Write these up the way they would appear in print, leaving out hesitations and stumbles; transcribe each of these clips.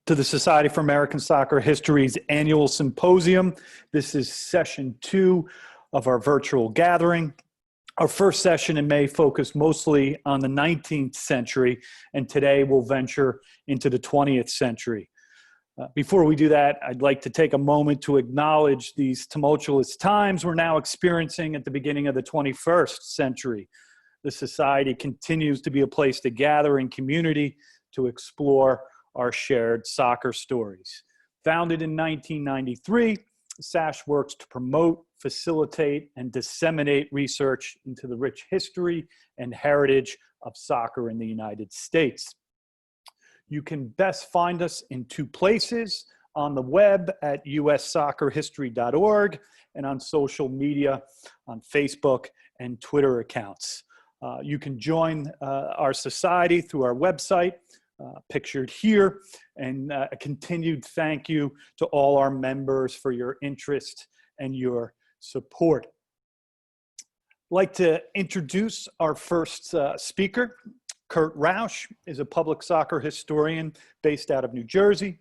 to the Society for American Soccer History's Annual Symposium. This is session 2 of our virtual gathering. Our first session in May focused mostly on the 19th century, and today we'll venture into the 20th century. Before we do that, I'd like to take a moment to acknowledge these tumultuous times we're now experiencing at the beginning of the 21st century. The Society continues to be a place to gather in community to explore our shared soccer stories. Founded in 1993, SASH works to promote, facilitate, and disseminate research into the rich history and heritage of soccer in the United States. You can best find us in 2 places: on the web at ussoccerhistory.org and on social media on Facebook and Twitter accounts. You can join our society through our website, pictured here, and a continued thank you to all our members for your interest and your support. I'd like to introduce our first speaker. Curt Roush is a public soccer historian based out of New Jersey.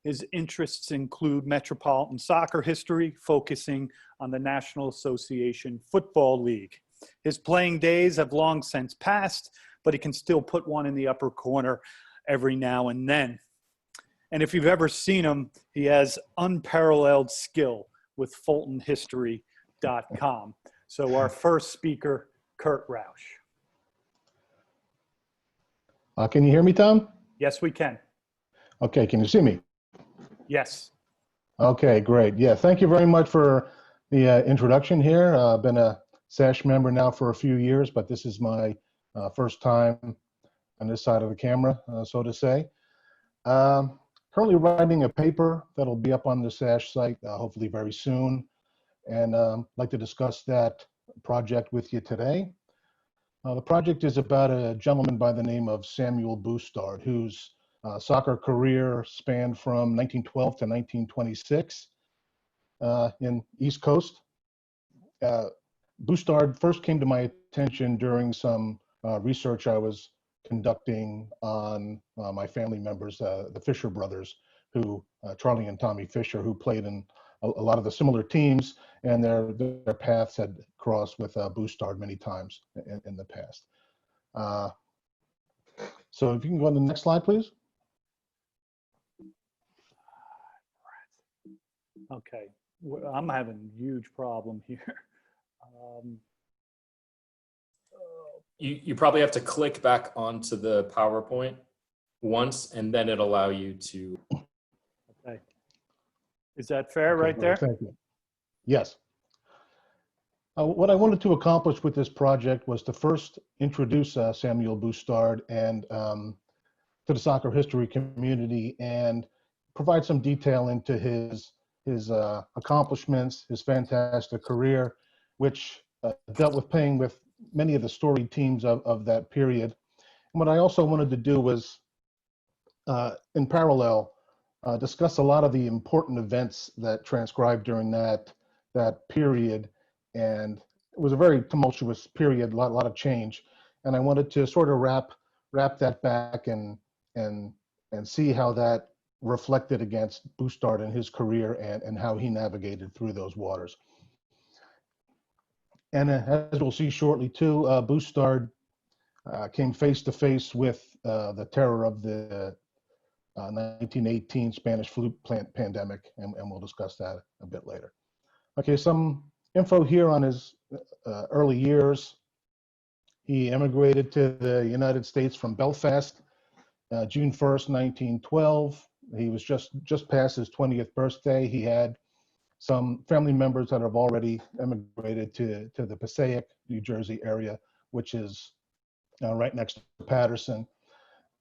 His interests include metropolitan soccer history, focusing on the National Association Football League. His playing days have long since passed, but he can still put one in the upper corner every now and then. And if you've ever seen him, he has unparalleled skill with FultonHistory.com. So our first speaker, Curt Roush. Can you hear me, Tom? Yes, we can. Okay, can you see me? Yes. Okay, great. Yeah, thank you very much for the introduction here. I've been a SASH member now for a few years, but this is my first time on this side of the camera, so to say. Currently writing a paper that'll be up on the SASH site hopefully very soon, and I'd like to discuss that project with you today. The project is about a gentleman by the name of Samuel Bustard, whose soccer career spanned from 1912 to 1926 in East Coast. Bustard first came to my attention during some research I was conducting on my family members, the Fisher brothers, who Charlie and Tommy Fisher, who played in a lot of the similar teams, and their paths had crossed with Bustard many times in the past. So if you can go on the next slide, please. Okay, I'm having a huge problem here. You probably have to click back onto the PowerPoint once, and then it'll allow you to. Okay. Is that fair right there? Thank you. Yes. What I wanted to accomplish with this project was to first introduce Samuel Bustard and to the soccer history community, and provide some detail into his accomplishments, his fantastic career, which dealt with playing with many of the storied teams of that period. And what I also wanted to do was, in parallel, discuss a lot of the important events that transcribed during that period. And it was a very tumultuous period, a lot of change. And I wanted to sort of wrap that back and see how that reflected against Bustard and his career, and how he navigated through those waters. And as we'll see shortly too, Bustard came face to face with the terror of the 1918 Spanish flu pandemic, and we'll discuss that a bit later. Okay, some info here on his early years. He immigrated to the United States from Belfast, June 1st, 1912. He was just past his 20th birthday. He had some family members that have already immigrated to the Passaic, New Jersey area, which is right next to Paterson.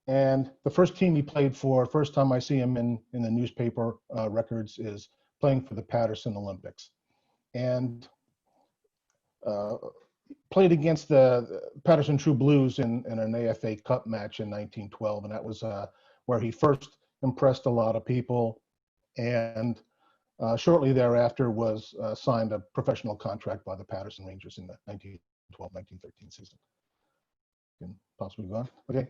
And the first team he played for, first time I see him in the newspaper records, is playing for the Paterson Olympics. And played against the Paterson True Blues in an AFA Cup match in 1912. And that was where he first impressed a lot of people. And shortly thereafter was signed a professional contract by the Paterson Rangers in the 1912-1913 season. Can possibly go on. Okay.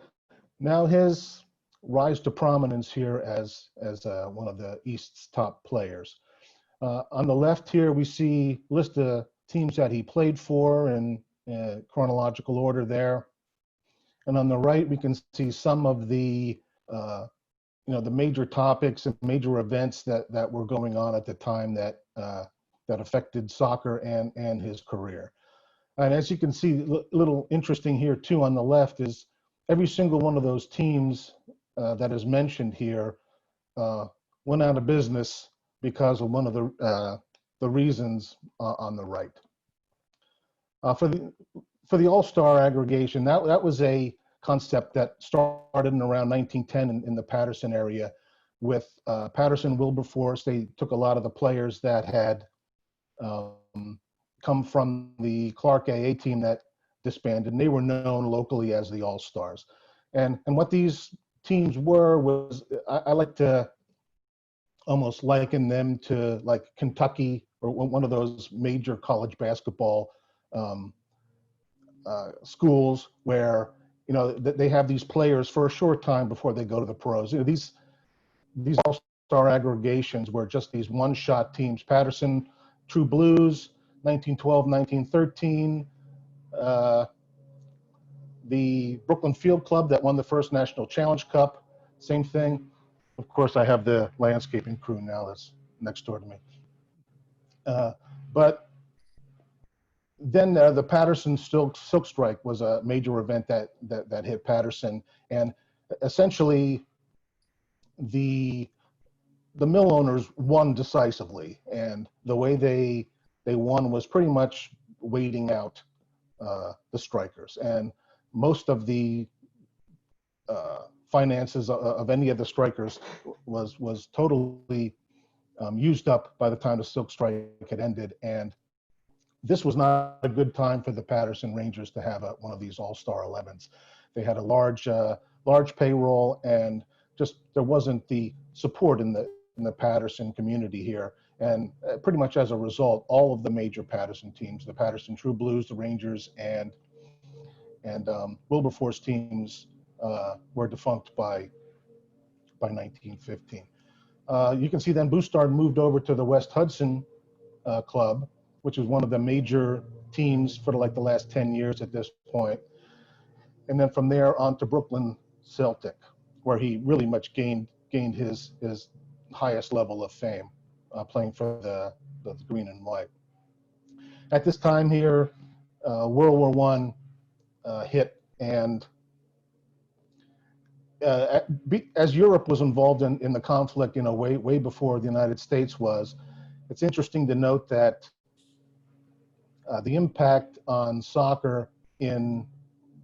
Now his rise to prominence here as one of the East's top players. On the left here, we see a list of teams that he played for in chronological order there. And on the right, we can see some of the the major topics and major events that were going on at the time that affected soccer and his career. And as you can see, a little interesting here too on the left is every single one of those teams that is mentioned here went out of business because of one of the reasons on the right. For the All-Star aggregation, that was a concept that started in around 1910 in the Paterson area with Paterson, Wilberforce. They took a lot of the players that had come from the Clark AA team that disbanded, and they were known locally as the All-Stars. And what these teams were was, I like to almost liken them to like Kentucky or one of those major college basketball schools where they have these players for a short time before they go to the pros. These all-star aggregations were just these one-shot teams. Paterson, True Blues, 1912, 1913. The Brooklyn Field Club that won the first National Challenge Cup, same thing. Of course, I have the landscaping crew now that's next door to me. But then the Paterson Silk Strike was a major event that hit Paterson, and essentially the mill owners won decisively, and the way they won was pretty much waiting out the strikers, and most of the finances of any of the strikers was totally used up by the time the Silk Strike had ended, and this was not a good time for the Paterson Rangers to have one of these all-star 11s. They had a large payroll, and just there wasn't the support in the Paterson community here. And pretty much as a result, all of the major Paterson teams, the Paterson True Blues, the Rangers, and Wilberforce teams were defunct by 1915. You can see then Bustard moved over to the West Hudson Club, which was one of the major teams for the last 10 years at this point. And then from there on to Brooklyn Celtic, where he really much gained his highest level of fame, playing for the green and white. At this time here, World War I hit, and as Europe was involved in the conflict, way before the United States was, it's interesting to note that the impact on soccer in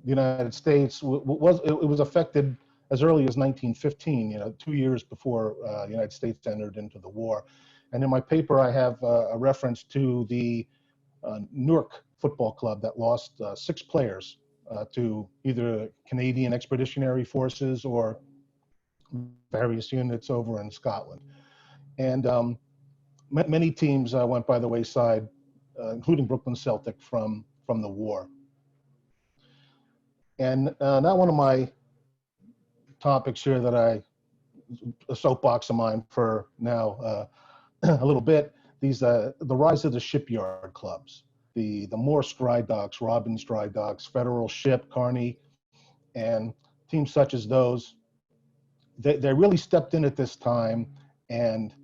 the United States was affected as early as 1915, 2 years before the United States entered into the war. And in my paper, I have a reference to the Newark Football Club that lost 6 players to either Canadian Expeditionary Forces or various units over in Scotland. And many teams went by the wayside, including Brooklyn Celtic from the war. And now one of my topics here that a soapbox of mine for now a little bit, the rise of the shipyard clubs, the Morse Dry Docks, Robbins Dry Docks, Federal Ship, Kearney, and teams such as those, they really stepped in at this time and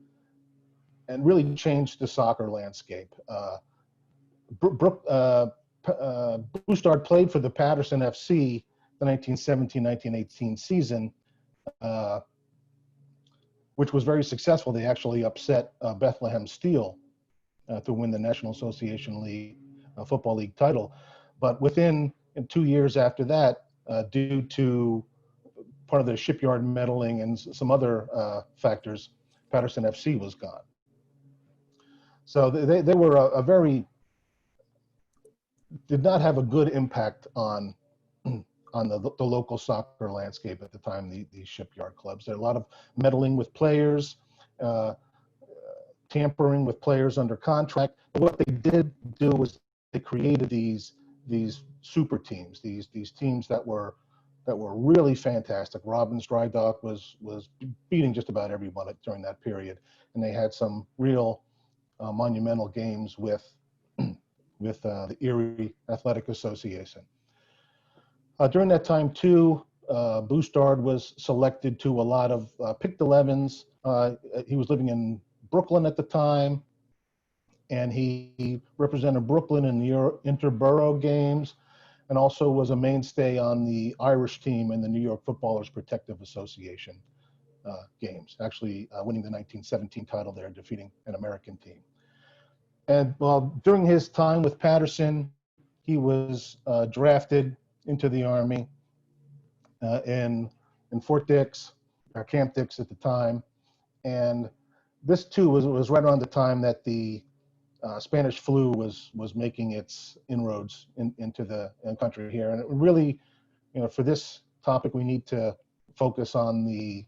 really changed the soccer landscape. Bustard played for the Paterson FC the 1917-1918 season, which was very successful. They actually upset Bethlehem Steel to win the National Association League Football League title. But within 2 years after that, due to part of the shipyard meddling and some other factors, Paterson FC was gone. So they were did not have a good impact on the local soccer landscape at the time, these shipyard clubs. There are a lot of meddling with players, tampering with players under contract. But what they did do was they created these super teams, these teams that were that were really fantastic. Robin's Dry Dock was beating just about everyone during that period, and they had some real monumental games with the Erie Athletic Association. During that time too, Bustard was selected to a lot of picked 11s. He was living in Brooklyn at the time, and he represented Brooklyn in the interborough games, and also was a mainstay on the Irish team in the New York Footballers Protective Association games, actually winning the 1917 title there, defeating an American team. And well, during his time with Patterson, he was drafted into the Army in Fort Dix, or Camp Dix at the time. And this too was right around the time that the Spanish flu was making its inroads into the country here. And it really, for this topic, we need to focus on the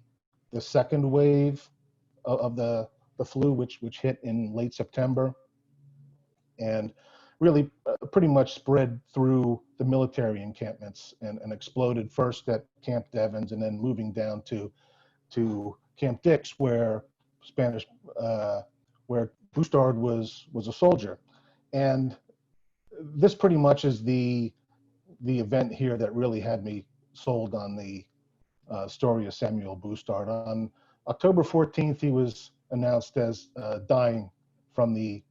second wave of the flu, which hit in late September, and really pretty much spread through the military encampments and exploded first at Camp Devens and then moving down to Camp Dix, where Bustard was a soldier. And this pretty much is the event here that really had me sold on the story of Samuel Bustard. On October 14th, he was announced as dying from the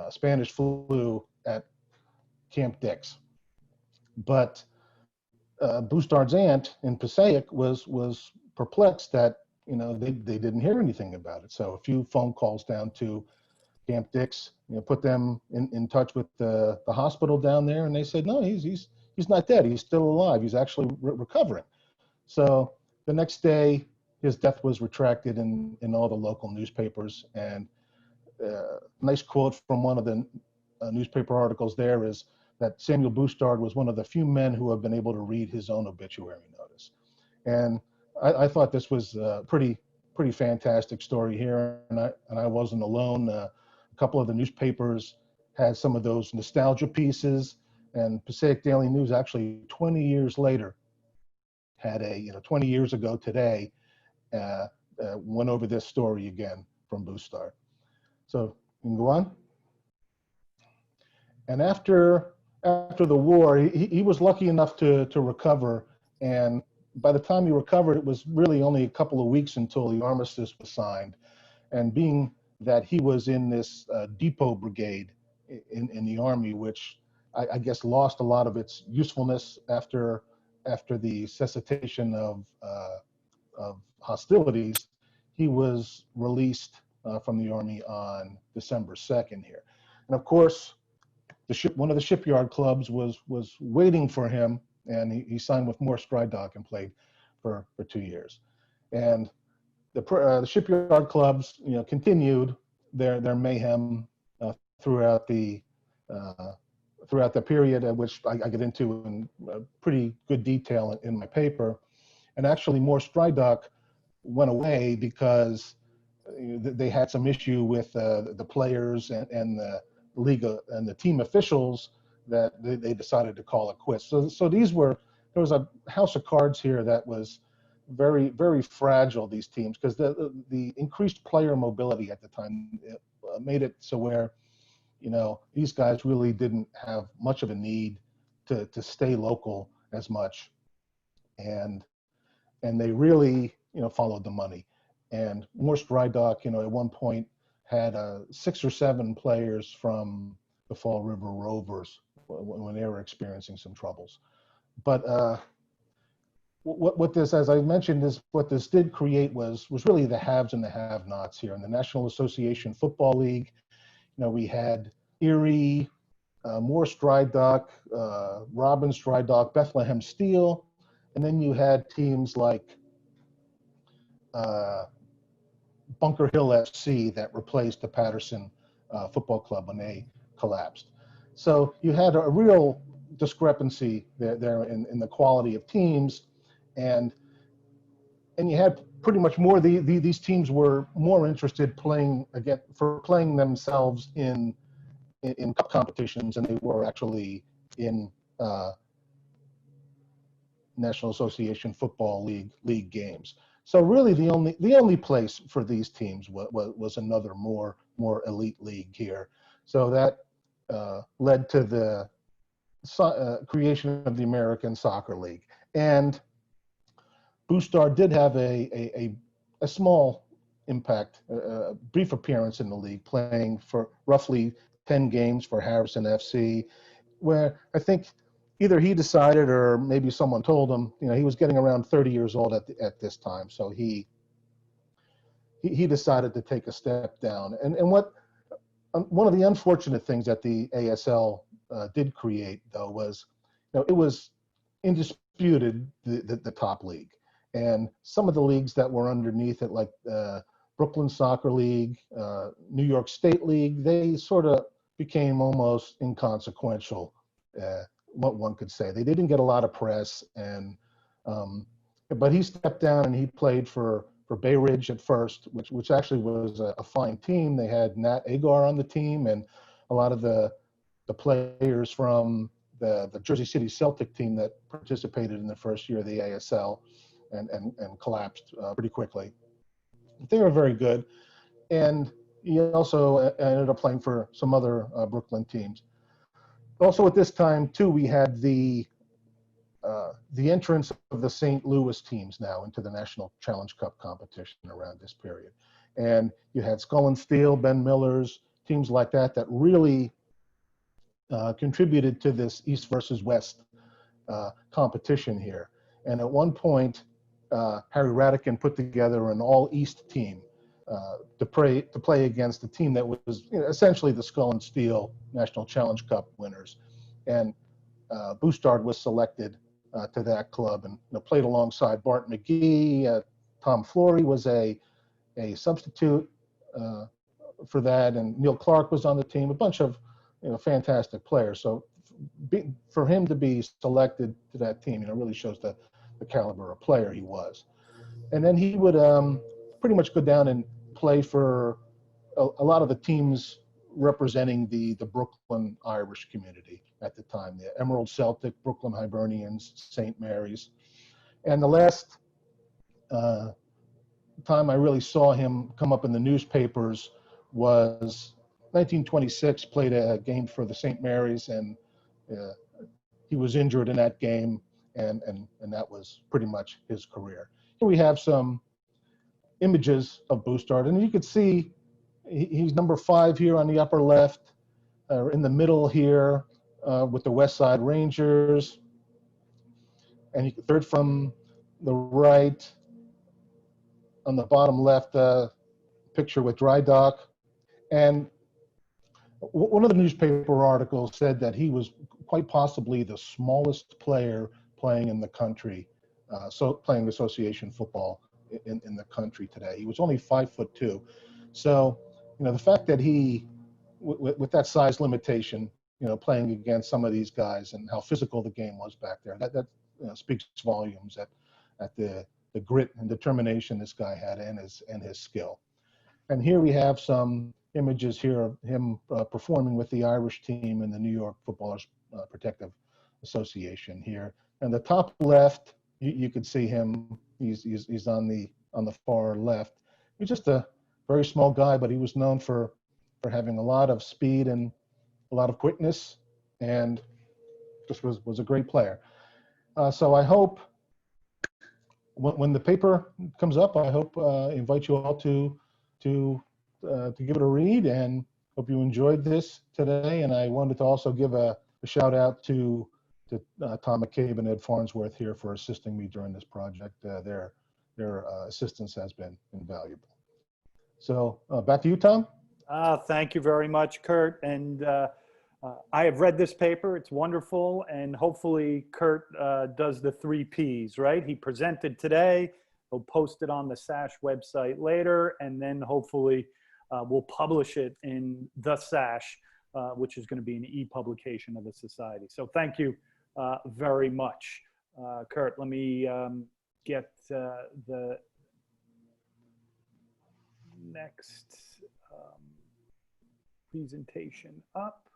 Spanish flu at Camp Dix. But Bustard's aunt in Passaic was perplexed that they didn't hear anything about it. So a few phone calls down to Camp Dix, put them in touch with the hospital down there, and they said, no, he's not dead. He's still alive. He's actually recovering. So the next day, his death was retracted in all the local newspapers. And a nice quote from one of the newspaper articles there is that Samuel Bustard was one of the few men who have been able to read his own obituary notice. And I thought this was a pretty fantastic story here, and I wasn't alone. A couple of the newspapers had some of those nostalgia pieces, and Passaic Daily News actually 20 years later had 20 years ago today, went over this story again from Bustard. So you can go on. And after the war, he was lucky enough to recover, and by the time he recovered, it was really only a couple of weeks until the armistice was signed. And being that he was in this depot brigade in the Army, which I guess lost a lot of its usefulness after the cessation of hostilities, he was released from the Army on December 2nd here. And of course, one of the shipyard clubs was waiting for him, and he signed with Morse Dry Dock and played for 2 years. And the shipyard clubs, continued their mayhem throughout the period, at which I get into in pretty good detail in my paper. And actually, Morse Dry Dock went away because they had some issue with the players and the league and the team officials that they decided to call it quits. So there was a house of cards here that was very, very fragile, these teams, because the increased player mobility at the time made it so where, these guys really didn't have much of a need to stay local as much. And they really, followed the money. And Morse Dry Dock, at one point had 6 or 7 players from the Fall River Rovers when they were experiencing some troubles. But what this, as I mentioned, what this did create was really the haves and the have-nots here. In the National Association Football League, we had Erie, Morse Dry Dock, Robbins Dry Dock, Bethlehem Steel, and then you had teams like Bunker Hill FC that replaced the Patterson Football Club when they collapsed. So you had a real discrepancy there in the quality of teams, and you had pretty much more. These teams were more interested playing themselves in cup competitions than they were actually in National Association Football League games. So really, the only place for these teams was another more elite league here. So that led to the creation of the American Soccer League. And Bustard did have a small impact, a brief appearance in the league, playing for roughly 10 games for Harrison FC, where I think either he decided or maybe someone told him, he was getting around 30 years old at this time. So he decided to take a step down. And what one of the unfortunate things that the ASL did create, though, was it was indisputed the top league. And some of the leagues that were underneath it, like Brooklyn Soccer League, New York State League, they sort of became almost inconsequential, what one could say. They didn't get a lot of press, but he stepped down and he played for Bay Ridge at first, which actually was a fine team. They had Nat Agar on the team, and a lot of the players from the Jersey City Celtic team that participated in the first year of the ASL and collapsed pretty quickly. They were very good. And he also ended up playing for some other Brooklyn teams. Also at this time, too, we had the entrance of the St. Louis teams now into the National Challenge Cup competition around this period. And you had Skull and Steel, Ben Miller's, teams like that really contributed to this East versus West competition here. And at one point, Harry Radican put together an all-East team to play against a team that was essentially the Skull and Steel National Challenge Cup winners. And Bustard was selected to that club and played alongside Bart McGee. Tom Flory was a substitute for that, and Neil Clark was on the team. A bunch of fantastic players. So for him to be selected to that team, really shows the caliber of player he was. And then he would pretty much go down and play for a lot of the teams representing the Brooklyn Irish community at the time, the Emerald Celtic, Brooklyn Hibernians, St. Mary's. And the last time I really saw him come up in the newspapers was 1926, played a game for the St. Mary's, and he was injured in that game, and that was pretty much his career. Here we have some images of Bustard, and you could see he's number 5 here on the upper left, in the middle here with the West Side Rangers, and third from the right on the bottom left, picture with Dry Dock. And one of the newspaper articles said that he was quite possibly the smallest player playing in the country, playing association football in the country today. He was only 5'2". So, the fact that he, with that size limitation, playing against some of these guys and how physical the game was back there, that speaks volumes at the grit and determination this guy had and his skill. And here we have some images here of him performing with the Irish team and the New York Footballers Protective Association here. And the top left, you could see him. He's on the far left. He's just a very small guy, but he was known for having a lot of speed and a lot of quickness, and just was a great player. So I hope when the paper comes up, I hope invite you all to give it a read, and hope you enjoyed this today. And I wanted to also give a shout out to Tom McCabe and Ed Farnsworth here for assisting me during this project. Their assistance has been invaluable. So back to you, Tom. Thank you very much, Curt. And I have read this paper. It's wonderful. And hopefully Curt does the 3 Ps, right? He presented today. He'll post it on the SASH website later. And then hopefully we'll publish it in the SASH, which is going to be an e-publication of the society. So thank you very much, Curt. Let me get the next presentation up.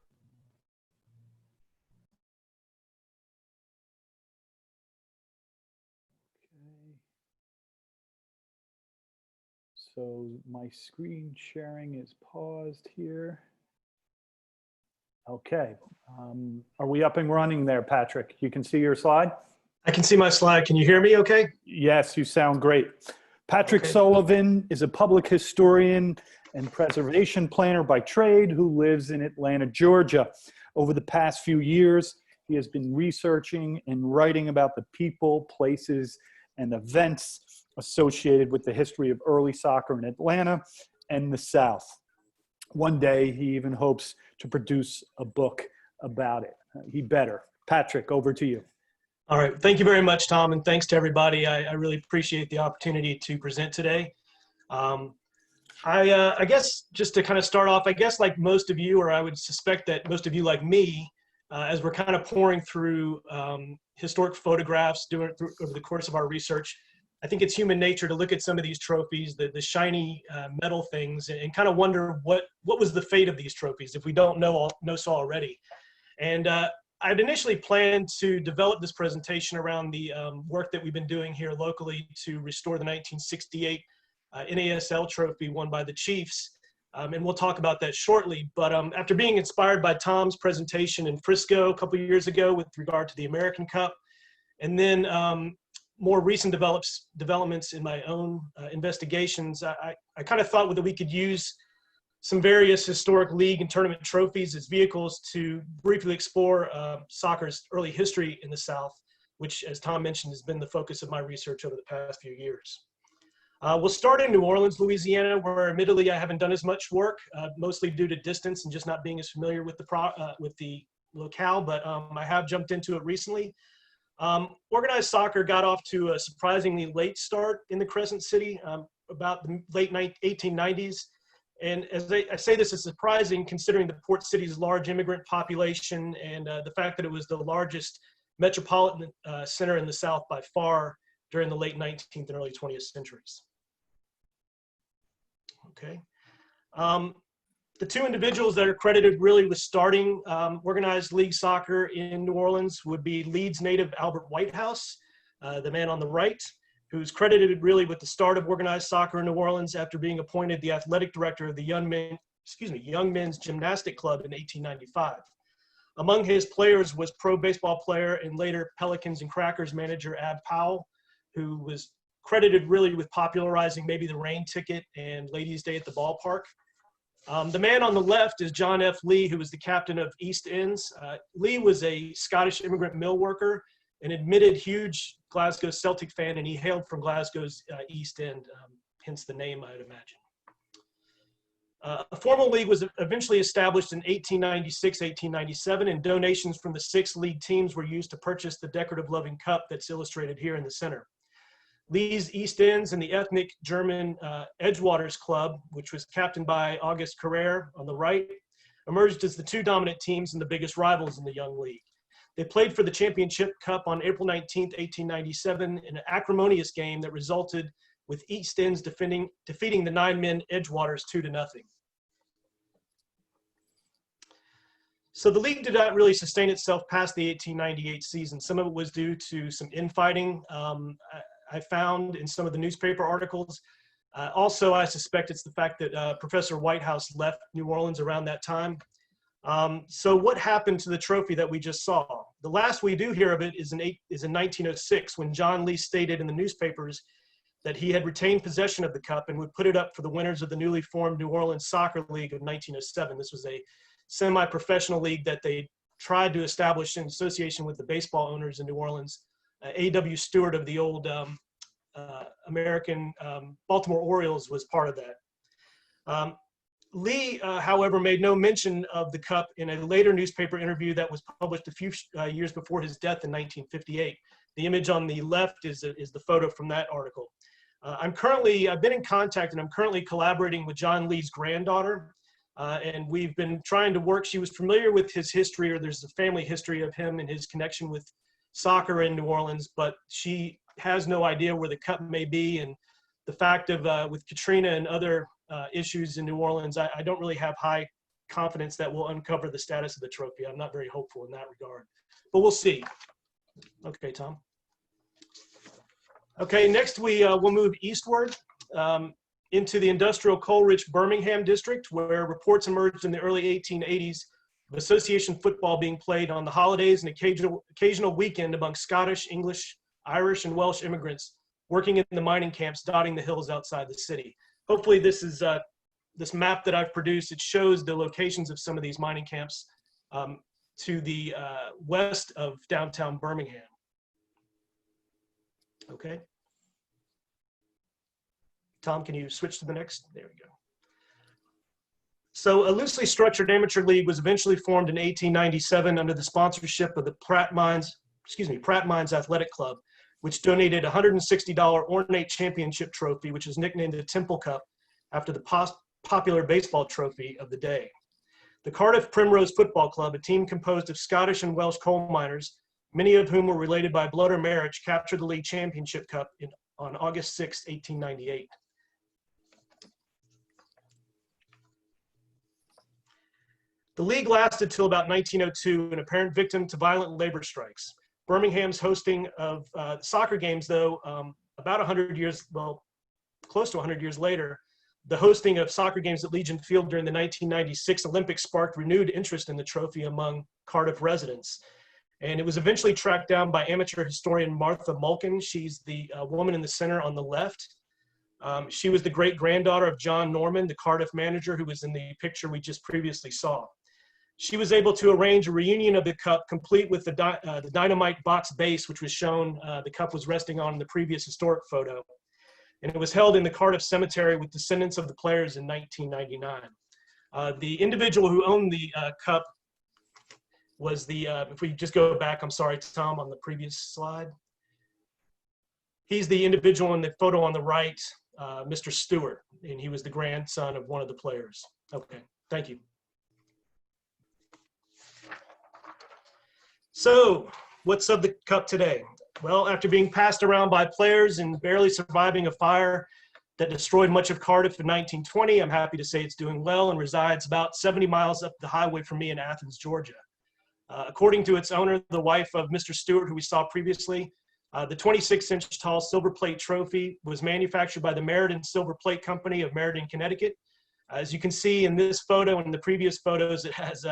So my screen sharing is paused here. Okay. Are we up and running there, Patrick? You can see your slide? I can see my slide. Can you hear me okay? Yes, you sound great. Patrick Okay. Sullivan is a public historian and preservation planner by trade who lives in Atlanta, Georgia. Over the past few years, he has been researching and writing about the people, places, and events associated with the history of early soccer in Atlanta and the South. One day, he even hopes to produce a book about it. He better. Patrick, over to you. All right. Thank you very much, Tom, and thanks to everybody. I really appreciate the opportunity to present today. I guess just to kind of start off, I guess like most of you, or I would suspect that most of you like me, as we're kind of pouring through historic photographs over the course of our research, I think it's human nature to look at some of these trophies, the shiny metal things, and kind of wonder what was the fate of these trophies if we don't know so already. And I'd initially planned to develop this presentation around the work that we've been doing here locally to restore the 1968 NASL trophy won by the Chiefs. And we'll talk about that shortly. But after being inspired by Tom's presentation in Frisco a couple of years ago with regard to the American Cup, and then more recent developments in my own investigations, I kind of thought that we could use some various historic league and tournament trophies as vehicles to briefly explore soccer's early history in the South, which, as Tom mentioned, has been the focus of my research over the past few years. We'll start in New Orleans, Louisiana, where admittedly I haven't done as much work, mostly due to distance and just not being as familiar with the locale, but I have jumped into it recently. Organized soccer got off to a surprisingly late start in the Crescent City, about the late 1890s. And as I say this is surprising considering the port city's large immigrant population and the fact that it was the largest metropolitan center in the South by far during the late 19th and early 20th centuries. Okay. The two individuals that are credited really with starting organized league soccer in New Orleans would be Leeds native Albert Whitehouse, the man on the right, who's credited really with the start of organized soccer in New Orleans after being appointed the athletic director of the Young Men's Gymnastic Club in 1895. Among his players was pro baseball player and later Pelicans and Crackers manager Ab Powell, who was credited really with popularizing maybe the rain ticket and Ladies' Day at the ballpark. The man on the left is John F. Lee, who was the captain of East Ends. Lee was a Scottish immigrant mill worker, an admitted huge Glasgow Celtic fan, and he hailed from Glasgow's East End, hence the name, I'd imagine. A formal league was eventually established in 1896-1897, and donations from the 6 league teams were used to purchase the decorative loving cup that's illustrated here in the center. Lee's East Ends and the ethnic German Edgewaters Club, which was captained by August Carrere on the right, emerged as the 2 dominant teams and the biggest rivals in the young league. They played for the Championship Cup on April 19, 1897, in an acrimonious game that resulted with East Ends defeating the 9-men Edgewaters 2-0. So the league did not really sustain itself past the 1898 season. Some of it was due to some infighting I found in some of the newspaper articles. Also, I suspect it's the fact that Professor Whitehouse left New Orleans around that time. So what happened to the trophy that we just saw? The last we do hear of it is in 1906, when John Lee stated in the newspapers that he had retained possession of the cup and would put it up for the winners of the newly formed New Orleans Soccer League of 1907. This was a semi-professional league that they tried to establish in association with the baseball owners in New Orleans. A.W. Stewart of the old American Baltimore Orioles was part of that. Lee, however, made no mention of the cup in a later newspaper interview that was published a few years before his death in 1958. The image on the left is the photo from that article. I've been in contact and I'm currently collaborating with John Lee's granddaughter. And we've been trying to work. She was familiar with his history, or there's a family history of him and his connection with soccer in New Orleans, but she has no idea where the cup may be. And the fact of with Katrina and other issues in New Orleans, I don't really have high confidence that we'll uncover the status of the trophy. I'm not very hopeful in that regard, but we'll see. Okay, Tom. Okay, next we'll move eastward. into the industrial coal-rich Birmingham district, where reports emerged in the early 1880s of association football being played on the holidays and occasional weekend among Scottish, English, Irish, and Welsh immigrants working in the mining camps dotting the hills outside the city. Hopefully this is this map that I've produced. It shows the locations of some of these mining camps to the west of downtown Birmingham. Okay. Tom, can you switch to the next? There we go. So a loosely structured amateur league was eventually formed in 1897 under the sponsorship of the Pratt Mines Athletic Club, which donated a $160 ornate championship trophy, which is nicknamed the Temple Cup after the popular baseball trophy of the day. The Cardiff Primrose Football Club, a team composed of Scottish and Welsh coal miners, many of whom were related by blood or marriage, captured the league championship cup on August 6, 1898. The league lasted till about 1902, an apparent victim to violent labor strikes. Birmingham's hosting of soccer games, though, about 100 years, well, close to 100 years later, the hosting of soccer games at Legion Field during the 1996 Olympics sparked renewed interest in the trophy among Cardiff residents. And it was eventually tracked down by amateur historian Martha Mulkin. She's the woman in the center on the left. She was the great-granddaughter of John Norman, the Cardiff manager who was in the picture we just previously saw. She was able to arrange a reunion of the cup, complete with the dynamite box base, which was shown, the cup was resting on in the previous historic photo. And it was held in the Cardiff Cemetery with descendants of the players in 1999. The individual who owned the cup was the, if we just go back, I'm sorry, Tom, on the previous slide. He's the individual in the photo on the right, Mr. Stewart, and he was the grandson of one of the players. Okay, thank you. So, what's of the cup today? Well, after being passed around by players and barely surviving a fire that destroyed much of Cardiff in 1920, I'm happy to say it's doing well and resides about 70 miles up the highway from me in Athens, Georgia. According to its owner, the wife of Mr. Stewart, who we saw previously, the 26-inch tall silver plate trophy was manufactured by the Meriden Silver Plate Company of Meriden, Connecticut. As you can see in this photo and the previous photos, it has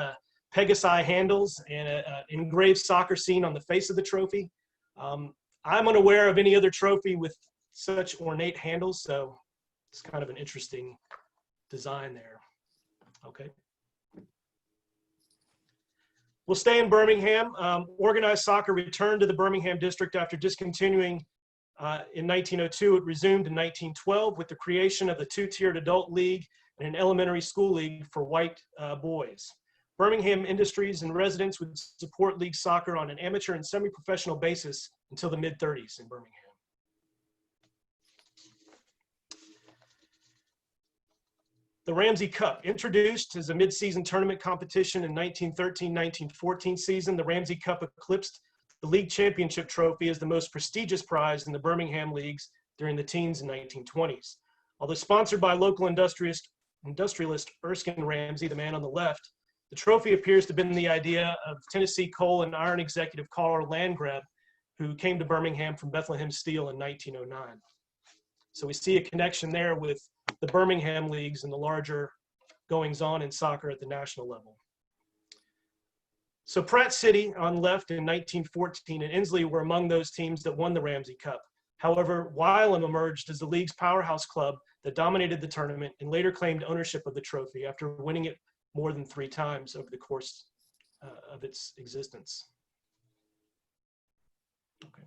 Pegasi handles and an engraved soccer scene on the face of the trophy. I'm unaware of any other trophy with such ornate handles, so it's kind of an interesting design there. Okay. We'll stay in Birmingham. Organized soccer returned to the Birmingham district after discontinuing in 1902. It resumed in 1912 with the creation of the two-tiered adult league and an elementary school league for white boys. Birmingham industries and residents would support league soccer on an amateur and semi-professional basis until the mid-30s in Birmingham. The Ramsey Cup, introduced as a mid-season tournament competition in 1913-1914 season, the Ramsey Cup eclipsed the league championship trophy as the most prestigious prize in the Birmingham leagues during the teens and 1920s. Although sponsored by local industrialist Erskine Ramsey, the man on the left, the trophy appears to have been the idea of Tennessee coal and iron executive Carl Landgrab, who came to Birmingham from Bethlehem Steel in 1909. So we see a connection there with the Birmingham leagues and the larger goings-on in soccer at the national level. So Pratt City on the left in 1914 and Inslee were among those teams that won the Ramsey Cup. However, Wylam emerged as the league's powerhouse club that dominated the tournament and later claimed ownership of the trophy after winning it more than 3 times over the course of its existence. Okay.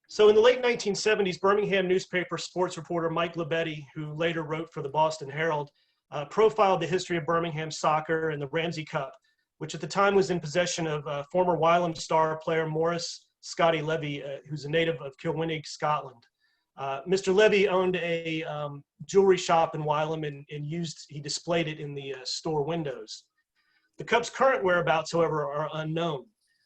So in the late 1970s, Birmingham newspaper sports reporter Mike Labetti, who later wrote for the Boston Herald, profiled the history of Birmingham soccer and the Ramsey Cup, which at the time was in possession of former Wylam star player Maurice Scotty Levy, who's a native of Kilwinnig, Scotland. Mr. Levy owned a jewelry shop in Wylam and he displayed it in the store windows. The Cup's current whereabouts, however, are unknown.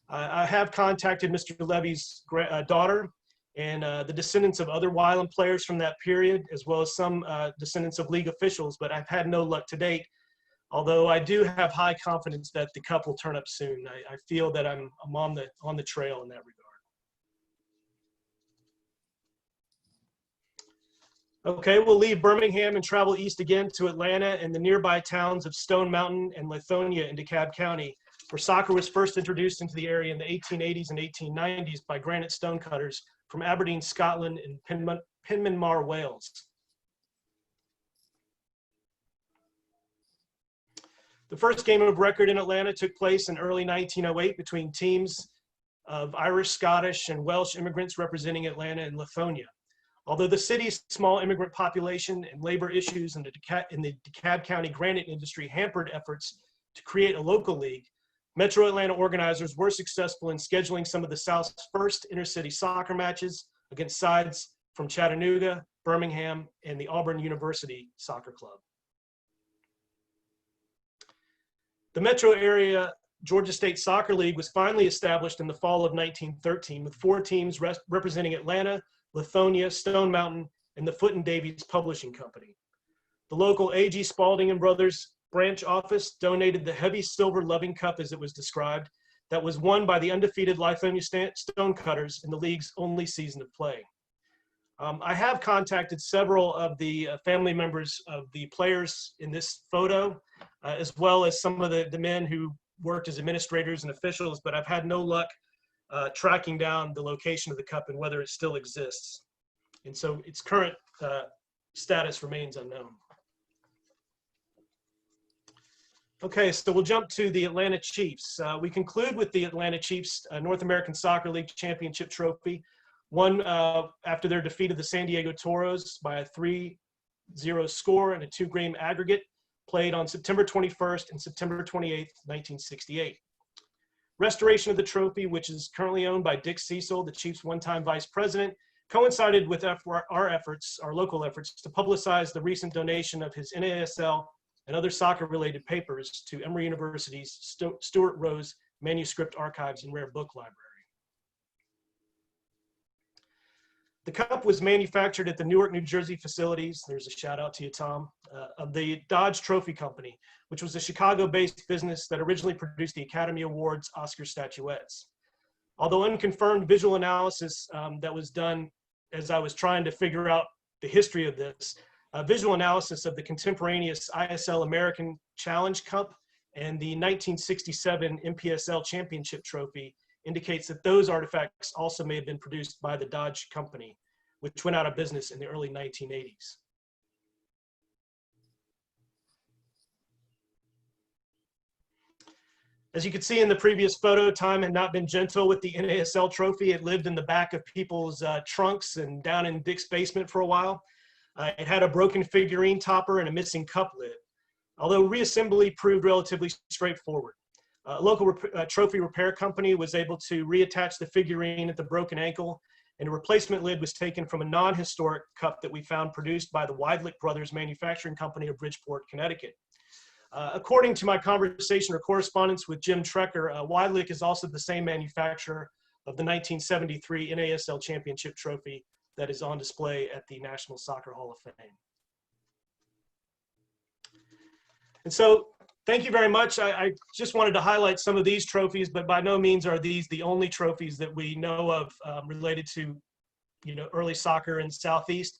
I have contacted Mr. Levy's daughter and the descendants of other Wylam players from that period, as well as some descendants of league officials, but I've had no luck to date, although I do have high confidence that the Cup will turn up soon. I feel that I'm on the trail in that regard. Okay, we'll leave Birmingham and travel east again to Atlanta and the nearby towns of Stone Mountain and Lithonia in DeKalb County, where soccer was first introduced into the area in the 1880s and 1890s by granite stonecutters from Aberdeen, Scotland and Penmanmar, Wales. The first game of record in Atlanta took place in early 1908 between teams of Irish, Scottish, and Welsh immigrants representing Atlanta and Lithonia. Although the city's small immigrant population and labor issues in the DeKalb County granite industry hampered efforts to create a local league, Metro Atlanta organizers were successful in scheduling some of the South's first intercity soccer matches against sides from Chattanooga, Birmingham, and the Auburn University Soccer Club. The Metro Area Georgia State Soccer League was finally established in the fall of 1913 with 4 teams representing Atlanta, Lithonia, Stone Mountain, and the Foote and Davies Publishing Company. The local A.G. Spalding and Brothers branch office donated the heavy silver loving cup, as it was described, that was won by the undefeated Lithonia Stonecutters in the league's only season of play. I have contacted several of the family members of the players in this photo, as well as some of the men who worked as administrators and officials, but I've had no luck tracking down the location of the cup and whether it still exists. And so its current status remains unknown. Okay, so we'll jump to the Atlanta Chiefs. We conclude with the Atlanta Chiefs North American Soccer League Championship Trophy, won after their defeat of the San Diego Toros by a 3-0 score and a 2-game aggregate, played on September 21st and September 28th, 1968. Restoration of the trophy, which is currently owned by Dick Cecil, the Chiefs' one-time vice president, coincided with our local efforts to publicize the recent donation of his NASL and other soccer-related papers to Emory University's Stuart Rose Manuscript Archives and Rare Book Library. The cup was manufactured at the Newark, New Jersey facilities, there's a shout out to you, Tom, of the Dodge Trophy Company, which was a Chicago-based business that originally produced the Academy Awards Oscar statuettes. Although unconfirmed visual analysis that was done as I was trying to figure out the history of this, visual analysis of the contemporaneous ISL American Challenge Cup and the 1967 MPSL Championship Trophy indicates that those artifacts also may have been produced by the Dodge Company, which went out of business in the early 1980s. As you can see in the previous photo, time had not been gentle with the NASL trophy. It lived in the back of people's trunks and down in Dick's basement for a while. It had a broken figurine topper and a missing cup lid, although reassembly proved relatively straightforward. A local trophy repair company was able to reattach the figurine at the broken ankle, and a replacement lid was taken from a non-historic cup that we found produced by the Weidlich Brothers Manufacturing Company of Bridgeport, Connecticut. According to my conversation or correspondence with Jim Trecker, Weidlich is also the same manufacturer of the 1973 NASL Championship Trophy that is on display at the National Soccer Hall of Fame. And so, thank you very much. I just wanted to highlight some of these trophies, but by no means are these the only trophies that we know of related to, early soccer in Southeast.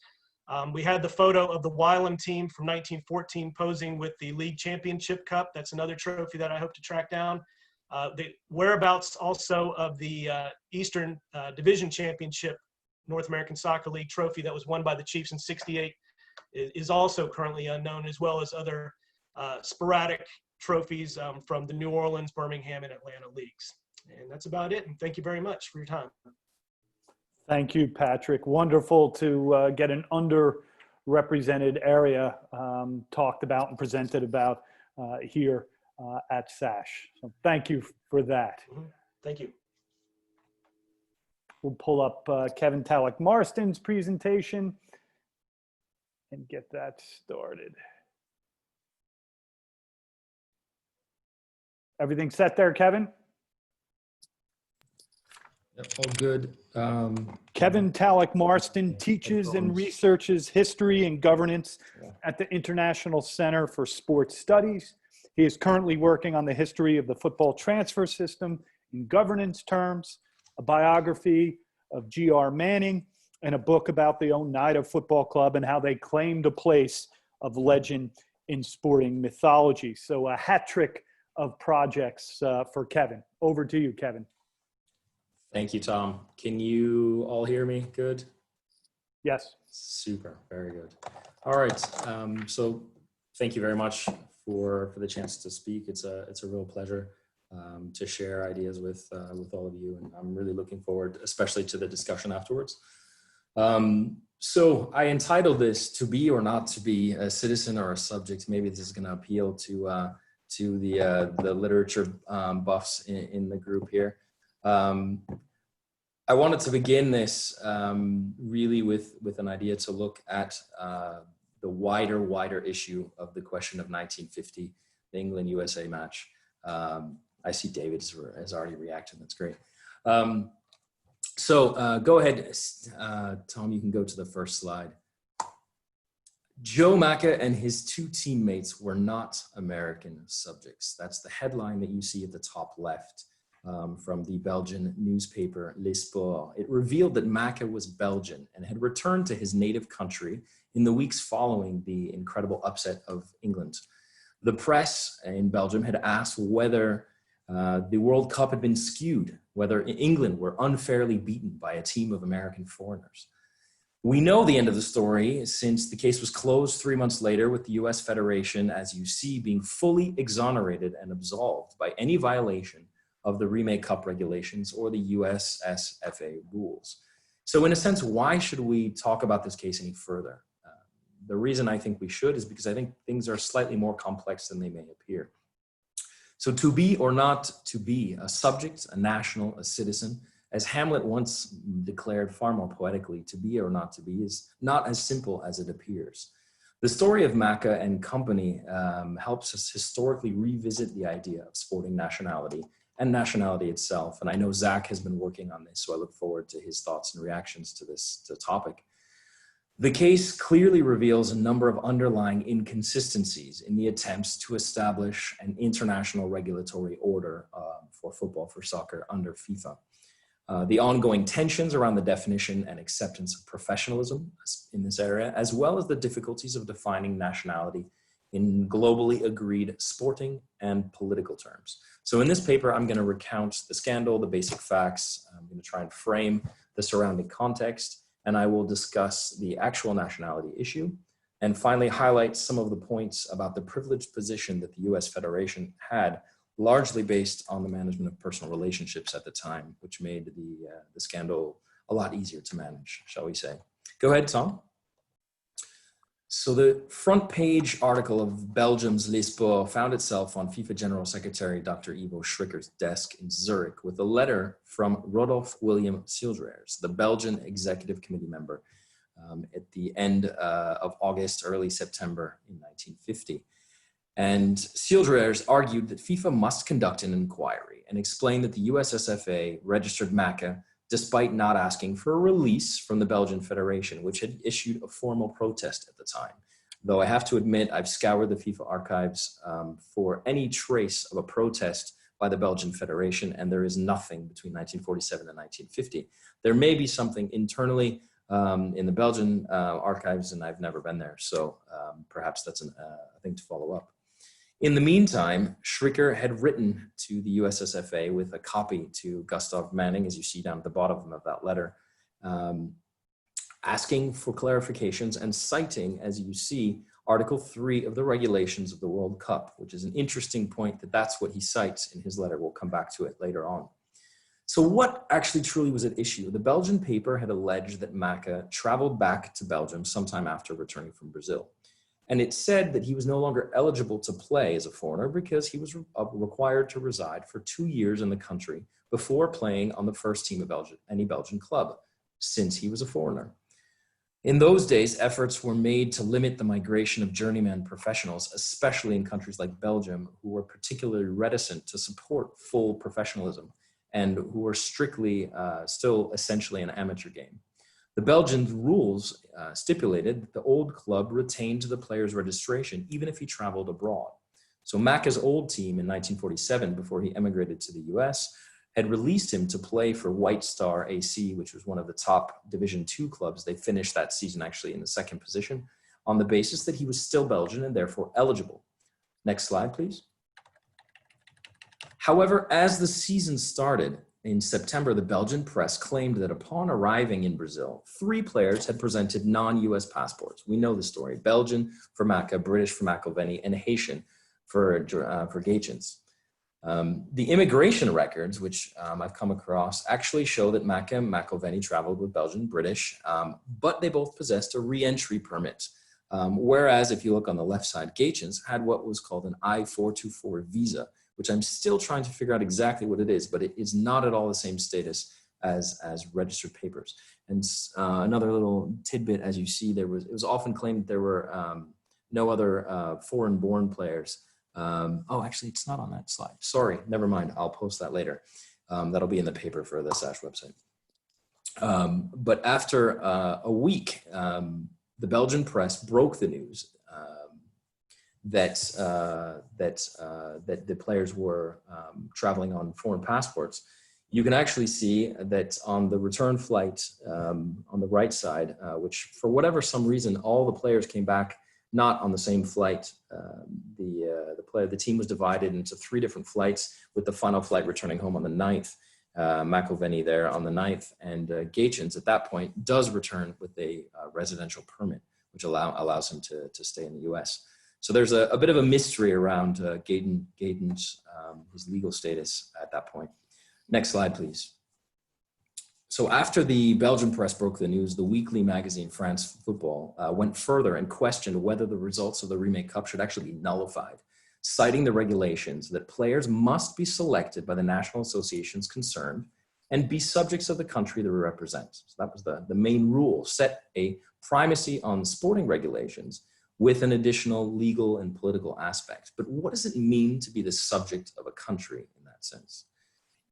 We had the photo of the Wylam team from 1914 posing with the League Championship Cup. That's another trophy that I hope to track down. The whereabouts also of the Eastern Division Championship North American Soccer League trophy that was won by the Chiefs in '68 is also currently unknown, as well as other sporadic trophies from the New Orleans, Birmingham, and Atlanta leagues. And that's about it. And thank you very much for your time. Thank you, Patrick. Wonderful to get an underrepresented area talked about and presented about here at SASH. So thank you for that. Mm-hmm. Thank you. We'll pull up Kevin Tallec Marston's presentation and get that started. Everything set there, Kevin? Yep, all good. Kevin Tallec Marston teaches and researches history and governance at the International Center for Sports Studies. He is currently working on the history of the football transfer system in governance terms, a biography of G.R. Manning, and a book about the Oneida Football Club and how they claimed a place of legend in sporting mythology. So a hat trick of projects for Kevin. Over to you, Kevin. Thank you, Tom. Can you all hear me? Good? Yes. Super, very good. All right, so thank you very much for the chance to speak. It's a real pleasure to share ideas with all of you, and I'm really looking forward, especially to the discussion afterwards. So I entitled this "To Be or Not to Be: A Citizen or a Subject." Maybe this is going to appeal to the literature buffs in the group here. I wanted to begin this really with an idea to look at the wider issue of the question of 1950, the England-USA match. I see David has already reacted. That's great. So go ahead, Tom, you can go to the first slide. Joe Macca and his two teammates were not American subjects. That's the headline that you see at the top left from the Belgian newspaper Les Sports. It revealed that Macca was Belgian and had returned to his native country in the weeks following the incredible upset of England. The press in Belgium had asked whether the World Cup had been skewed, whether England were unfairly beaten by a team of American foreigners. We know the end of the story since the case was closed 3 months later with the US Federation, as you see, being fully exonerated and absolved by any violation of the Remake Cup regulations or the USSFA rules. So in a sense, why should we talk about this case any further? The reason I think we should is because I think things are slightly more complex than they may appear. So to be or not to be a subject, a national, a citizen, as Hamlet once declared far more poetically, to be or not to be is not as simple as it appears. The story of Macca and company helps us historically revisit the idea of sporting nationality and nationality itself. And I know Zach has been working on this, so I look forward to his thoughts and reactions to this topic. The case clearly reveals a number of underlying inconsistencies in the attempts to establish an international regulatory order for football, for soccer under FIFA. The ongoing tensions around the definition and acceptance of professionalism in this area, as well as the difficulties of defining nationality in globally agreed sporting and political terms. So in this paper, I'm going to recount the scandal, the basic facts. I'm going to try and frame the surrounding context, and I will discuss the actual nationality issue, and finally highlight some of the points about the privileged position that the US Federation had, largely based on the management of personal relationships at the time, which made the scandal a lot easier to manage, shall we say. Go ahead, Tom. So the front page article of Belgium's Les Sports found itself on FIFA General Secretary Dr. Ivo Schricker's desk in Zurich with a letter from Rodolphe William Schilders, the Belgian Executive Committee member, at the end of August, early September in 1950. And Schilders argued that FIFA must conduct an inquiry and explained that the USSFA registered Macca despite not asking for a release from the Belgian Federation, which had issued a formal protest at the time. Though I have to admit, I've scoured the FIFA archives for any trace of a protest by the Belgian Federation, and there is nothing between 1947 and 1950. There may be something internally in the Belgian archives, and I've never been there, so perhaps that's a thing to follow up. In the meantime, Schricker had written to the USSFA with a copy to Gustav Manning, as you see down at the bottom of that letter, asking for clarifications and citing, as you see, Article 3 of the regulations of the World Cup, which is an interesting point that that's what he cites in his letter. We'll come back to it later on. So what actually truly was at issue? The Belgian paper had alleged that Macca traveled back to Belgium sometime after returning from Brazil. And it said that he was no longer eligible to play as a foreigner because he was required to reside for 2 years in the country before playing on the first team of any Belgian club, since he was a foreigner. In those days, efforts were made to limit the migration of journeyman professionals, especially in countries like Belgium, who were particularly reticent to support full professionalism and who were strictly still essentially an amateur game. The Belgian rules stipulated that the old club retained the player's registration even if he traveled abroad. So Macca's old team in 1947, before he emigrated to the US, had released him to play for White Star AC, which was one of the top Division II clubs. They finished that season actually in the second position on the basis that he was still Belgian and therefore eligible. Next slide, please. However, as the season started in September, the Belgian press claimed that upon arriving in Brazil, 3 players had presented non-US passports. We know the story: Belgian for Maka, British for McIlvenny, and Haitian for Gaetjens. The immigration records, which I've come across, actually show that Maka and McIlvenny traveled with Belgian, British, but they both possessed a re-entry permit. Whereas if you look on the left side, Gaetjens had what was called an I-424 visa, which I'm still trying to figure out exactly what it is, but it is not at all the same status as registered papers. And another little tidbit, as you see, it was often claimed that there were no other foreign-born players. Oh, actually, it's not on that slide. Sorry, never mind. I'll post that later. That'll be in the paper for the SASH website. But after a week, the Belgian press broke the news that the players were traveling on foreign passports. You can actually see that on the return flight on the right side, which for whatever some reason, all the players came back not on the same flight. The team was divided into 3 different flights, with the final flight returning home on the 9th. McIlvenny there on the 9th, and Gaetjens at that point does return with a residential permit, which allows him to stay in the US. So there's a bit of a mystery around Gaetjens, his legal status at that point. Next slide, please. So after the Belgian press broke the news, the weekly magazine France Football went further and questioned whether the results of the Remake Cup should actually be nullified, citing the regulations that players must be selected by the national associations concerned and be subjects of the country they represent. So that was the main rule, set a primacy on sporting regulations with an additional legal and political aspect. But what does it mean to be the subject of a country in that sense?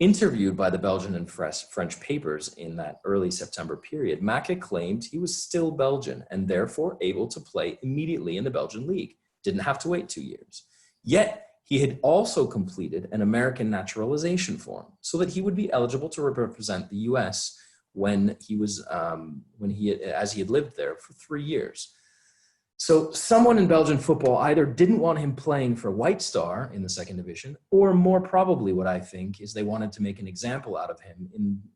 Interviewed by the Belgian and French papers in that early September period, Maka claimed he was still Belgian and therefore able to play immediately in the Belgian league. Didn't have to wait 2 years. Yet he had also completed an American naturalization form so that he would be eligible to represent the US when he was, as he had lived there for 3 years. So someone in Belgian football either didn't want him playing for White Star in the second division, or more probably what I think is they wanted to make an example out of him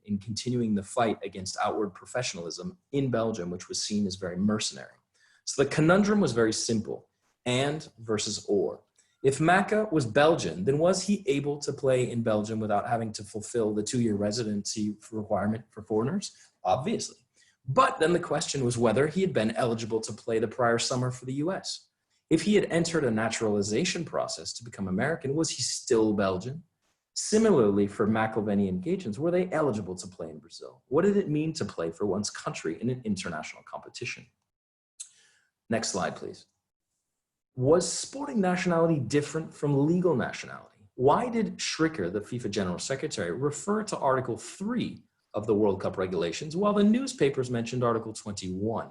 in continuing the fight against outward professionalism in Belgium, which was seen as very mercenary. So the conundrum was very simple: and versus or. If Maka was Belgian, then was he able to play in Belgium without having to fulfill the 2-year residency requirement for foreigners? Obviously. But then the question was whether he had been eligible to play the prior summer for the US. If he had entered a naturalization process to become American, was he still Belgian? Similarly, for McIlvenny and Gaetjens, were they eligible to play in Brazil? What did it mean to play for one's country in an international competition? Next slide, please. Was sporting nationality different from legal nationality? Why did Schricker, the FIFA General Secretary, refer to Article 3 of the World Cup regulations, while the newspapers mentioned Article 21?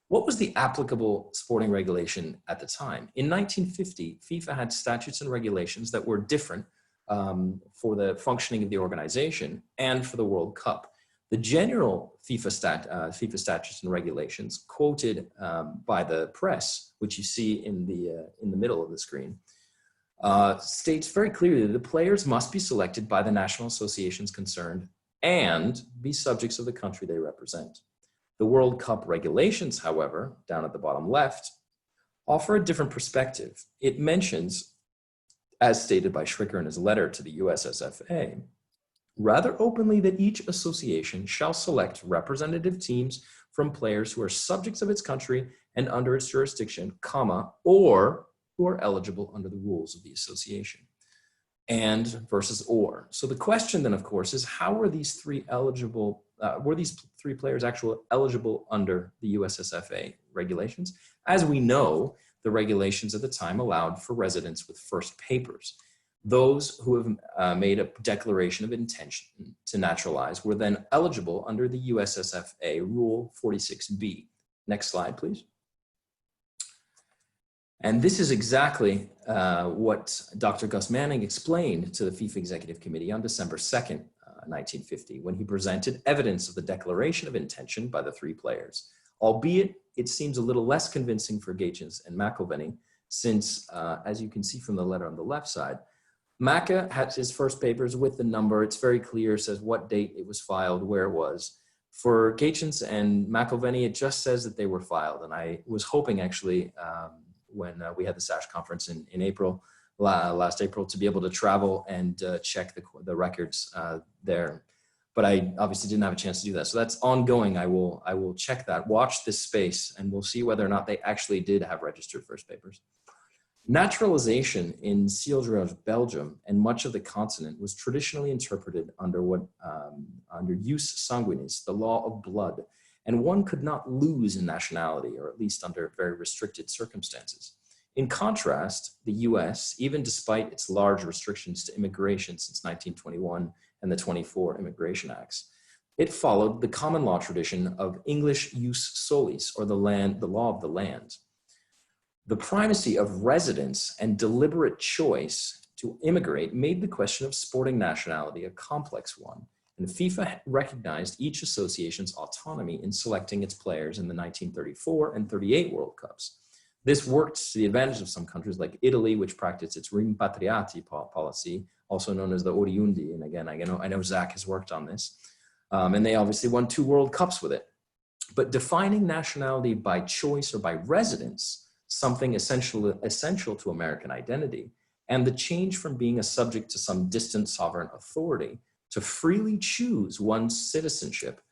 What was the applicable sporting regulation at the time? In 1950, FIFA had statutes and regulations that were different for the functioning of the organization and for the World Cup. The general FIFA statutes and regulations quoted by the press, which you see in the middle of the screen, states very clearly that the players must be selected by the national associations concerned and be subjects of the country they represent. The World Cup regulations, however, down at the bottom left, offer a different perspective. It mentions, as stated by Schricker in his letter to the USSFA, rather openly that each association shall select representative teams from players who are subjects of its country and under its jurisdiction, or who are eligible under the rules of the association. And versus or. So the question then, of course, is how were these 3 eligible, were these 3 players actually eligible under the USSFA regulations? As we know, the regulations at the time allowed for residents with first papers. Those who have made a declaration of intention to naturalize were then eligible under the USSFA Rule 46B. Next slide, please. And this is exactly what Dr. Gus Manning explained to the FIFA Executive Committee on December 2nd, 1950, when he presented evidence of the declaration of intention by the three players, albeit it seems a little less convincing for Gaetjens and McIlvenney, since, as you can see from the letter on the left side, Macca had his first papers with the number. It's very clear, says what date it was filed, where it was. For Gaetjens and McIlvenney, it just says that they were filed. And I was hoping actually, when we had the SASH conference in April, last April, to be able to travel and check the records there. But I obviously didn't have a chance to do that. So that's ongoing. I will check that, watch this space, and we'll see whether or not they actually did have registered first papers. Naturalization in Seeldraer's Belgium and much of the continent was traditionally interpreted under under jus sanguinis, the law of blood, and one could not lose in nationality, or at least under very restricted circumstances. In contrast, the US, even despite its large restrictions to immigration since 1921 and the 24 Immigration Acts, it followed the common law tradition of English jus solis, or the law of the land. The primacy of residence and deliberate choice to immigrate made the question of sporting nationality a complex one, and FIFA recognized each association's autonomy in selecting its players in the 1934 and 38 World Cups. This worked to the advantage of some countries like Italy, which practiced its rimpatriati policy, also known as the oriundi, and again, I know Zach has worked on this, and they obviously won 2 World Cups with it. But defining nationality by choice or by residence, something essential to American identity, and the change from being a subject to some distant sovereign authority to freely choose one's citizenship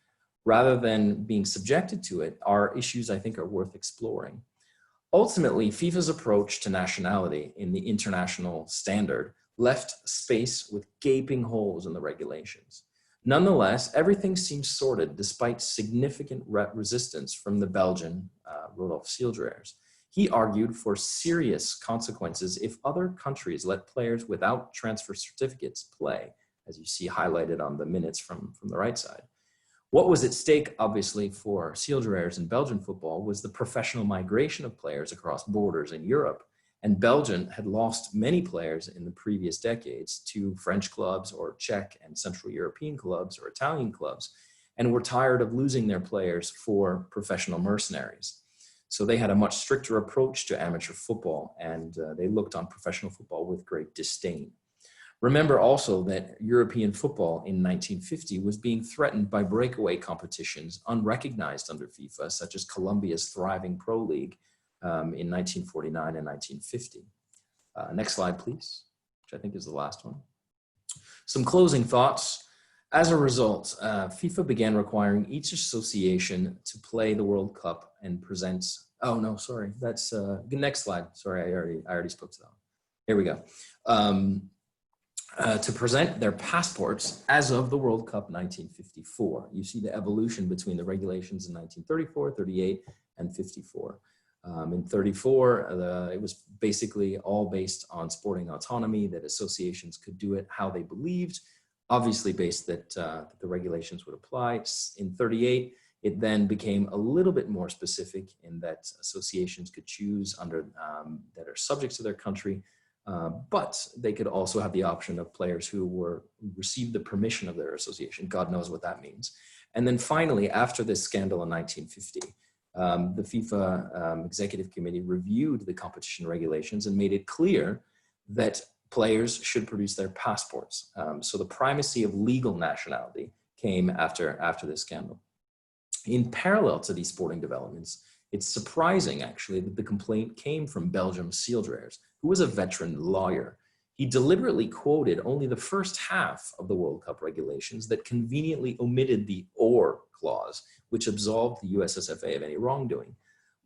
rather than being subjected to it are issues I think are worth exploring. Ultimately, FIFA's approach to nationality in the international standard left space with gaping holes in the regulations. Nonetheless, everything seems sorted despite significant resistance from the Belgian Rodolphe Seeldraers. He argued for serious consequences if other countries let players without transfer certificates play, as you see highlighted on the minutes from the right side. What was at stake, obviously, for Seeldraers in Belgian football was the professional migration of players across borders in Europe. And Belgium had lost many players in the previous decades to French clubs or Czech and Central European clubs or Italian clubs, and were tired of losing their players for professional mercenaries. So they had a much stricter approach to amateur football, and they looked on professional football with great disdain. Remember also that European football in 1950 was being threatened by breakaway competitions unrecognized under FIFA, such as Colombia's thriving Pro League in 1949 and 1950. Next slide, please, which I think is the last one. Some closing thoughts. As a result, FIFA began requiring each association to play the World Cup and present, oh no, sorry, that's, next slide. Sorry, I already spoke to that one. Here we go. To present their passports as of the World Cup 1954. You see the evolution between the regulations in 1934, 38, and 54. In 34, it was basically all based on sporting autonomy, that associations could do it how they believed, obviously based that the regulations would apply. In 38, it then became a little bit more specific in that associations could choose under that are subject to their country, but they could also have the option of players who received the permission of their association. God knows what that means. And then finally, after this scandal in 1950, the FIFA Executive Committee reviewed the competition regulations and made it clear that players should produce their passports. So the primacy of legal nationality came after this scandal. In parallel to these sporting developments, it's surprising actually that the complaint came from Belgium's Seeldraers, who was a veteran lawyer. He deliberately quoted only the first half of the World Cup regulations that conveniently omitted the "or" clause, which absolved the USSFA of any wrongdoing.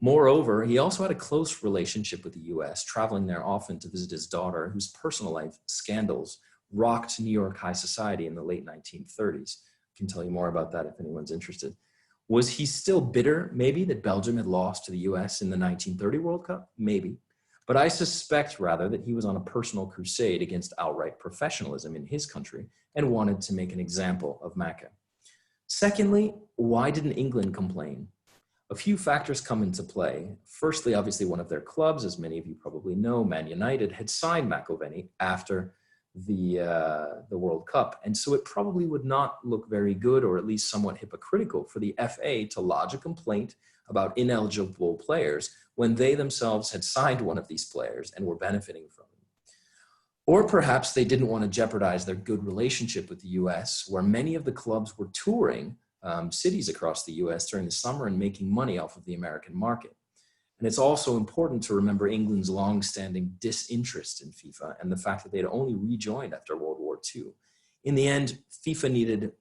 Moreover, he also had a close relationship with the US, traveling there often to visit his daughter, whose personal life scandals rocked New York high society in the late 1930s. I can tell you more about that if anyone's interested. Was he still bitter, maybe, that Belgium had lost to the US in the 1930 World Cup? Maybe. But I suspect, rather, that he was on a personal crusade against outright professionalism in his country and wanted to make an example of Macca. Secondly, why didn't England complain? a few factors come into play. Firstly, obviously, one of their clubs, as many of you probably know, Man United, had signed McIlvenney after the World Cup. And so it probably would not look very good, or at least somewhat hypocritical, for the FA to lodge a complaint about ineligible players when they themselves had signed one of these players and were benefiting from it. Or perhaps they didn't want to jeopardize their good relationship with the US, where many of the clubs were touring cities across the US during the summer and making money off of the American market. And it's also important to remember England's long-standing disinterest in FIFA and the fact that they'd only rejoined after World War II. In the end, FIFA needed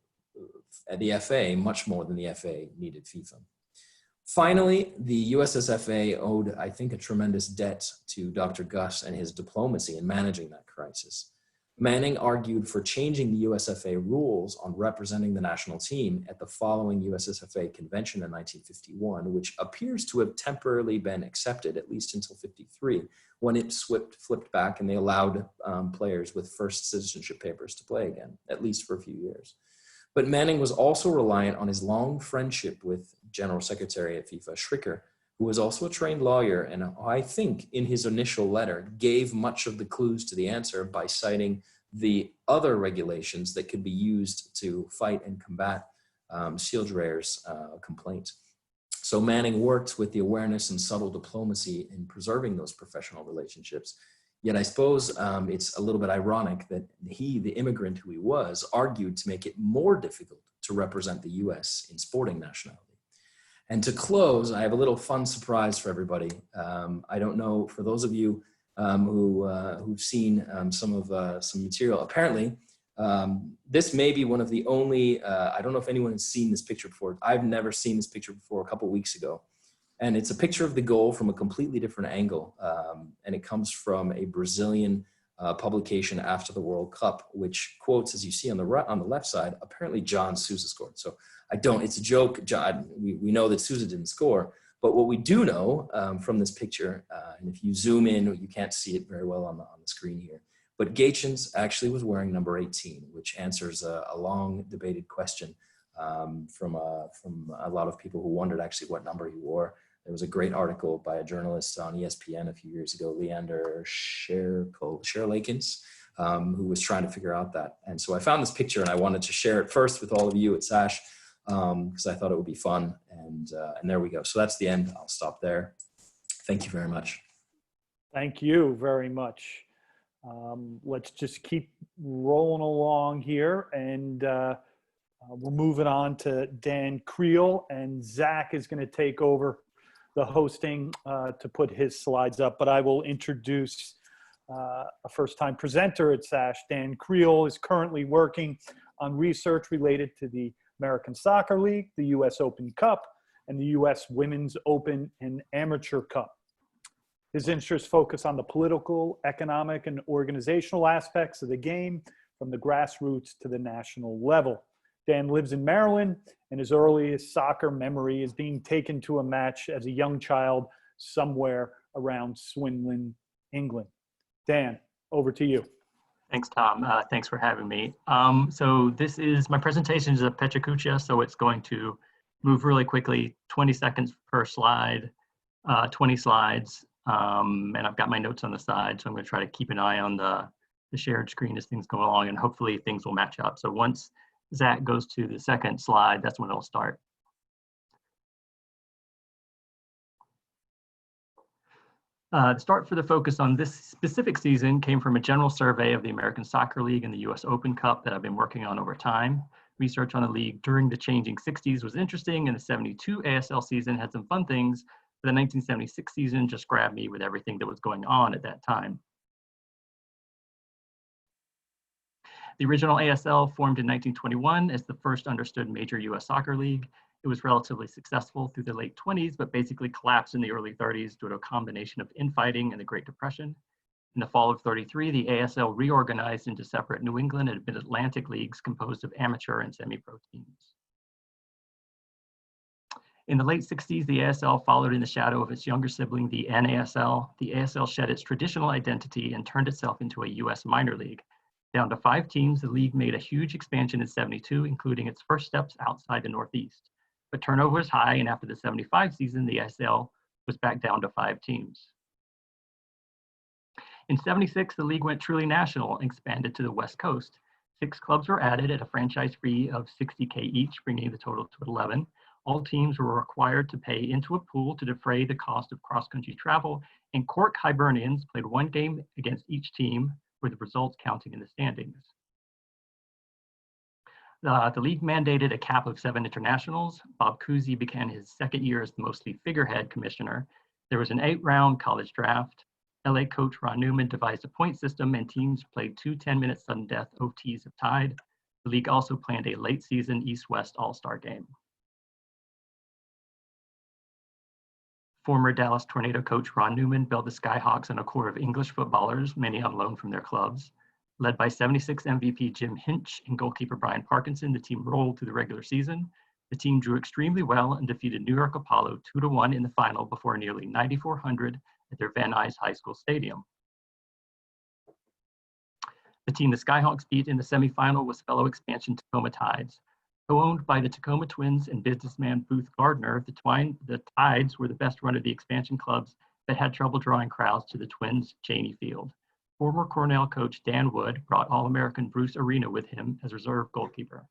the FA much more than the FA needed FIFA. Finally, the USSFA owed, I think, a tremendous debt to Dr. Gus and his diplomacy in managing that crisis. Manning argued for changing the USFA rules on representing the national team at the following USSFA convention in 1951, which appears to have temporarily been accepted, at least until 53, when it flipped back and they allowed players with first citizenship papers to play again, at least for a few years. But Manning was also reliant on his long friendship with General Secretary at FIFA, Schricker, who was also a trained lawyer, and I think in his initial letter gave much of the clues to the answer by citing the other regulations that could be used to fight and combat Schildreier's complaint. So Manning worked with the awareness and subtle diplomacy in preserving those professional relationships. Yet I suppose it's a little bit ironic that he, the immigrant who he was, argued to make it more difficult to represent the US in sporting nationality. And to close, I have a little fun surprise for everybody. I don't know, for those of you who've seen some material, apparently this may be one of the only, I don't know if anyone has seen this picture before. I've never seen this picture before, a couple of weeks ago. And it's a picture of the goal from a completely different angle. And it comes from a Brazilian publication after the World Cup, which quotes, as you see on the left side, apparently John Sousa scored. So it's a joke. We know that Sousa didn't score, but what we do know from this picture, and if you zoom in, you can't see it very well on the screen here, but Gaetjens actually was wearing number 18, which answers a long debated question from a lot of people who wondered actually what number he wore. There was a great article by a journalist on ESPN a few years ago, Leander Scherlakens, who was trying to figure out that. And so I found this picture and I wanted to share it first with all of you at SASH because I thought it would be fun. And there we go. So that's the end. I'll stop there. Thank you very much. Thank you very much. Let's just keep rolling along here, and we're moving on to Dan Creel, and Zach is going to take over the hosting to put his slides up, but I will introduce a first-time presenter at SASH. Dan Creel is currently working on research related to the American Soccer League, the US Open Cup, and the US Women's Open and Amateur Cup. His interests focus on the political, economic, and organizational aspects of the game, from the grassroots to the national level. Dan lives in Maryland, and his earliest soccer memory is being taken to a match as a young child somewhere around Swindon, England. Dan, over to you. Thanks, Tom. Thanks for having me. So this is, my presentation is a Pechacucha, so it's going to move really quickly, 20 seconds per slide, 20 slides. And I've got my notes on the side, so I'm going to try to keep an eye on the shared screen as things go along, and hopefully things will match up. So once Zach goes to the second slide, that's when it'll start. The start for the focus on this specific season came from a general survey of the American Soccer League and the US Open Cup that I've been working on over time. Research on the league during the changing 60s was interesting, and the 72 ASL season had some fun things, but the 1976 season just grabbed me with everything that was going on at that time. The original ASL formed in 1921 as the first understood major US soccer league. It was relatively successful through the late 20s, but basically collapsed in the early 30s due to a combination of infighting and the Great Depression. In the fall of 33, the ASL reorganized into separate New England and Mid-Atlantic leagues composed of amateur and semi-pro teams. In the late 60s, the ASL followed in the shadow of its younger sibling, the NASL. The ASL shed its traditional identity and turned itself into a US minor league. Down to 5 teams, the league made a huge expansion in '72, including its first steps outside the Northeast. But turnover was high, and after the 75 season, the SL was back down to 5 teams. In 76, the league went truly national and expanded to the West Coast. 6 clubs were added at a franchise fee of $60K each, bringing the total to 11. All teams were required to pay into a pool to defray the cost of cross-country travel, and Cork Hibernians played 1 game against each team, with the results counting in the standings. The league mandated a cap of 7 internationals. Bob Cousy began his second year as the mostly figurehead commissioner. There was an 8-round college draft. LA coach Ron Newman devised a point system, and teams played 2 10-minute sudden death OTs if tied. The league also planned a late season East-West All-Star game. Former Dallas Tornado coach Ron Newman built the Skyhawks on a core of English footballers, many on loan from their clubs. Led by 76 MVP Jim Hinch and goalkeeper Brian Parkinson, the team rolled through the regular season. The team drew extremely well and defeated New York Apollo 2-1 in the final before nearly 9,400 at their Van Nuys High School Stadium. The team the Skyhawks beat in the semifinal was fellow expansion Tacoma Tides. Co-owned by the Tacoma Twins and businessman Booth Gardner, the Tides were the best run of the expansion clubs that had trouble drawing crowds to the Twins' Cheney Field. Former Cornell coach Dan Wood brought All-American Bruce Arena with him as reserve goalkeeper.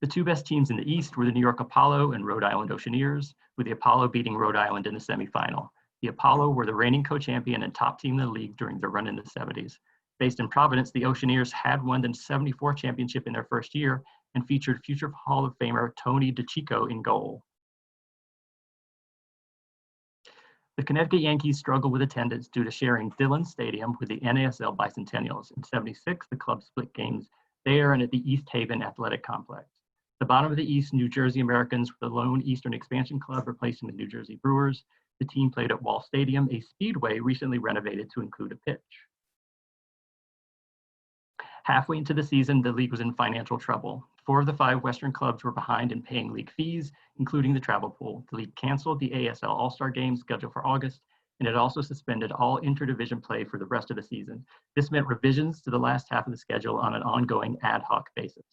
The 2 best teams in the East were the New York Apollo and Rhode Island Oceaneers, with the Apollo beating Rhode Island in the semifinal. The Apollo were the reigning co-champion and top team in the league during their run in the 70s. Based in Providence, the Oceaneers had won the 74 championship in their first year and featured future Hall of Famer Tony DeCicco in goal. The Connecticut Yankees struggled with attendance due to sharing Dillon Stadium with the NASL Bicentennials. In 76, the club split games there and at the East Haven Athletic Complex. The bottom of the East, New Jersey Americans were the lone Eastern expansion club, replacing the New Jersey Brewers. The team played at Wall Stadium, a speedway recently renovated to include a pitch. Halfway into the season, the league was in financial trouble. 4 of the 5 Western clubs were behind in paying league fees, including the travel pool. The league canceled the ASL All-Star Game scheduled for August, and it also suspended all interdivision play for the rest of the season. This meant revisions to the last half of the schedule on an ongoing ad hoc basis.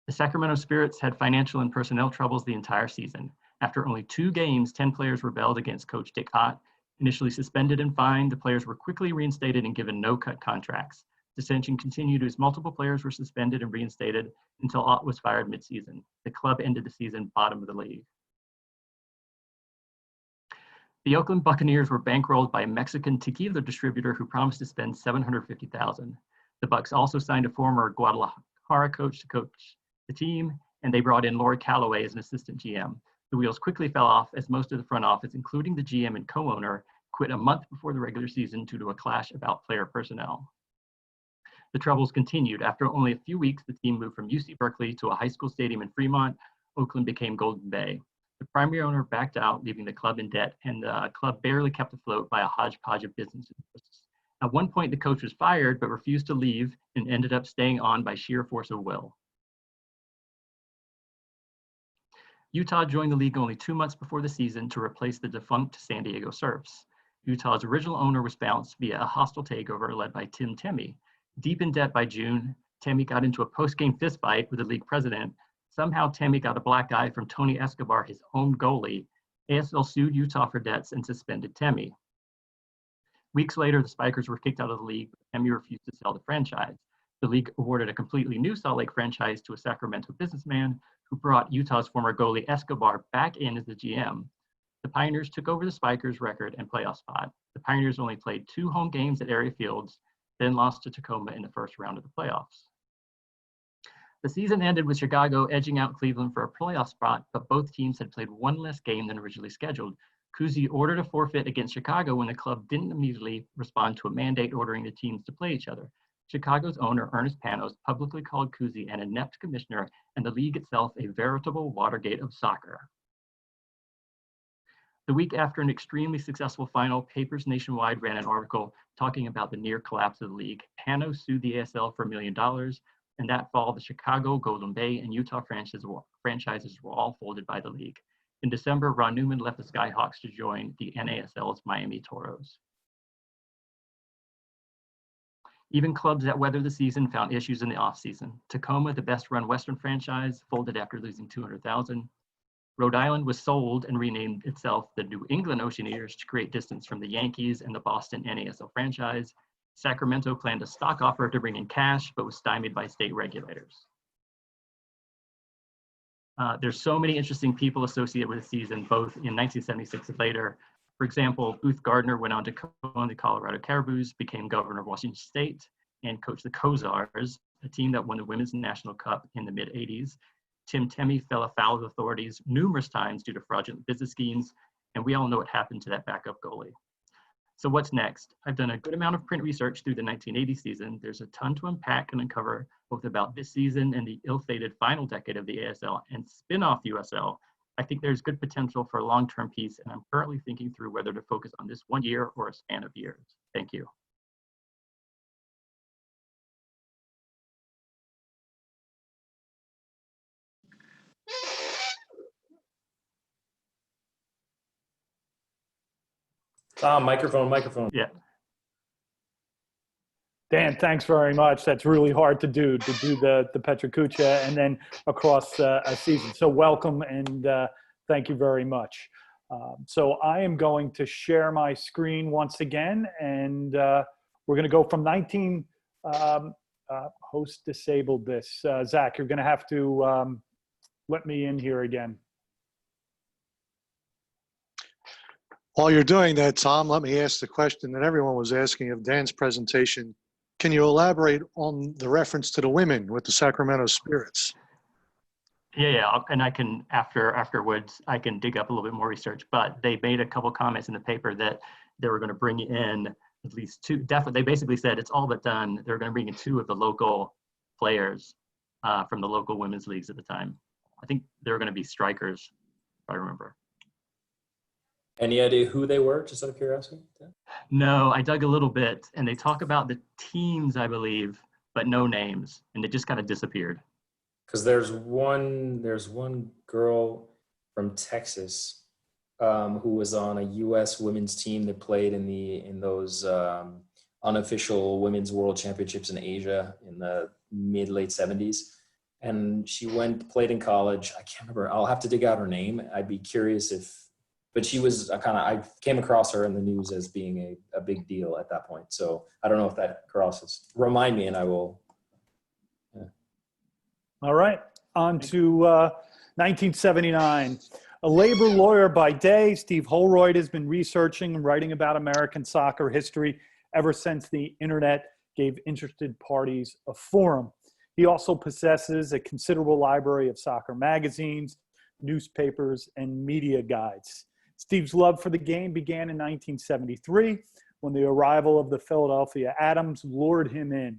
The Sacramento Spirits had financial and personnel troubles the entire season. After only 2 games, 10 players rebelled against coach Dick Ott. Initially suspended and fined, the players were quickly reinstated and given no-cut contracts. Dissension continued as multiple players were suspended and reinstated until Ott was fired mid-season. The club ended the season bottom of the league. The Oakland Buccaneers were bankrolled by a Mexican tequila distributor who promised to spend $750,000. The Bucs also signed a former Guadalajara coach to coach the team, and they brought in Lori Calloway as an assistant GM. The wheels quickly fell off as most of the front office, including the GM and co-owner, quit a month before the regular season due to a clash about player personnel. The troubles continued. After only a few weeks, the team moved from UC Berkeley to a high school stadium in Fremont. Oakland became Golden Bay. The primary owner backed out, leaving the club in debt, and the club barely kept afloat by a hodgepodge of business interests. At one point, the coach was fired, but refused to leave and ended up staying on by sheer force of will. Utah joined the league only 2 months before the season to replace the defunct San Diego Surfs. Utah's original owner was bounced via a hostile takeover led by Tim Temme. Deep in debt by June, Temme got into a post-game fistfight with the league president. Somehow Temme got a black eye from Tony Escobar, his own goalie. ASL sued Utah for debts and suspended Temme. Weeks later, the Spikers were kicked out of the league, but Temme refused to sell the franchise. The league awarded a completely new Salt Lake franchise to a Sacramento businessman who brought Utah's former goalie Escobar back in as the GM. The Pioneers took over the Spikers' record and playoff spot. The Pioneers only played 2 home games at area fields, then lost to Tacoma in the first round of the playoffs. The season ended with Chicago edging out Cleveland for a playoff spot, but both teams had played 1 less game than originally scheduled. Cousy ordered a forfeit against Chicago when the club didn't immediately respond to a mandate ordering the teams to play each other. Chicago's owner, Ernest Panos, publicly called Cousy an inept commissioner and the league itself a veritable Watergate of soccer. The week after an extremely successful final, papers nationwide ran an article talking about the near collapse of the league. Panos sued the ASL for $1 million, and that fall, the Chicago, Golden Bay, and Utah franchises were all folded by the league. In December, Ron Newman left the Skyhawks to join the NASL's Miami Toros. Even clubs that weathered the season found issues in the offseason. Tacoma, the best-run Western franchise, folded after losing $200,000. Rhode Island was sold and renamed itself the New England Oceaneers to create distance from the Yankees and the Boston NASL franchise. Sacramento planned a stock offer to bring in cash, but was stymied by state regulators. There's so many interesting people associated with the season, both in 1976 and later. For example, Booth Gardner went on to co-own the Colorado Caribous, became governor of Washington State, and coached the Kozars, a team that won the Women's National Cup in the mid-'80s. Tim Temme fell afoul of authorities numerous times due to fraudulent business schemes, and we all know what happened to that backup goalie. So what's next? I've done a good amount of print research through the 1980 season. There's a ton to unpack and uncover, both about this season and the ill-fated final decade of the ASL and spin-off USL. I think there's good potential for a long-term piece, and I'm currently thinking through whether to focus on this 1 year or a span of years. Thank you. Tom, microphone. Yeah. Dan, thanks very much. That's really hard to do the Petracuccia and then across a season. So welcome and thank you very much. So I am going to share my screen once again, and we're going to go from host disabled this. Zach, you're going to have to let me in here again. While you're doing that, Tom, let me ask the question that everyone was asking of Dan's presentation. Can you elaborate on the reference to the women with the Sacramento Spirits? Yeah, and I can, afterwards, I can dig up a little bit more research, but they made a couple comments in the paper that they were going to bring in at least two, definitely, they basically said it's all but done. They're going to bring in two of the local players from the local women's leagues at the time. I think they were going to be strikers, if I remember. Any idea who they were, just out of curiosity? No, I dug a little bit, and they talk about the teams, I believe, but no names, and it just kind of disappeared. Because there's one girl from Texas who was on a U.S. women's team that played in those unofficial women's world championships in Asia in the mid-late 70s. And she played in college. I can't remember. I'll have to dig out her name. I'd be curious but she was I came across her in the news as being a big deal at that point. So I don't know if that crosses. Remind me and I will. Yeah. All right, on to 1979. A labor lawyer by day, Steve Holroyd has been researching and writing about American soccer history ever since the internet gave interested parties a forum. He also possesses a considerable library of soccer magazines, newspapers, and media guides. Steve's love for the game began in 1973 when the arrival of the Philadelphia Atoms lured him in.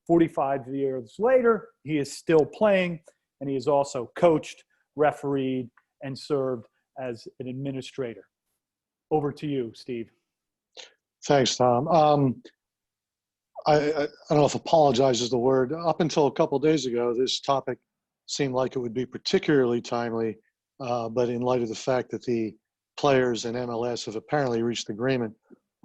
45 years later, he is still playing, and he has also coached, refereed, and served as an administrator. Over to you, Steve. Thanks, Tom. I don't know if apologize is the word. Up until a couple of days ago, this topic seemed like it would be particularly timely, but in light of the fact that the players and MLS have apparently reached agreement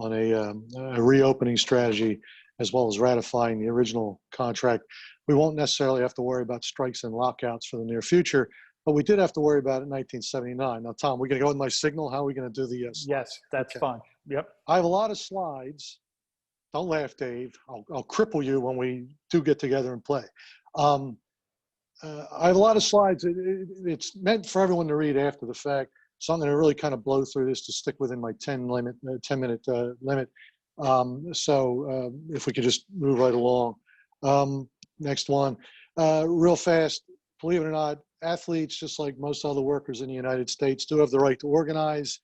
on a reopening strategy as well as ratifying the original contract, we won't necessarily have to worry about strikes and lockouts for the near future, but we did have to worry about it in 1979. Now, Tom, we're going to go with my signal. How are we going to do the Yes, that's fine. Yep. I have a lot of slides. Don't laugh, Dave. I'll cripple you when we do get together and play. I have a lot of slides. It's meant for everyone to read after the fact. So I'm going to really kind of blow through this to stick within my 10-minute limit. So if we could just move right along. Next one. Real fast, believe it or not, athletes, just like most other workers in the United States, do have the right to organize.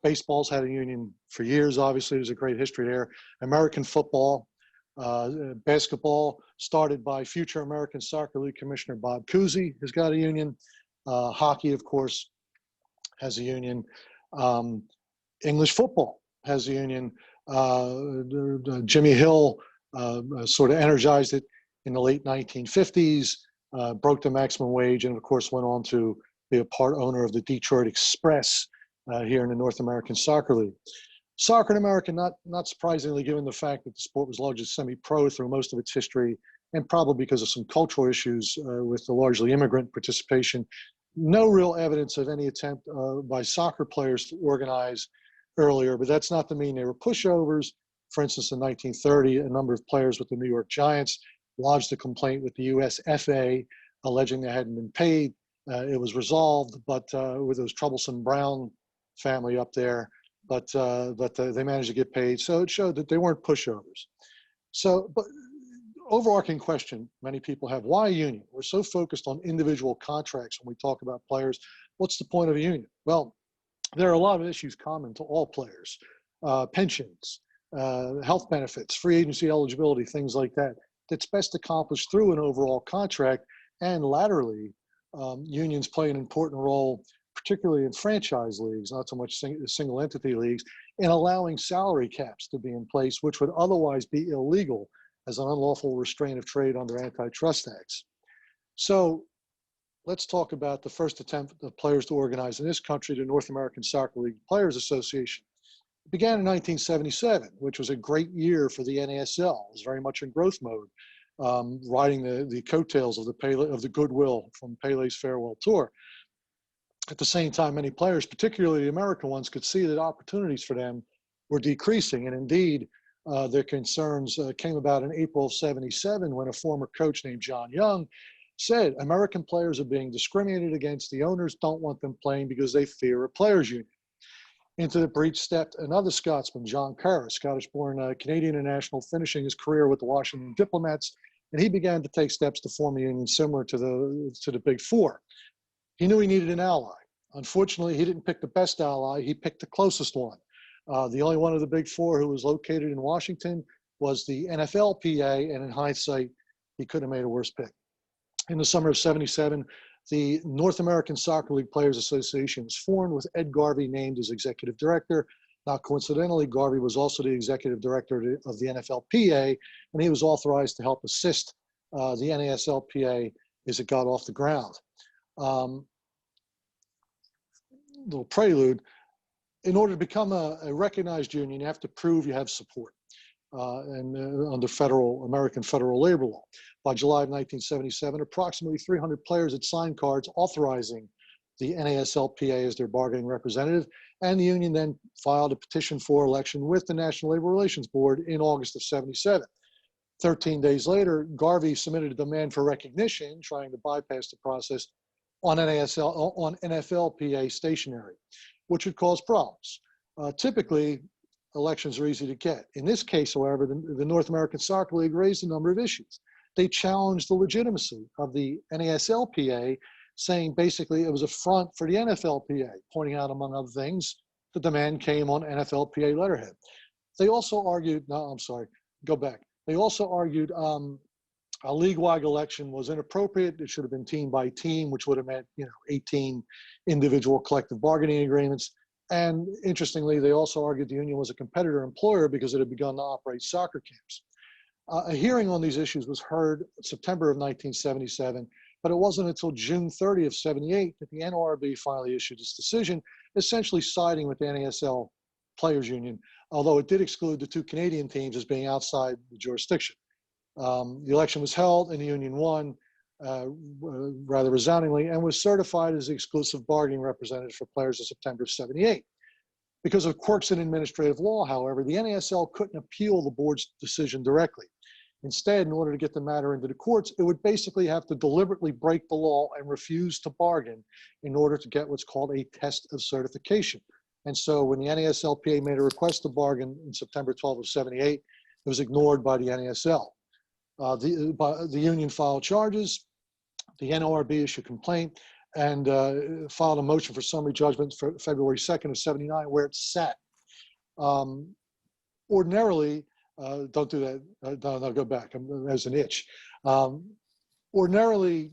Baseball's had a union for years, obviously. There's a great history there. American football, basketball, started by future American Soccer League Commissioner Bob Cousy, has got a union. Hockey, of course, has a union. English football has a union. Jimmy Hill sort of energized it in the late 1950s, broke the maximum wage, and of course went on to be a part owner of the Detroit Express here in the North American Soccer League. Soccer in America, not surprisingly, given the fact that the sport was largely semi-pro through most of its history, and probably because of some cultural issues with the largely immigrant participation, no real evidence of any attempt by soccer players to organize earlier, but that's not to mean they were pushovers. For instance, in 1930, a number of players with the New York Giants lodged a complaint with the USFA alleging they hadn't been paid. It was resolved, but with those troublesome Brown family up there, but they managed to get paid. So it showed that they weren't pushovers. So, but overarching question many people have, why a union? We're so focused on individual contracts when we talk about players. What's the point of a union? Well, there are a lot of issues common to all players. Pensions, health benefits, free agency eligibility, things like that. That's best accomplished through an overall contract, and laterally, unions play an important role, particularly in franchise leagues, not so much single entity leagues, in allowing salary caps to be in place, which would otherwise be illegal as an unlawful restraint of trade under antitrust acts. So let's talk about the first attempt of players to organize in this country, the North American Soccer League Players Association. It began in 1977, which was a great year for the NASL. It was very much in growth mode, riding the coattails of the goodwill from Pele's farewell tour. At the same time, many players, particularly the American ones, could see that opportunities for them were decreasing. And indeed, their concerns came about in April of '77 when a former coach named John Young said, American players are being discriminated against. The owners don't want them playing because they fear a players' union. Into the breach stepped another Scotsman, John Kerr, Scottish-born Canadian international, finishing his career with the Washington Diplomats, and he began to take steps to form a union similar to the Big Four. He knew he needed an ally. Unfortunately, he didn't pick the best ally, he picked the closest one. The only one of the Big Four who was located in Washington was the NFLPA, and in hindsight, he couldn't have made a worse pick. In the summer of '77, the North American Soccer League Players Association was formed with Ed Garvey named as executive director. Not coincidentally, Garvey was also the executive director of the NFLPA, and he was authorized to help assist the NASLPA as it got off the ground. Little prelude. In order to become a recognized union, you have to prove you have support under American federal labor law. By July of 1977, approximately 300 players had signed cards authorizing the NASLPA as their bargaining representative, and the union then filed a petition for election with the National Labor Relations Board in August of '77. 13 days later, Garvey submitted a demand for recognition, trying to bypass the process on NFLPA stationery, which would cause problems. Typically, elections are easy to get. In this case, however, the North American Soccer League raised a number of issues. They challenged the legitimacy of the NASLPA, saying basically it was a front for the NFLPA, pointing out, among other things, the demand came on NFLPA letterhead. They also argued, They also argued a league-wide election was inappropriate. It should have been team by team, which would have meant 18 individual collective bargaining agreements. And interestingly, they also argued the union was a competitor employer because it had begun to operate soccer camps. A hearing on these issues was heard September of 1977, but it wasn't until June 30 of '78 that the NLRB finally issued its decision, essentially siding with the NASL Players Union, although it did exclude the two Canadian teams as being outside the jurisdiction. The election was held and the union won rather resoundingly and was certified as the exclusive bargaining representative for players in September of '78. Because of quirks in administrative law, however, the NASL couldn't appeal the board's decision directly. Instead, in order to get the matter into the courts, it would basically have to deliberately break the law and refuse to bargain in order to get what's called a test of certification. And so when the NASLPA made a request to bargain in September 12 of '78, it was ignored by the NASL. The union filed charges, the NLRB issued a complaint, and filed a motion for summary judgment for February 2nd of '79, where it sat. Ordinarily, don't do that. No, go back. There's an itch. Ordinarily,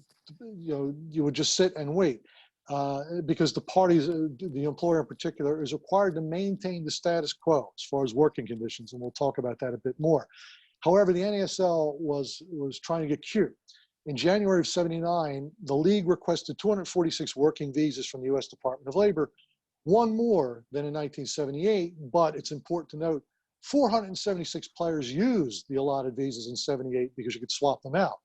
you would just sit and wait because the parties, the employer in particular, is required to maintain the status quo as far as working conditions, and we'll talk about that a bit more. However, the NASL was trying to get cute. In January of '79, the league requested 246 working visas from the U.S. Department of Labor, one more than in 1978, but it's important to note 476 players used the allotted visas in 78 because you could swap them out.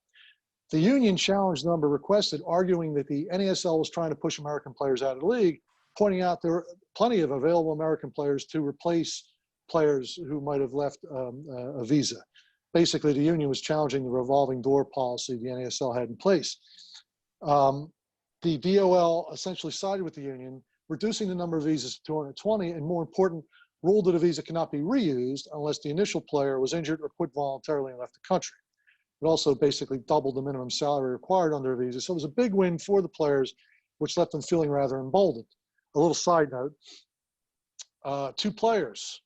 The union challenged the number requested, arguing that the NASL was trying to push American players out of the league, pointing out there were plenty of available American players to replace players who might have left a visa. Basically, the union was challenging the revolving door policy the NASL had in place. The DOL essentially sided with the union, reducing the number of visas to 220, and more important, ruled that a visa cannot be reused unless the initial player was injured or quit voluntarily and left the country. It also basically doubled the minimum salary required under a visa. So it was a big win for the players, which left them feeling rather emboldened. A little side note, two players,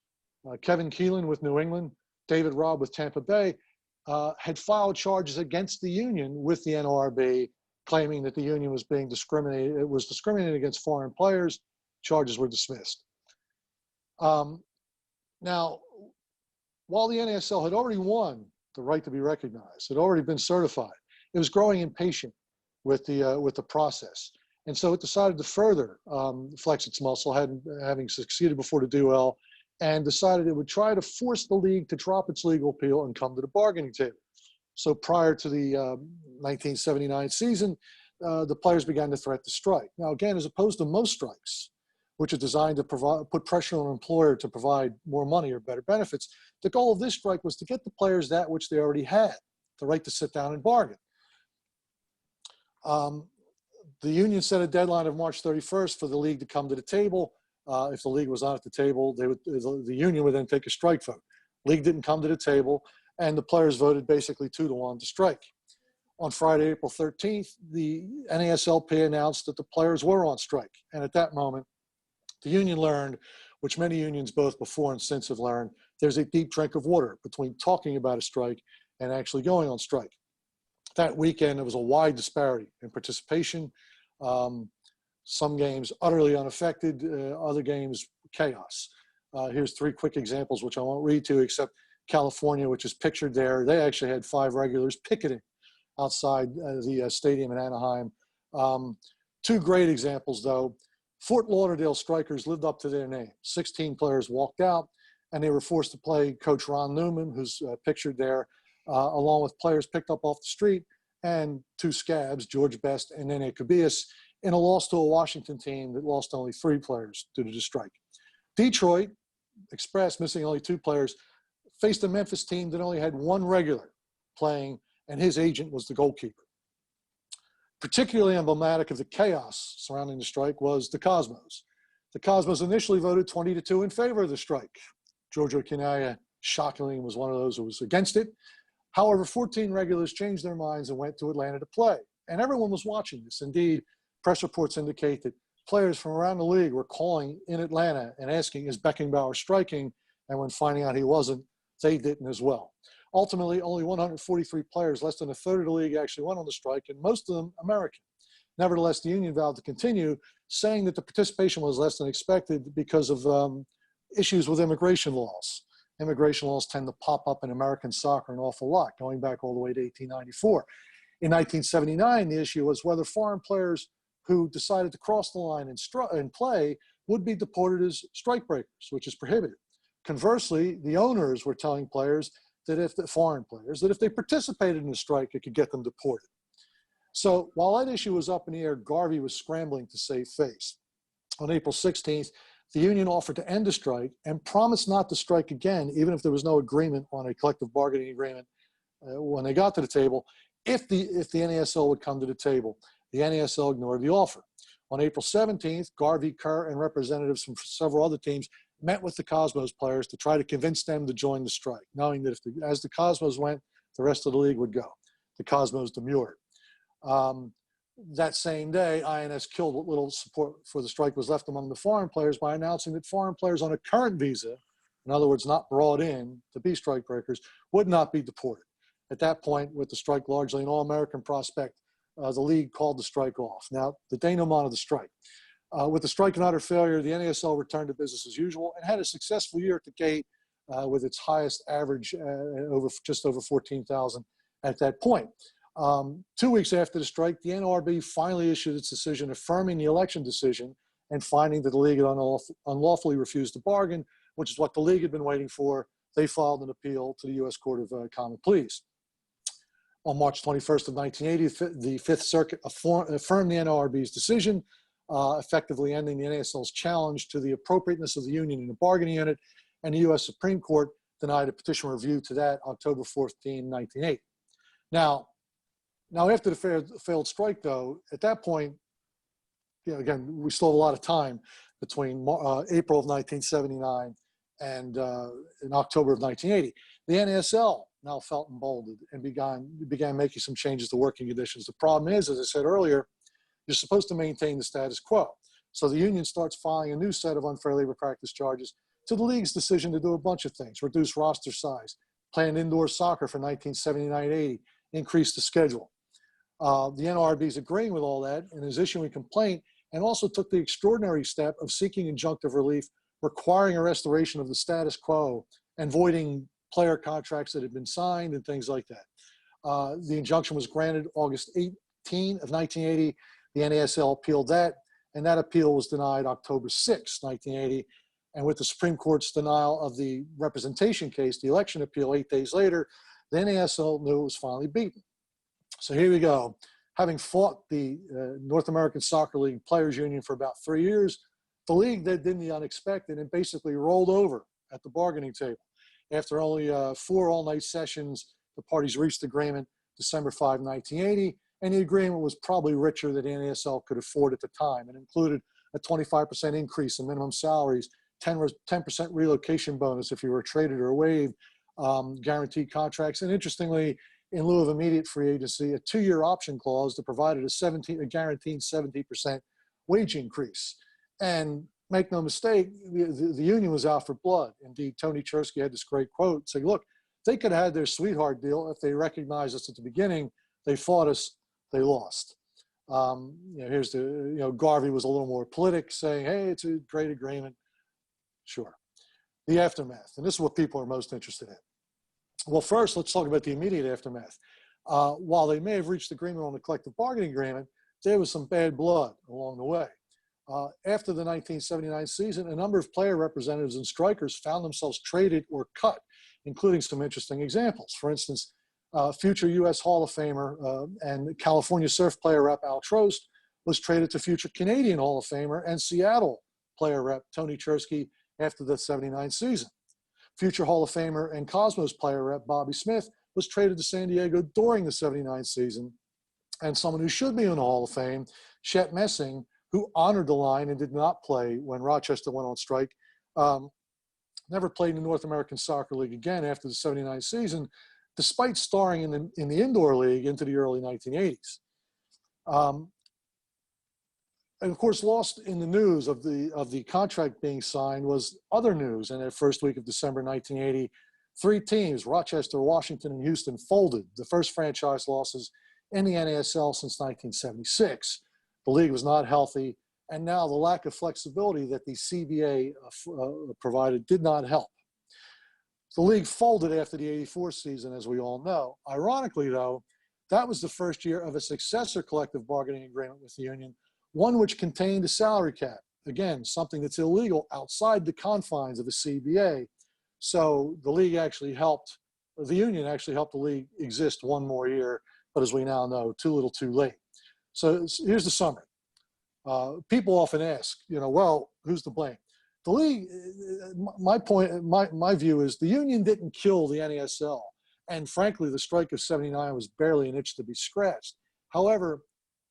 Kevin Keelan with New England, David Robb with Tampa Bay, had filed charges against the union with the NLRB, claiming that the union was being discriminated, it was discriminating against foreign players. Charges were dismissed. Now, while the NASL had already won the right to be recognized, had already been certified, it was growing impatient with the process. And so it decided to further flex its muscle, having succeeded before the DOL, and decided it would try to force the league to drop its legal appeal and come to the bargaining table. So prior to the 1979 season, the players began to threaten to strike. Now, again, as opposed to most strikes, which are designed to put pressure on an employer to provide more money or better benefits, the goal of this strike was to get the players that which they already had, the right to sit down and bargain. The union set a deadline of March 31st for the league to come to the table. If the league was not at the table, the union would then take a strike vote. League didn't come to the table, and the players voted basically 2-1 to strike. On Friday, April 13th, the NASLP announced that the players were on strike. And at that moment, the union learned, which many unions both before and since have learned, there's a deep drink of water between talking about a strike and actually going on strike. That weekend, there was a wide disparity in participation. Some games utterly unaffected, other games chaos. Here's 3 quick examples, which I won't read to, except California, which is pictured there. They actually had 5 regulars picketing outside the stadium in Anaheim. 2 great examples, though. Fort Lauderdale strikers lived up to their name. 16 players walked out, and they were forced to play Coach Ron Newman, who's pictured there, along with players picked up off the street, and 2 scabs, George Best and Nene Cabillas, in a loss to a Washington team that lost only 3 players due to the strike. Detroit Express, missing only 2 players, faced a Memphis team that only had 1 regular playing, and his agent was the goalkeeper. Particularly emblematic of the chaos surrounding the strike was the Cosmos. The Cosmos initially voted 20-2 in favor of the strike. Giorgio Chinaglia, shockingly, was one of those who was against it. However, 14 regulars changed their minds and went to Atlanta to play. And everyone was watching this. Indeed, press reports indicate that players from around the league were calling in Atlanta and asking, is Beckenbauer striking? And when finding out he wasn't, they didn't as well. Ultimately, only 143 players, less than a third of the league, actually went on the strike, and most of them American. Nevertheless, the union vowed to continue, saying that the participation was less than expected because of issues with immigration laws. Immigration laws tend to pop up in American soccer an awful lot, going back all the way to 1894. In 1979, the issue was whether foreign players who decided to cross the line and play would be deported as strikebreakers, which is prohibited. Conversely, the owners were telling players that if the foreign players, that if they participated in a strike, it could get them deported. So while that issue was up in the air, Garvey was scrambling to save face. On April 16th, the union offered to end the strike and promised not to strike again, even if there was no agreement on a collective bargaining agreement when they got to the table, if the NASL would come to the table. The NASL ignored the offer. On April 17th, Garvey, Kerr, and representatives from several other teams met with the Cosmos players to try to convince them to join the strike, knowing that as the Cosmos went, the rest of the league would go. The Cosmos demurred. That same day, INS killed what little support for the strike was left among the foreign players by announcing that foreign players on a current visa, in other words, not brought in to be strikebreakers, would not be deported. At that point, with the strike largely an all-American prospect, the league called the strike off. Now, the denouement of the strike. With the strike and utter failure, the NASL returned to business as usual and had a successful year at the gate with its highest average just over 14,000 at that point. 2 weeks after the strike, the NLRB finally issued its decision affirming the election decision and finding that the league had unlawfully refused to bargain, which is what the league had been waiting for. They filed an appeal to the U.S. Court of Common Pleas. On March 21st of 1980, the Fifth Circuit affirmed the NLRB's decision, effectively ending the NASL's challenge to the appropriateness of the union in the bargaining unit, and the U.S. Supreme Court denied a petition review to that October 14, 1980. Now after the failed strike, though, at that point, again, we still have a lot of time between April of 1979 and in October of 1980. The NASL now felt emboldened and began making some changes to working conditions. The problem is, as I said earlier, you're supposed to maintain the status quo. So the union starts filing a new set of unfair labor practice charges to the league's decision to do a bunch of things: reduce roster size, planned indoor soccer for 1979-80, increase the schedule. The NLRB is agreeing with all that and is issuing a complaint, and also took the extraordinary step of seeking injunctive relief, requiring a restoration of the status quo and voiding player contracts that had been signed and things like that. The injunction was granted August 18 of 1980. The NASL appealed that, and that appeal was denied October 6, 1980. And with the Supreme Court's denial of the representation case, the election appeal 8 days later, the NASL knew it was finally beaten. So here we go. Having fought the North American Soccer League Players Union for about 3 years, the league then did the unexpected and basically rolled over at the bargaining table. After only 4 all-night sessions, the parties reached agreement December 5, 1980, and the agreement was probably richer than the NASL could afford at the time. It included a 25% increase in minimum salaries, 10% relocation bonus if you were traded or waived, guaranteed contracts, and interestingly, in lieu of immediate free agency, a 2-year option clause that provided a guaranteed 70% wage increase. And make no mistake, the union was out for blood. Indeed, Tony Chersky had this great quote saying, look, they could have had their sweetheart deal if they recognized us at the beginning. They fought us, they lost. Here's the, Garvey was a little more politic, saying, hey, it's a great agreement. Sure. The aftermath, and this is what people are most interested in. Well, first, let's talk about the immediate aftermath. While they may have reached agreement on the collective bargaining agreement, there was some bad blood along the way. After the 1979 season, a number of player representatives and strikers found themselves traded or cut, including some interesting examples. For instance, future U.S. Hall of Famer and California surf player rep Al Trost was traded to future Canadian Hall of Famer and Seattle player rep Tony Chersky after the 79 season. Future Hall of Famer and Cosmos player rep Bobby Smith was traded to San Diego during the 79 season. And someone who should be in the Hall of Fame, Chet Messing, who honored the line and did not play when Rochester went on strike, never played in the North American Soccer League again after the 79 season, despite starring in the indoor league into the early 1980s. And of course, lost in the news of the contract being signed was other news. In the first week of December 1980, 3 teams, Rochester, Washington, and Houston, folded, the first franchise losses in the NASL since 1976. The league was not healthy, and now the lack of flexibility that the CBA provided did not help. The league folded after the 84 season, as we all know. Ironically, though, that was the first year of a successor collective bargaining agreement with the union, one which contained a salary cap. Again, something that's illegal outside the confines of the CBA. So the league actually helped, the union actually helped the league exist one more year, but as we now know, too little too late. So here's the summary. People often ask, well, who's to blame? The league, my view is the union didn't kill the NASL. And frankly, the strike of 79 was barely an itch to be scratched. However,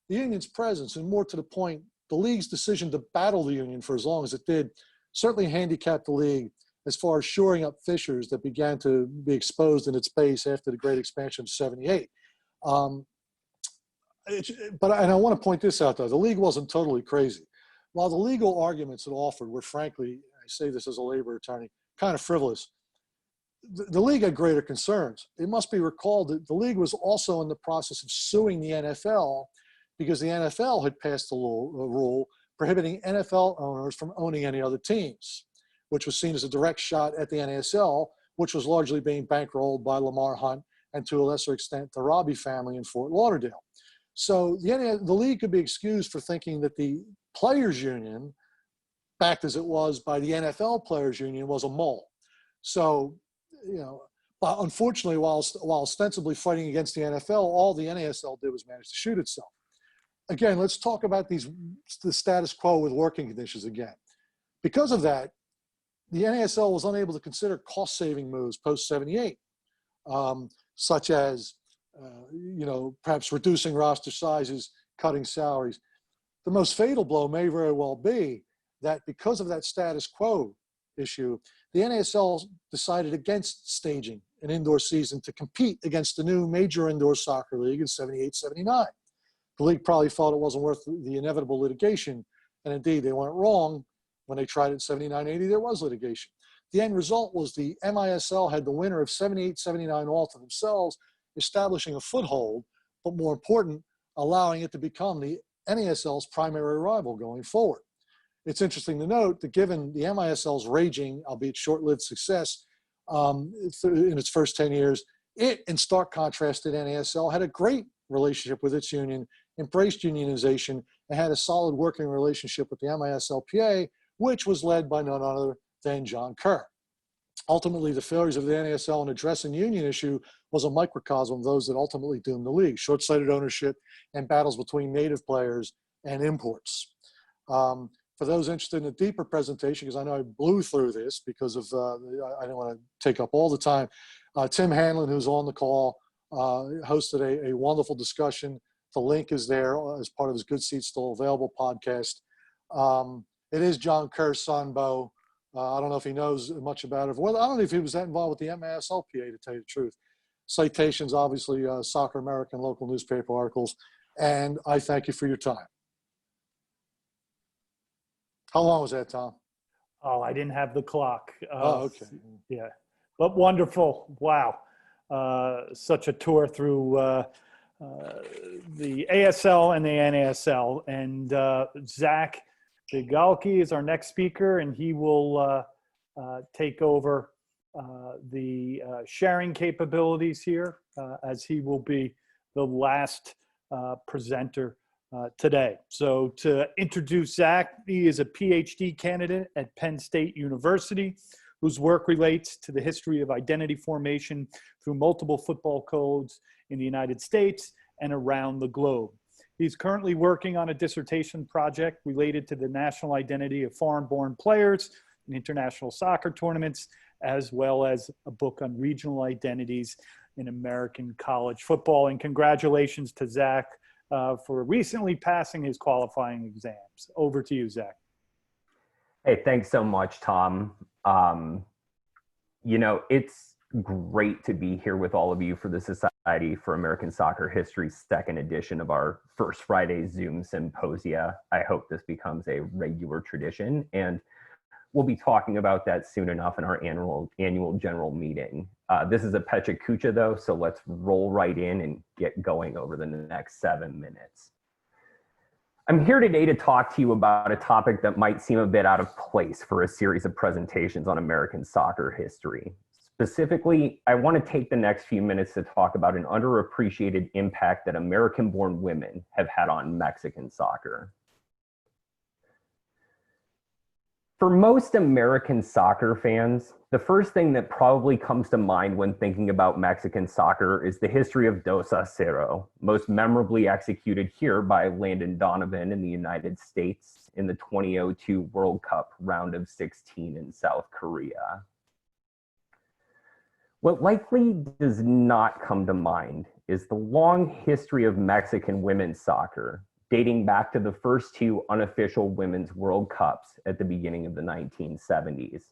the union's presence, and more to the point, the league's decision to battle the union for as long as it did, certainly handicapped the league as far as shoring up fissures that began to be exposed in its base after the great expansion of 78. And I want to point this out, though. The league wasn't totally crazy. While the legal arguments it offered were, frankly, I say this as a labor attorney, kind of frivolous, the league had greater concerns. It must be recalled that the league was also in the process of suing the NFL because the NFL had passed a rule prohibiting NFL owners from owning any other teams, which was seen as a direct shot at the NASL, which was largely being bankrolled by Lamar Hunt and to a lesser extent the Robbie family in Fort Lauderdale. So the league could be excused for thinking that the players' union backed as it was by the NFL Players Union, was a mole. So, you know, but unfortunately, while ostensibly fighting against the NFL, all the NASL did was manage to shoot itself. Again, let's talk about the status quo with working conditions again. Because of that, the NASL was unable to consider cost-saving moves post-78, such as, you know, perhaps reducing roster sizes, cutting salaries. The most fatal blow may very well be that because of that status quo issue, the NASL decided against staging an indoor season to compete against the new major indoor soccer league in 78-79. The league probably thought it wasn't worth the inevitable litigation, and indeed they weren't wrong. When they tried it in 79-80, there was litigation. The end result was the MISL had the winner of 78-79 all to themselves, establishing a foothold, but more important, allowing it to become the NASL's primary rival going forward. It's interesting to note that given the MISL's raging, albeit short-lived success in its first 10 years, it, in stark contrast to NASL, had a great relationship with its union, embraced unionization, and had a solid working relationship with the MISLPA, which was led by none other than John Kerr. Ultimately, the failures of the NASL in addressing the union issue was a microcosm of those that ultimately doomed the league: short-sighted ownership and battles between native players and imports. For those interested in a deeper presentation, because I know I blew through this because of, I don't want to take up all the time, Tim Hanlon, who's on the call, hosted a wonderful discussion. The link is there as part of his Good Seats Still Available podcast. It is John Kerr's son, Bo. I don't know if he knows much about it. Well, I don't know if he was that involved with the MISLPA, to tell you the truth. Citations, obviously, Soccer American local newspaper articles. And I thank you for your time. How long was that, Tom? Oh, I didn't have the clock. Okay. Yeah, but wonderful. Wow. Such a tour through the ASL and the NASL. And Zach Bigalke is our next speaker, and he will take over the sharing capabilities here, as he will be the last presenter today. So to introduce Zach, he is a PhD candidate at Penn State University, whose work relates to the history of identity formation through multiple football codes in the United States and around the globe. He's currently working on a dissertation project related to the national identity of foreign-born players in international soccer tournaments, as well as a book on regional identities in American college football. And congratulations to Zach for recently passing his qualifying exams. Over to you, Zach. Hey, thanks so much, Tom. You know, it's great to be here with all of you for the Society for American Soccer History's second edition of our First Friday Zoom Symposia. I hope this becomes a regular tradition, and we'll be talking about that soon enough in our annual general meeting. This is a Pecha Kucha though, so let's roll right in and get going over the next 7 minutes. I'm here today to talk to you about a topic that might seem a bit out of place for a series of presentations on American soccer history. Specifically, I want to take the next few minutes to talk about an underappreciated impact that American-born women have had on Mexican soccer. For most American soccer fans, the first thing that probably comes to mind when thinking about Mexican soccer is the history of 2-0, most memorably executed here by Landon Donovan in the United States in the 2002 World Cup round of 16 in South Korea. What likely does not come to mind is the long history of Mexican women's soccer, dating back to the first two unofficial Women's World Cups at the beginning of the 1970s.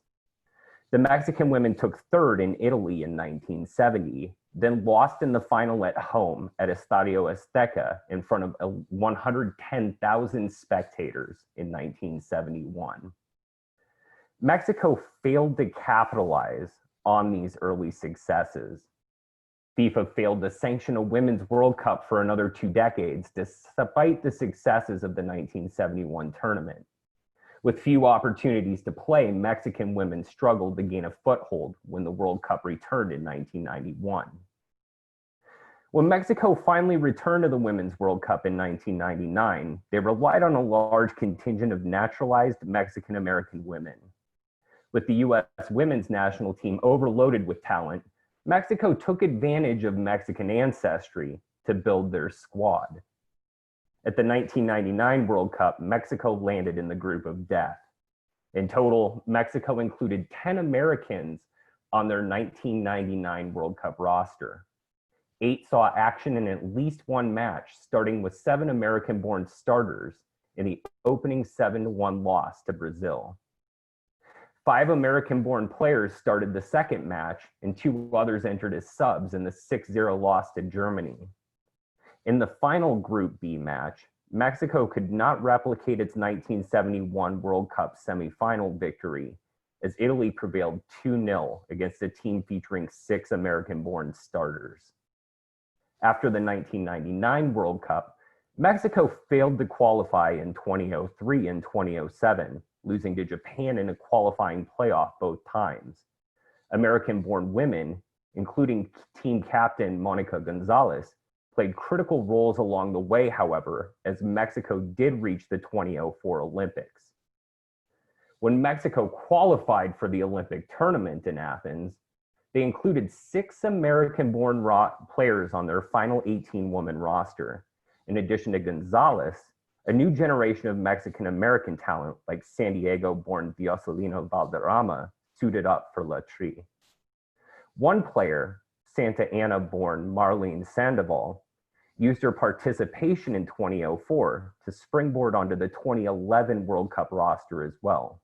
The Mexican women took third in Italy in 1970, then lost in the final at home at Estadio Azteca in front of 110,000 spectators in 1971. Mexico failed to capitalize on these early successes. FIFA failed to sanction a Women's World Cup for another 2 decades, despite the successes of the 1971 tournament. With few opportunities to play, Mexican women struggled to gain a foothold when the World Cup returned in 1991. When Mexico finally returned to the Women's World Cup in 1999, they relied on a large contingent of naturalized Mexican-American women. With the US women's national team overloaded with talent, Mexico took advantage of Mexican ancestry to build their squad. At the 1999 World Cup, Mexico landed in the group of death. In total, Mexico included 10 Americans on their 1999 World Cup roster. 8 saw action in at least one match, starting with 7 American-born starters in the opening 7-1 loss to Brazil. 5 American-born players started the second match, and 2 others entered as subs in the 6-0 loss to Germany. In the final Group B match, Mexico could not replicate its 1971 World Cup semifinal victory, as Italy prevailed 2-0 against a team featuring 6 American-born starters. After the 1999 World Cup, Mexico failed to qualify in 2003 and 2007, losing to Japan in a qualifying playoff both times. American-born women, including team captain Monica Gonzalez, played critical roles along the way, however, as Mexico did reach the 2004 Olympics. When Mexico qualified for the Olympic tournament in Athens, they included 6 American-born players on their final 18-woman roster. In addition to Gonzalez, a new generation of Mexican-American talent like San Diego-born Dioselino Valderrama suited up for La Tri. One player, Santa Ana-born Marlene Sandoval, used her participation in 2004 to springboard onto the 2011 World Cup roster as well.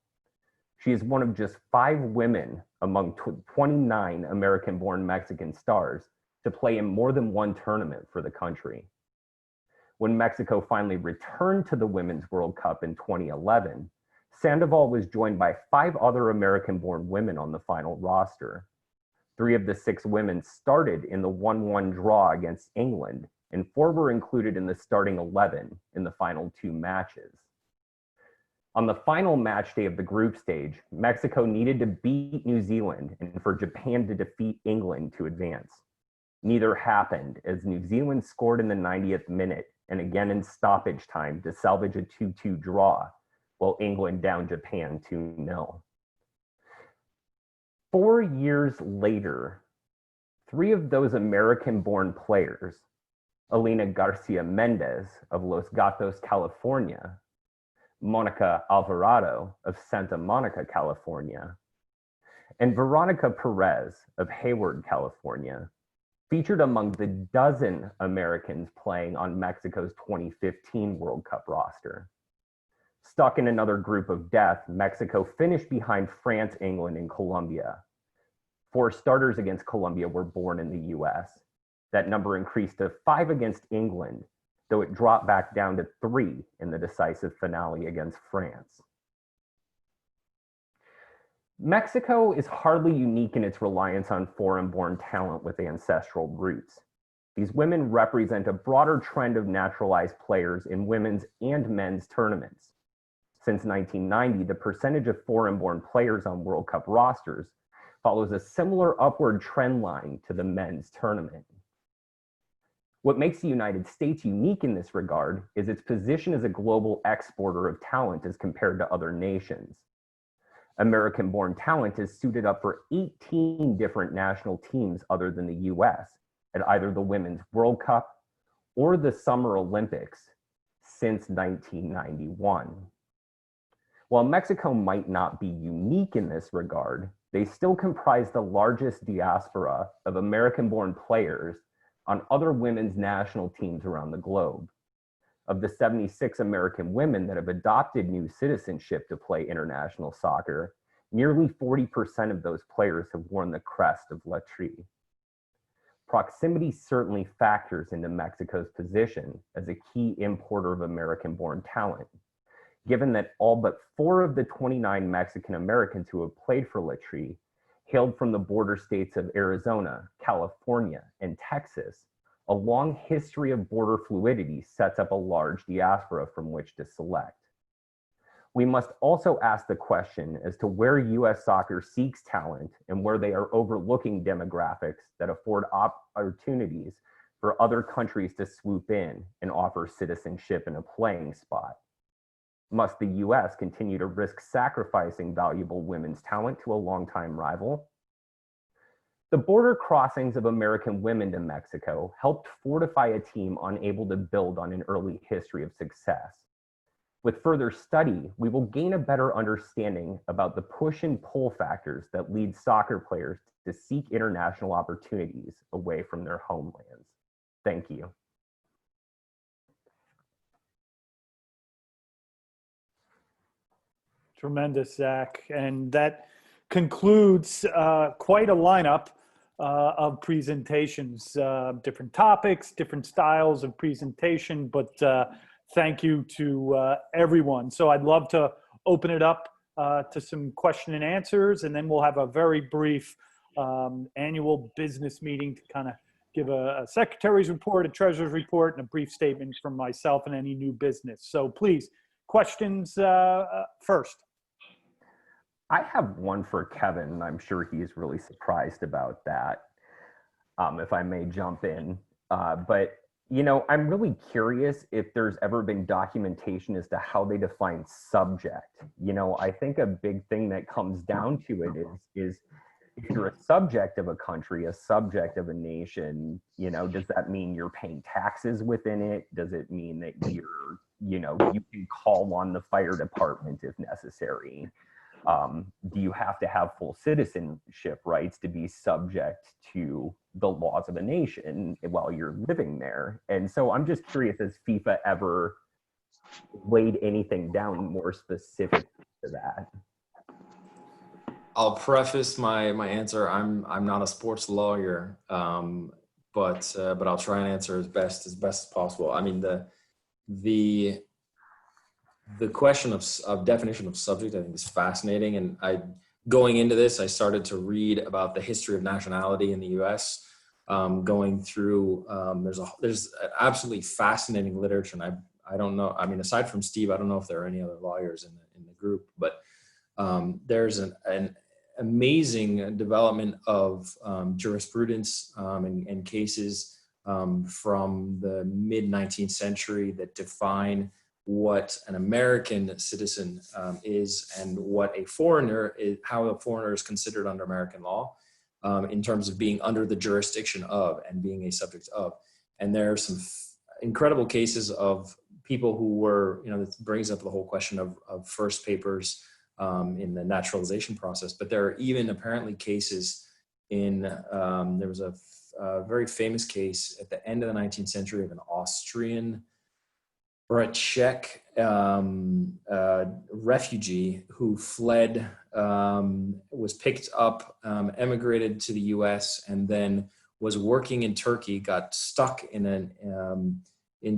She is one of just 5 women among 29 American-born Mexican stars to play in more than one tournament for the country. When Mexico finally returned to the Women's World Cup in 2011, Sandoval was joined by 5 other American-born women on the final roster. 3 of the 6 women started in the 1-1 draw against England, and 4 were included in the starting 11 in the final 2 matches. On the final match day of the group stage, Mexico needed to beat New Zealand and for Japan to defeat England to advance. Neither happened, as New Zealand scored in the 90th minute and again in stoppage time to salvage a 2-2 draw, while England downed Japan 2-0. 4 years later, 3 of those American-born players, Elena Garcia Mendez of Los Gatos, California, Monica Alvarado of Santa Monica, California, and Veronica Perez of Hayward, California, featured among the dozen Americans playing on Mexico's 2015 World Cup roster. Stuck in another group of death, Mexico finished behind France, England, and Colombia. 4 starters against Colombia were born in the US. That number increased to 5 against England, though it dropped back down to 3 in the decisive finale against France. Mexico is hardly unique in its reliance on foreign-born talent with ancestral roots. These women represent a broader trend of naturalized players in women's and men's tournaments. Since 1990, the percentage of foreign-born players on World Cup rosters follows a similar upward trend line to the men's tournament. What makes the United States unique in this regard is its position as a global exporter of talent as compared to other nations. American-born talent is suited up for 18 different national teams other than the US at either the Women's World Cup or the Summer Olympics since 1991. While Mexico might not be unique in this regard, they still comprise the largest diaspora of American-born players on other women's national teams around the globe. Of the 76 American women that have adopted new citizenship to play international soccer, nearly 40% of those players have worn the crest of La Tri. Proximity certainly factors into Mexico's position as a key importer of American-born talent, given that all but 4 of the 29 Mexican Americans who have played for La Tri hailed from the border states of Arizona, California, and Texas. A long history of border fluidity sets up a large diaspora from which to select. We must also ask the question as to where US soccer seeks talent and where they are overlooking demographics that afford opportunities for other countries to swoop in and offer citizenship and a playing spot? Must the US continue to risk sacrificing valuable women's talent to a longtime rival? The border crossings of American women to Mexico helped fortify a team unable to build on an early history of success. With further study, we will gain a better understanding about the push and pull factors that lead soccer players to seek international opportunities away from their homelands. Thank you. Tremendous, Zach. And that concludes quite a lineup of presentations, different topics, different styles of presentation, but thank you to everyone. So I'd love to open it up to some question and answers, and then we'll have a very brief annual business meeting to kind of give a secretary's report, a treasurer's report, and a brief statement from myself and any new business. So please, questions first. I have one for Kevin, and I'm sure he's really surprised about that, if I may jump in. But, you know, I'm really curious if there's ever been documentation as to how they define subject. You know, I think a big thing that comes down to it is if you're a subject of a country, a subject of a nation, you know, does that mean you're paying taxes within it? Does it mean that you're, you know, you can call on the fire department if necessary? Do you have to have full citizenship rights to be subject to the laws of a nation while you're living there? And so I'm just curious, has FIFA ever laid anything down more specific to that? I'll preface my answer. I'm not a sports lawyer, but I'll try and answer as best as possible. I mean, the question of definition of subject, I think, is fascinating. And going into this, I started to read about the history of nationality in the U.S. Going through, there's absolutely fascinating literature, and I don't know. I mean, aside from Steve, I don't know if there are any other lawyers in the group, but there's an amazing development of jurisprudence and cases from the mid 19th century that define what an American citizen is and what a foreigner is, how a foreigner is considered under American law in terms of being under the jurisdiction of and being a subject of. And there are some incredible cases of people who were, you know, this brings up the whole question of first papers in the naturalization process, but there are even apparently cases in, there was a very famous case at the end of the 19th century of an Austrian or a Czech refugee who fled, was picked up, emigrated to the US, and then was working in Turkey, got stuck in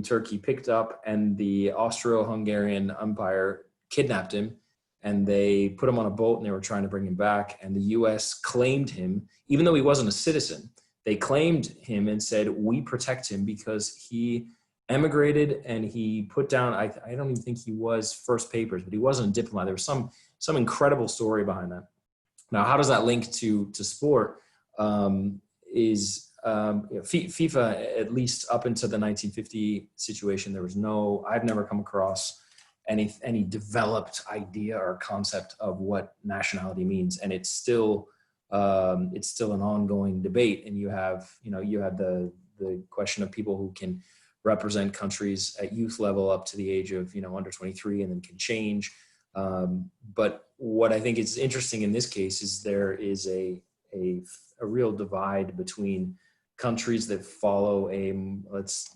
Turkey, picked up, and the Austro-Hungarian Empire kidnapped him, and they put him on a boat and they were trying to bring him back, and the US claimed him, even though he wasn't a citizen. They claimed him and said, we protect him because he emigrated and he put down, I don't even think he was first papers, but he wasn't a diplomat. There was some incredible story behind that. Now, how does that link to sport? FIFA, at least up until the 1950 situation, there was I've never come across any developed idea or concept of what nationality means. And it's still an ongoing debate. And you have the question of people who can represent countries at youth level up to the age of, under 23 and then can change. But what I think is interesting in this case is there is a real divide between countries that follow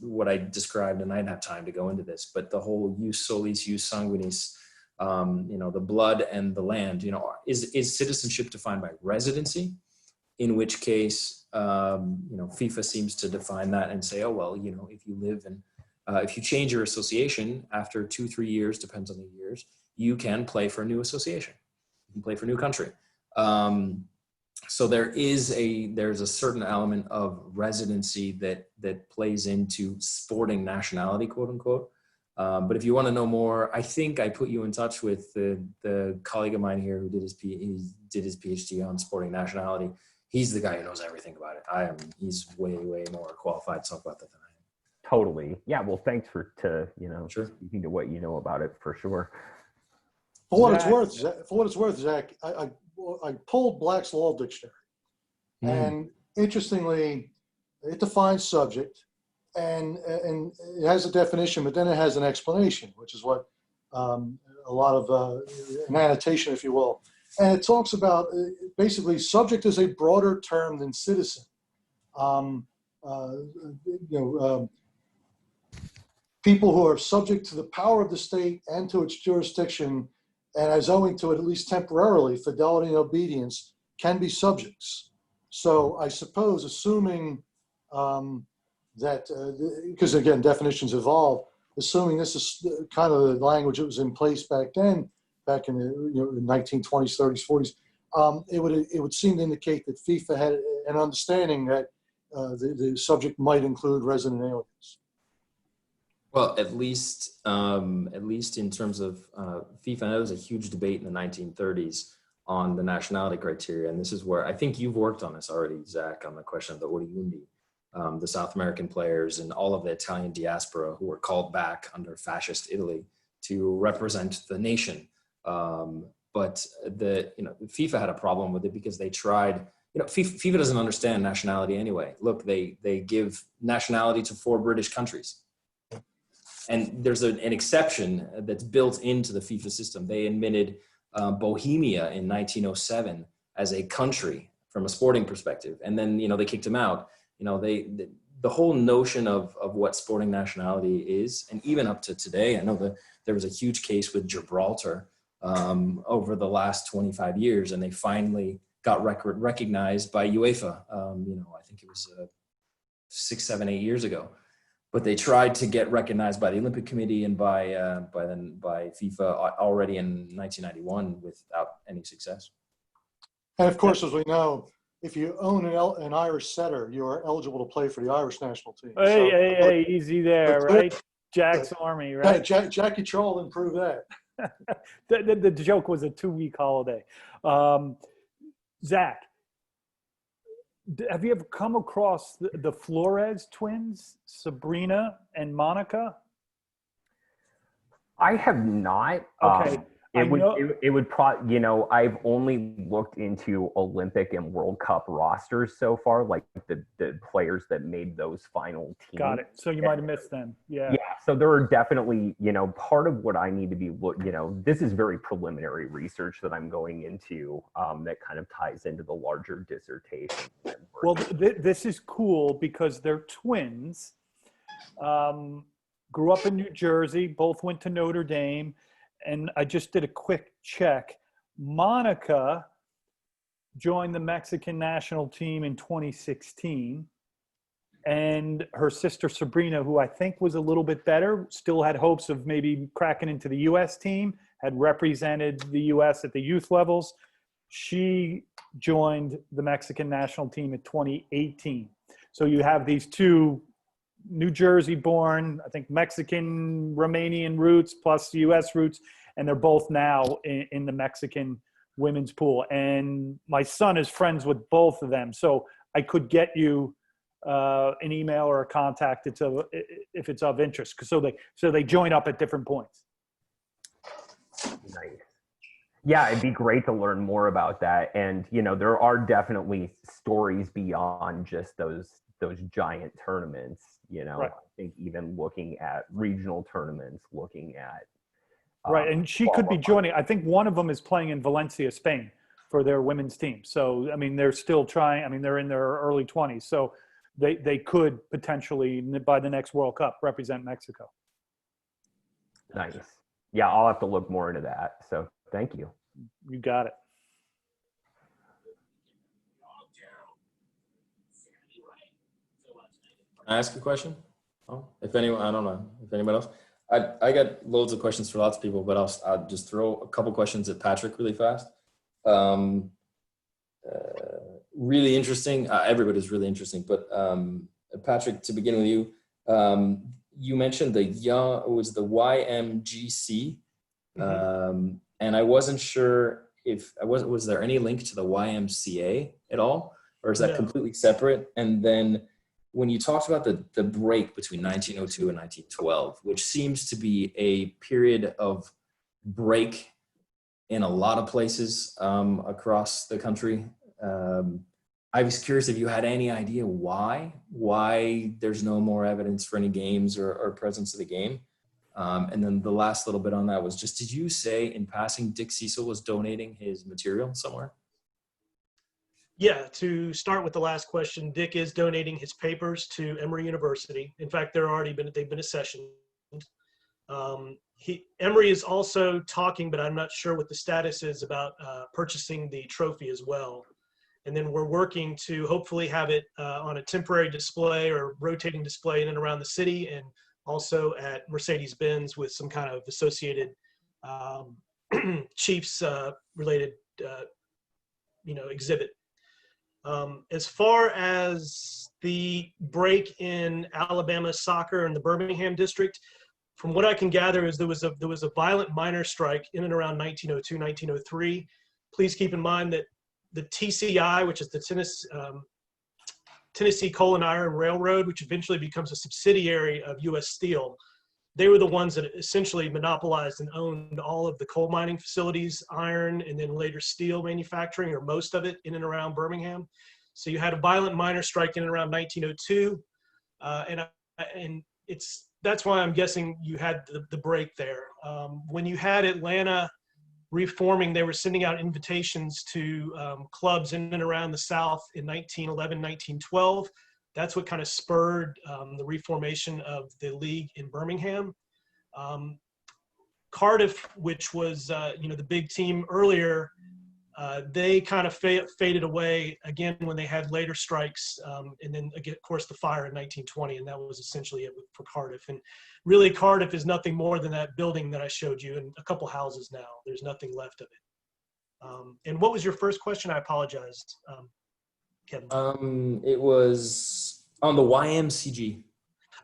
what I described, and I didn't have time to go into this, but the whole jus solis, jus sanguinis, the blood and the land, is citizenship defined by residency, in which case, FIFA seems to define that and say, oh, well, if you live in, if you change your association after 2-3 years, depends on the years, you can play for a new association. You can play for a new country. So there's a certain element of residency that plays into sporting nationality, quote unquote. But if you want to know more, I think I put you in touch with the colleague of mine here who did his PhD on sporting nationality. he's the guy who knows everything about it. He's way, way more qualified to talk about that than I am. Totally. Yeah. Well, thanks for Sure. speaking to what you know about it for sure. For what it's worth, Zach, I pulled Black's Law Dictionary, and interestingly, it defines subject, and it has a definition, but then it has an explanation, which is what a lot of an annotation, if you will, and it talks about basically subject is a broader term than citizen. People who are subject to the power of the state and to its jurisdiction, and as owing to it, at least temporarily, fidelity and obedience, can be subjects. So I suppose, assuming that, because again, definitions evolve, assuming this is kind of the language that was in place back then, back in the 1920s, 30s, 40s, it would seem to indicate that FIFA had an understanding that the subject might include resident aliens. Well, at least in terms of FIFA, there was a huge debate in the 1930s on the nationality criteria, and this is where I think you've worked on this already, Zach, on the question of the Oriundi, the South American players and all of the Italian diaspora who were called back under fascist Italy to represent the nation. But FIFA had a problem with it because they tried. FIFA doesn't understand nationality anyway. Look, they give nationality to 4 British countries. And there's an exception that's built into the FIFA system. They admitted Bohemia in 1907 as a country from a sporting perspective. And then, they kicked them out. The whole notion of what sporting nationality is, and even up to today, I know that there was a huge case with Gibraltar over the last 25 years, and they finally got recognized by UEFA. I think it was 6, 7, 8 years ago. But they tried to get recognized by the Olympic Committee and by FIFA already in 1991 without any success. And of course, as we know, if you own an Irish setter, you are eligible to play for the Irish national team. Hey, easy there, right? Jack's Army, right? Jackie Troll didn't prove that. the joke was a 2-week holiday. Zach, have you ever come across the Flores twins, Sabrina and Monica? I have not. Okay. It would probably, I've only looked into Olympic and World Cup rosters so far, like the players that made those final teams. Got it. So you might have missed them. Yeah. Yeah. So there are definitely, part of what I need to be, this is very preliminary research that I'm going into that kind of ties into the larger dissertation. Well, this is cool because they're twins. Grew up in New Jersey, both went to Notre Dame. And I just did a quick check. Monica joined the Mexican national team in 2016. And her sister Sabrina, who I think was a little bit better, still had hopes of maybe cracking into the U.S. team, had represented the U.S. at the youth levels. She joined the Mexican national team in 2018. So you have these two New Jersey born, I think Mexican, Romanian roots plus US roots, and they're both now in the Mexican women's pool. And my son is friends with both of them. So I could get you an email or a contact if it's of interest. So they join up at different points. Nice. Yeah, it'd be great to learn more about that. And, there are definitely stories beyond just those giant tournaments. Right. I think even looking at regional tournaments, looking at right, and she could be joining. I think one of them is playing in Valencia, Spain, for their women's team. So they're still trying. They're in their early 20s, so they could potentially by the next World Cup represent Mexico. Nice. Yeah, I'll have to look more into that. So thank you. You got it. Can I ask a question? Oh, if anyone, I don't know if anybody else. I got loads of questions for lots of people, but I'll just throw a couple questions at Patrick really fast. Really interesting. Everybody's really interesting, but Patrick, to begin with you, you mentioned the YMGC, and I wasn't sure was there any link to the YMCA at all? or is that No. completely separate? And then when you talked about the break between 1902 and 1912, which seems to be a period of break in a lot of places across the country, I was curious if you had any idea why there's no more evidence for any games or presence of the game. And then the last little bit on that was just, did you say in passing Dick Cecil was donating his material somewhere? Yeah, to start with the last question, Dick is donating his papers to Emory University. In fact, they've been accessioned. Emory is also talking, but I'm not sure what the status is about purchasing the trophy as well. And then we're working to hopefully have it on a temporary display or rotating display in and around the city, and also at Mercedes-Benz with some kind of associated Chiefs related exhibit. As far as the break in Alabama soccer in the Birmingham district, from what I can gather is there was a violent miners' strike in and around 1902, 1903. Please keep in mind that the TCI, which is the Tennessee Coal and Iron Railroad, which eventually becomes a subsidiary of U.S. Steel, they were the ones that essentially monopolized and owned all of the coal mining facilities, iron, and then later steel manufacturing, or most of it, in and around Birmingham. So you had a violent miners' strike in and around 1902, and that's why I'm guessing you had the break there. When you had Atlanta reforming, they were sending out invitations to clubs in and around the South in 1911, 1912. That's what kind of spurred the reformation of the league in Birmingham. Cardiff, which was the big team earlier, they kind of faded away again when they had later strikes, and then again, of course, the fire in 1920, and that was essentially it for Cardiff. And really, Cardiff is nothing more than that building that I showed you, and a couple houses now. There's nothing left of it. And what was your first question? I apologize, Kevin. It was on the YMCG.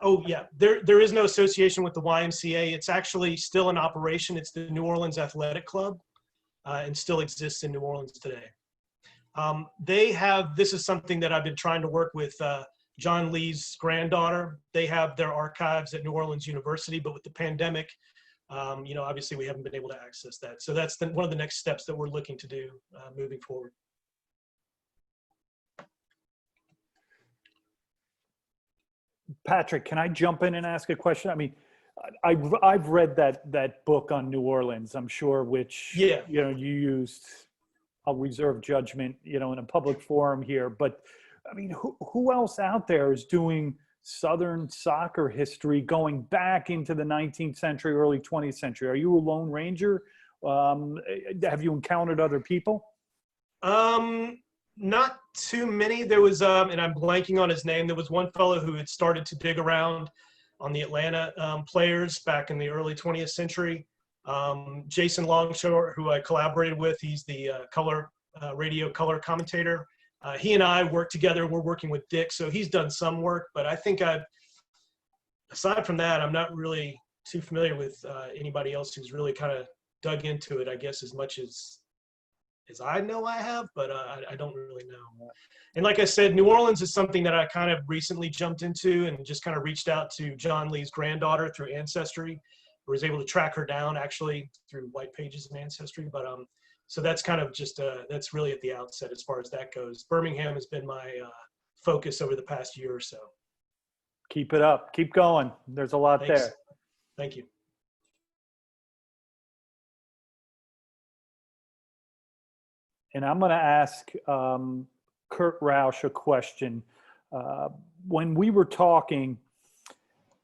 Oh yeah, there is no association with the YMCA. It's actually still in operation. It's the New Orleans Athletic Club, and still exists in New Orleans today. This is something that I've been trying to work with John Lee's granddaughter. They have their archives at New Orleans University, but with the pandemic, obviously we haven't been able to access that. So that's one of the next steps that we're looking to do moving forward. Patrick, can I jump in and ask a question? I mean, I've read that book on New Orleans, I'm sure, which you used. I'll reserve judgment, in a public forum here. But I mean, who else out there is doing Southern soccer history going back into the 19th century, early 20th century? Are you a lone ranger? Have you encountered other people? Not too many. There was, and I'm blanking on his name. There was one fellow who had started to dig around on the Atlanta players back in the early 20th century. Jason Longshore, who I collaborated with, he's the radio color commentator. He and I work together. We're working with Dick, so he's done some work. But I think aside from that, I'm not really too familiar with anybody else who's really kind of dug into it, I guess, as much as I know I have, but I don't really know. And like I said, New Orleans is something that I kind of recently jumped into and just kind of reached out to John Lee's granddaughter through Ancestry. I was able to track her down actually through White Pages and Ancestry. But so that's kind of just, that's really at the outset as far as that goes. Birmingham has been my focus over the past year or so. Keep it up. Keep going. There's a lot there. Thank you. And I'm going to ask Curt Roush a question. When we were talking,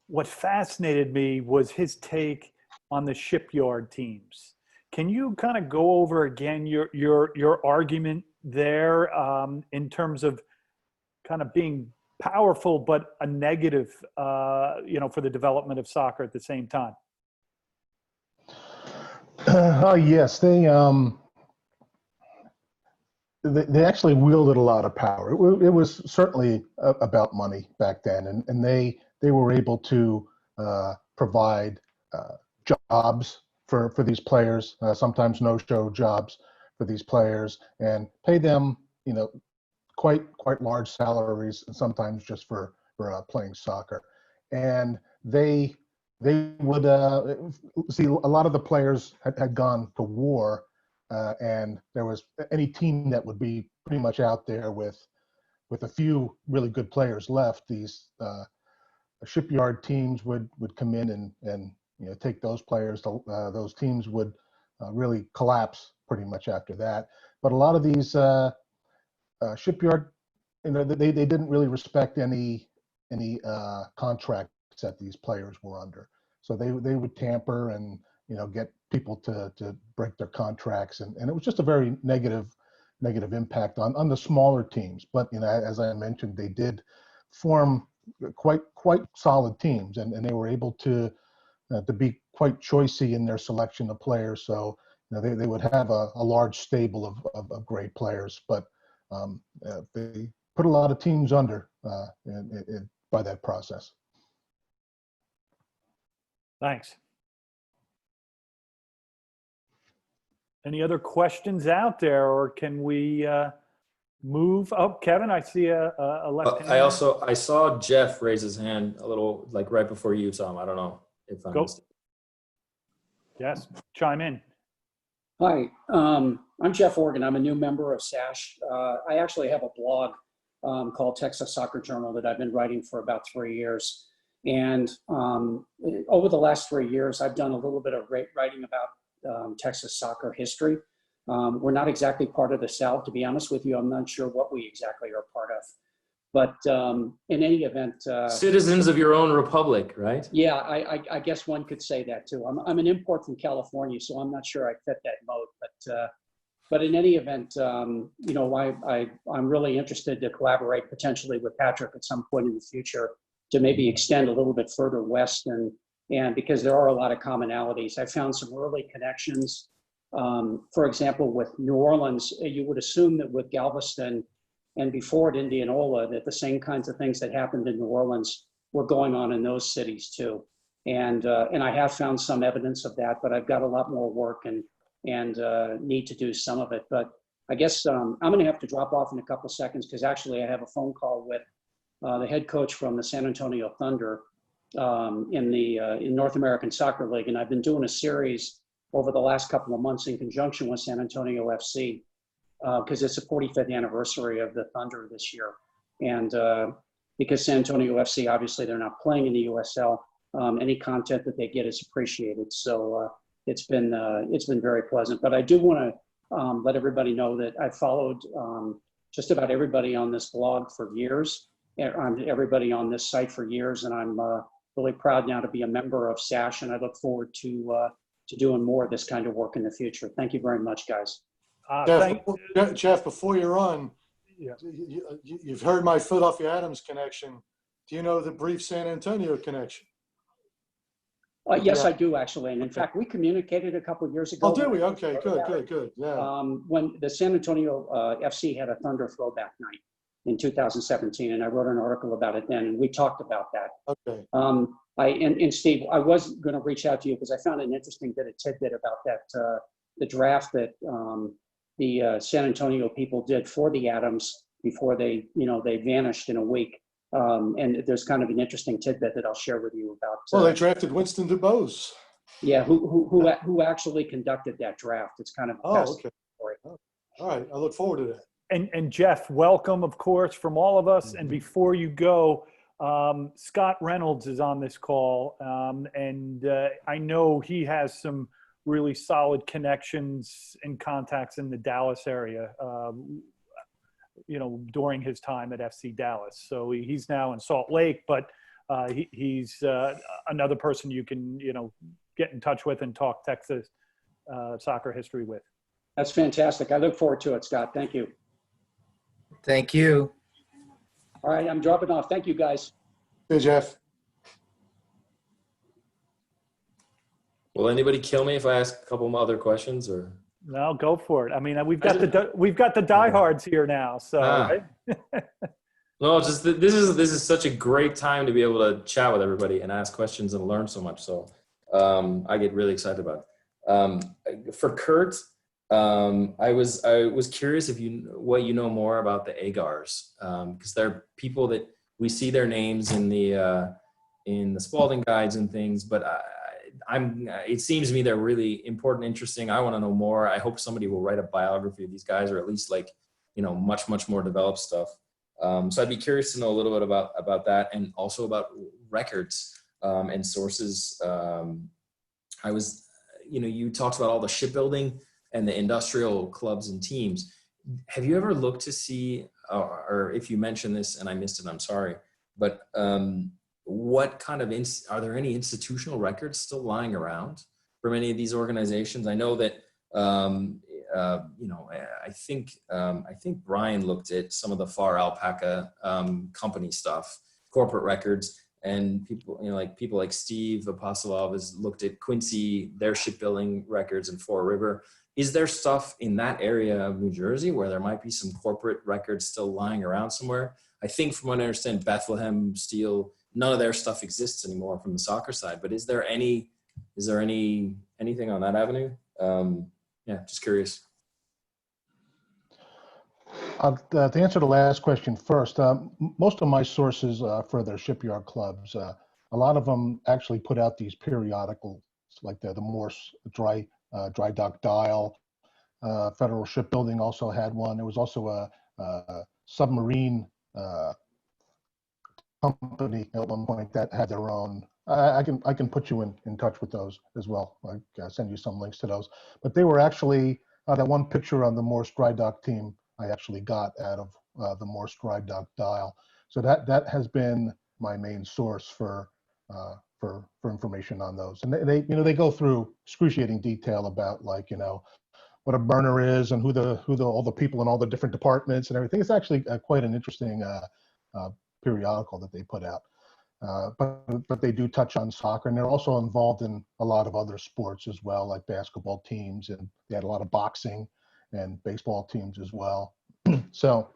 what fascinated me was his take on the shipyard teams. Can you kind of go over again your argument there in terms of kind of being powerful but a negative, for the development of soccer at the same time? Yes, they actually wielded a lot of power. It was certainly about money back then, and they were able to provide jobs for these players, sometimes no-show jobs for these players, and pay them, quite large salaries, and sometimes just for playing soccer. And they would see a lot of the players had gone to war, and there was any team that would be pretty much out there with a few really good players left. These shipyard teams would come in and take those players. Those teams would really collapse pretty much after that. But a lot of these shipyard, they didn't really respect any contracts that these players were under. So they would tamper and get people to break their contracts, and it was just a very negative impact on the smaller teams. But as I mentioned, they did form quite solid teams, and they were able to be quite choicey in their selection of players. So they would have a large stable of great players, but they put a lot of teams under by that process. Thanks. Any other questions out there, or can we move? Oh, Kevin, I see a left hand. I saw Jeff raise his hand a little, like right before you, Tom. I don't know if I'm mistaken. Yes, chime in. Hi, I'm Jeff Organ. I'm a new member of SASH. I actually have a blog called Texas Soccer Journal that I've been writing for about 3 years. And over the last 3 years, I've done a little bit of writing about Texas soccer history. We're not exactly part of the South, to be honest with you. I'm not sure what we exactly are part of. But in any event, citizens of your own republic, right? Yeah, I guess one could say that too. I'm an import from California, so I'm not sure I fit that mode. But in any event, I'm really interested to collaborate potentially with Patrick at some point in the future to maybe extend a little bit further west, and because there are a lot of commonalities. I found some early connections. For example, with New Orleans, you would assume that with Galveston and before at Indianola, that the same kinds of things that happened in New Orleans were going on in those cities too. And I have found some evidence of that, but I've got a lot more work and need to do some of it. But I guess I'm going to have to drop off in a couple seconds because actually I have a phone call with the head coach from the San Antonio Thunder in North American Soccer League, and I've been doing a series over the last couple of months in conjunction with San Antonio FC. Because it's the 45th anniversary of the Thunder this year. And because San Antonio FC, obviously they're not playing in the USL, any content that they get is appreciated. So it's been very pleasant. But I do want to let everybody know that I've followed just about everybody on this blog for years, everybody on this site for years, and I'm really proud now to be a member of SASH, and I look forward to doing more of this kind of work in the future. Thank you very much, guys. Jeff, before you run, Yeah. you've heard my Philadelphia Adams connection. Do you know the brief San Antonio connection? Yes, I do actually. And in fact, we communicated a couple of years ago. Oh, do we? Okay, good. Yeah. When the San Antonio FC had a Thunder throwback night in 2017, and I wrote an article about it then, and we talked about that. Okay. And Steve, I was going to reach out to you because I found an interesting bit of tidbit about that, the draft that the San Antonio people did for the Adams before they vanished in a week. And there's kind of an interesting tidbit that I'll share with you about. Well, they drafted Winston DuBose. Yeah, who actually conducted that draft? It's kind of okay. All right, I look forward to that. And Jeff, welcome, of course, from all of us. And before you go, Scott Reynolds is on this call, and I know he has some really solid connections and contacts in the Dallas area, during his time at FC Dallas. So he's now in Salt Lake, but he's another person you can, get in touch with and talk Texas soccer history with. That's fantastic. I look forward to it, Scott. Thank you. Thank you. All right, I'm dropping off. Thank you, guys. Hey, Jeff. Will anybody kill me if I ask a couple other questions, or? No, go for it. I mean, we've got the diehards here now, so. Right? No, just this is such a great time to be able to chat with everybody and ask questions and learn so much. So I get really excited about it. For Curt, I was curious if what you know more about the Agars, because they're people that we see their names in the Spalding guides and things, but it seems to me they're really important, interesting. I want to know more. I hope somebody will write a biography of these guys, or at least like, much more developed stuff. So I'd be curious to know a little bit about that, and also about records and sources. You talked about all the shipbuilding and the industrial clubs and teams. Have you ever looked to see, or if you mentioned this and I missed it, I'm sorry, but what kind of, are there any institutional records still lying around from any of these organizations? I know that, I think Brian looked at some of the Far Alpaca company stuff, corporate records, and people like Steve Apostolov has looked at Quincy, their shipbuilding records, and Fore River. Is there stuff in that area of New Jersey where there might be some corporate records still lying around somewhere? I think from what I understand, Bethlehem Steel, none of their stuff exists anymore from the soccer side, but is there anything on that avenue? Just curious. To answer the last question first, most of my sources for their shipyard clubs, a lot of them actually put out these periodicals like the Morse Dry Dock Dial. Federal Shipbuilding also had one. There was also a submarine company at one point that had their own. I can put you in touch with those as well. I send you some links to those. But they were actually that one picture on the Morse Dry Dock team I actually got out of the Morse Dry Dock Dial. So that has been my main source for information on those. And they go through excruciating detail about what a burner is and who all the people in all the different departments and everything. It's actually quite an interesting periodical that they put out. But they do touch on soccer, and they're also involved in a lot of other sports as well, like basketball teams, and they had a lot of boxing and baseball teams as well. So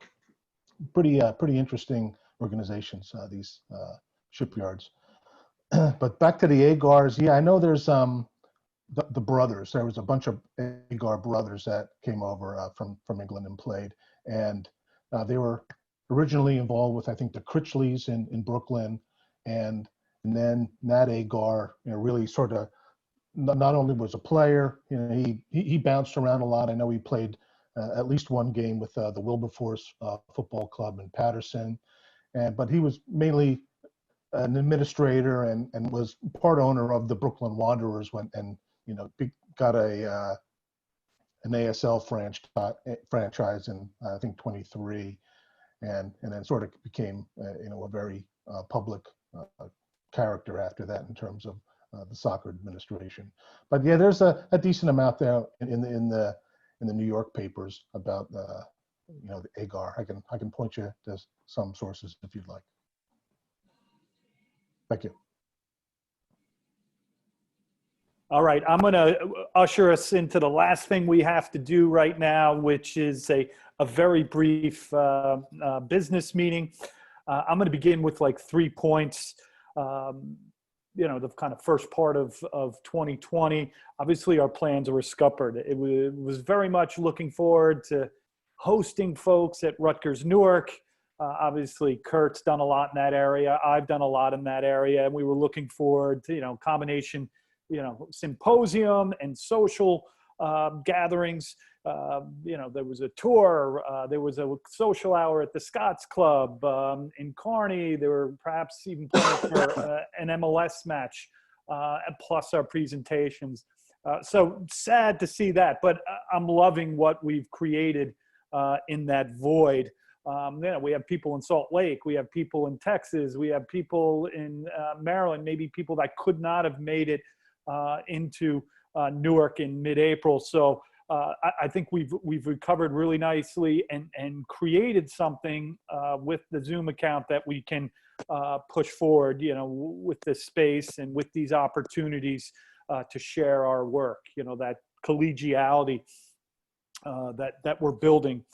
pretty interesting organizations, these shipyards. But back to the Agars, I know there's the brothers. There was a bunch of Agar brothers that came over from England and played, and they were originally involved with, I think, the Critchleys in Brooklyn, and then Nat Agar, really sort of not only was a player, he bounced around a lot. I know he played at least one game with the Wilberforce Football Club in Paterson, but he was mainly an administrator and was part owner of the Brooklyn Wanderers and got an NASL franchise in I think 23, and then sort of became a very public character after that in terms of the soccer administration. But there's a decent amount there in the New York papers about the Agar. I can point you to some sources if you'd like. Thank you. All right, I'm going to usher us into the last thing we have to do right now, which is a very brief business meeting. I'm going to begin with like 3 points. The kind of first part of 2020. Obviously, our plans were scuppered. It was very much looking forward to hosting folks at Rutgers Newark. Obviously, Curt's done a lot in that area. I've done a lot in that area, and we were looking forward to combination, symposium and social gatherings. There was a tour, there was a social hour at the Scots Club in Kearney. There were perhaps even plans for an MLS match, plus our presentations. So sad to see that, but I'm loving what we've created in that void. We have people in Salt Lake, we have people in Texas, we have people in Maryland, maybe people that could not have made it into Newark in mid-April. So I think we've recovered really nicely and created something with the Zoom account that we can push forward, with this space and with these opportunities to share our work, that collegiality that we're building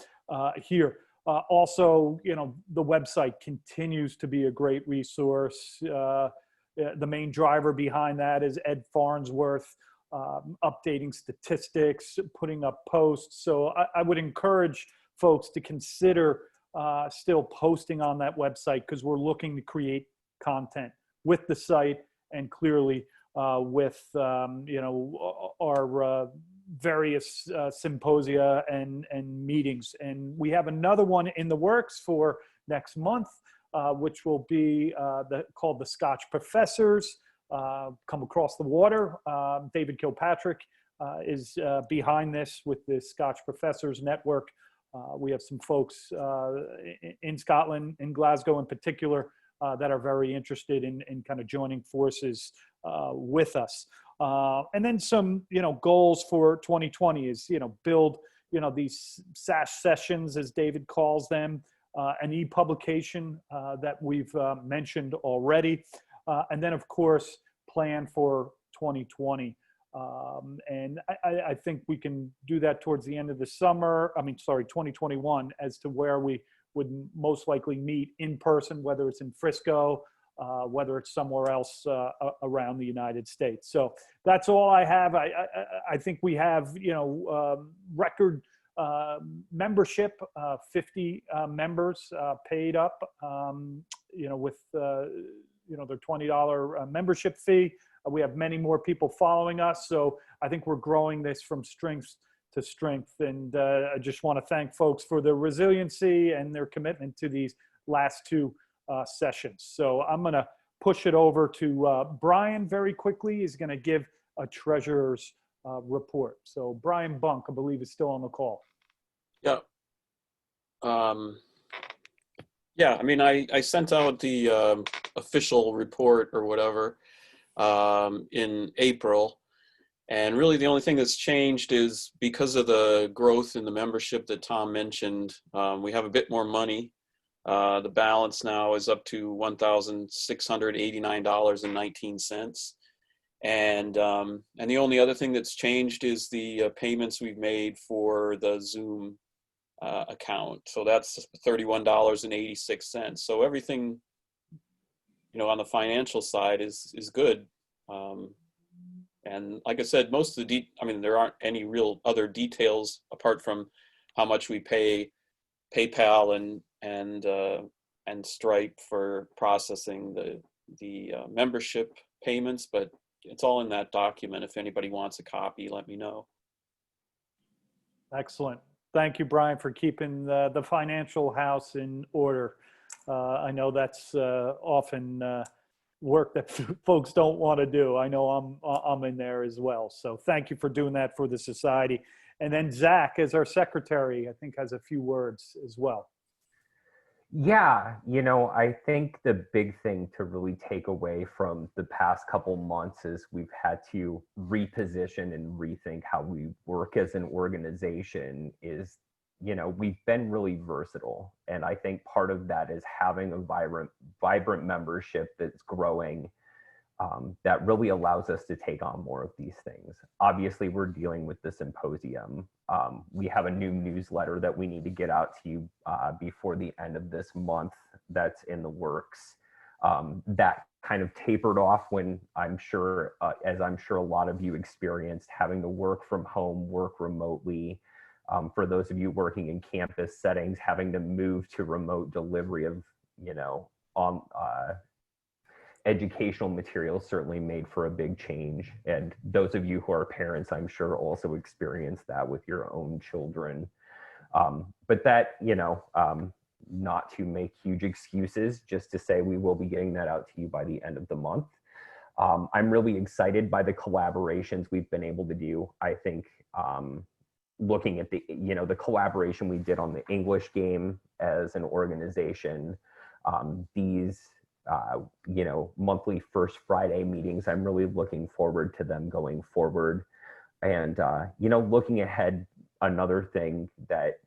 here. Also, the website continues to be a great resource. The main driver behind that is Ed Farnsworth. updating statistics, putting up posts. So I would encourage folks to consider still posting on that website, because we're looking to create content with the site and clearly with our various symposia and meetings. And we have another one in the works for next month, which will be called the Scotch Professors Come Across the Water. David Kilpatrick is behind this with the Scotch Professors Network. We have some folks in Scotland, in Glasgow in particular, that are very interested in kind of joining forces with us. And then some, goals for 2020 is, build, these SASH sessions, as David calls them, an e-publication that we've mentioned already. And then, of course, plan for 2020. And I think we can do that towards the end of the summer, 2021, as to where we would most likely meet in person, whether it's in Frisco, whether it's somewhere else around the United States. So that's all I have. I think we have, record membership, 50 members paid up, with, their $20 membership fee. We have many more people following us. So I think we're growing this from strength to strength. And I just want to thank folks for their resiliency and their commitment to these last two sessions. So I'm going to push it over to Brian very quickly. He's going to give a treasurer's report. So Brian Bunk, I believe, is still on the call. Yeah. I sent out the official report or whatever in April. And really the only thing that's changed is because of the growth in the membership that Tom mentioned, we have a bit more money. The balance now is up to $1,689.19. And the only other thing that's changed is the payments we've made for the Zoom account. So that's $31.86. So everything, on the financial side is good. And like I said, most of the there aren't any real other details apart from how much we pay PayPal and Stripe for processing the membership payments, but it's all in that document. If anybody wants a copy, let me know. Excellent. Thank you, Brian, for keeping the financial house in order. I know that's often work that folks don't want to do. I know I'm in there as well. So thank you for doing that for the society. And then Zach, as our secretary, I think has a few words as well. Yeah, I think the big thing to really take away from the past couple months is we've had to reposition and rethink how we work as an organization. Is we've been really versatile. And I think part of that is having a vibrant membership that's growing, that really allows us to take on more of these things. Obviously, we're dealing with the symposium. We have a new newsletter that we need to get out to you before the end of this month that's in the works. That kind of tapered off when I'm sure a lot of you experienced, having to work from home, work remotely. For those of you working in campus settings, having to move to remote delivery of, educational materials certainly made for a big change. And those of you who are parents, I'm sure also experienced that with your own children. But that, not to make huge excuses, just to say we will be getting that out to you by the end of the month. I'm really excited by the collaborations we've been able to do. I think, looking at the collaboration we did on the English game as an organization, these, monthly First Friday meetings, I'm really looking forward to them going forward. And, looking ahead, another thing that,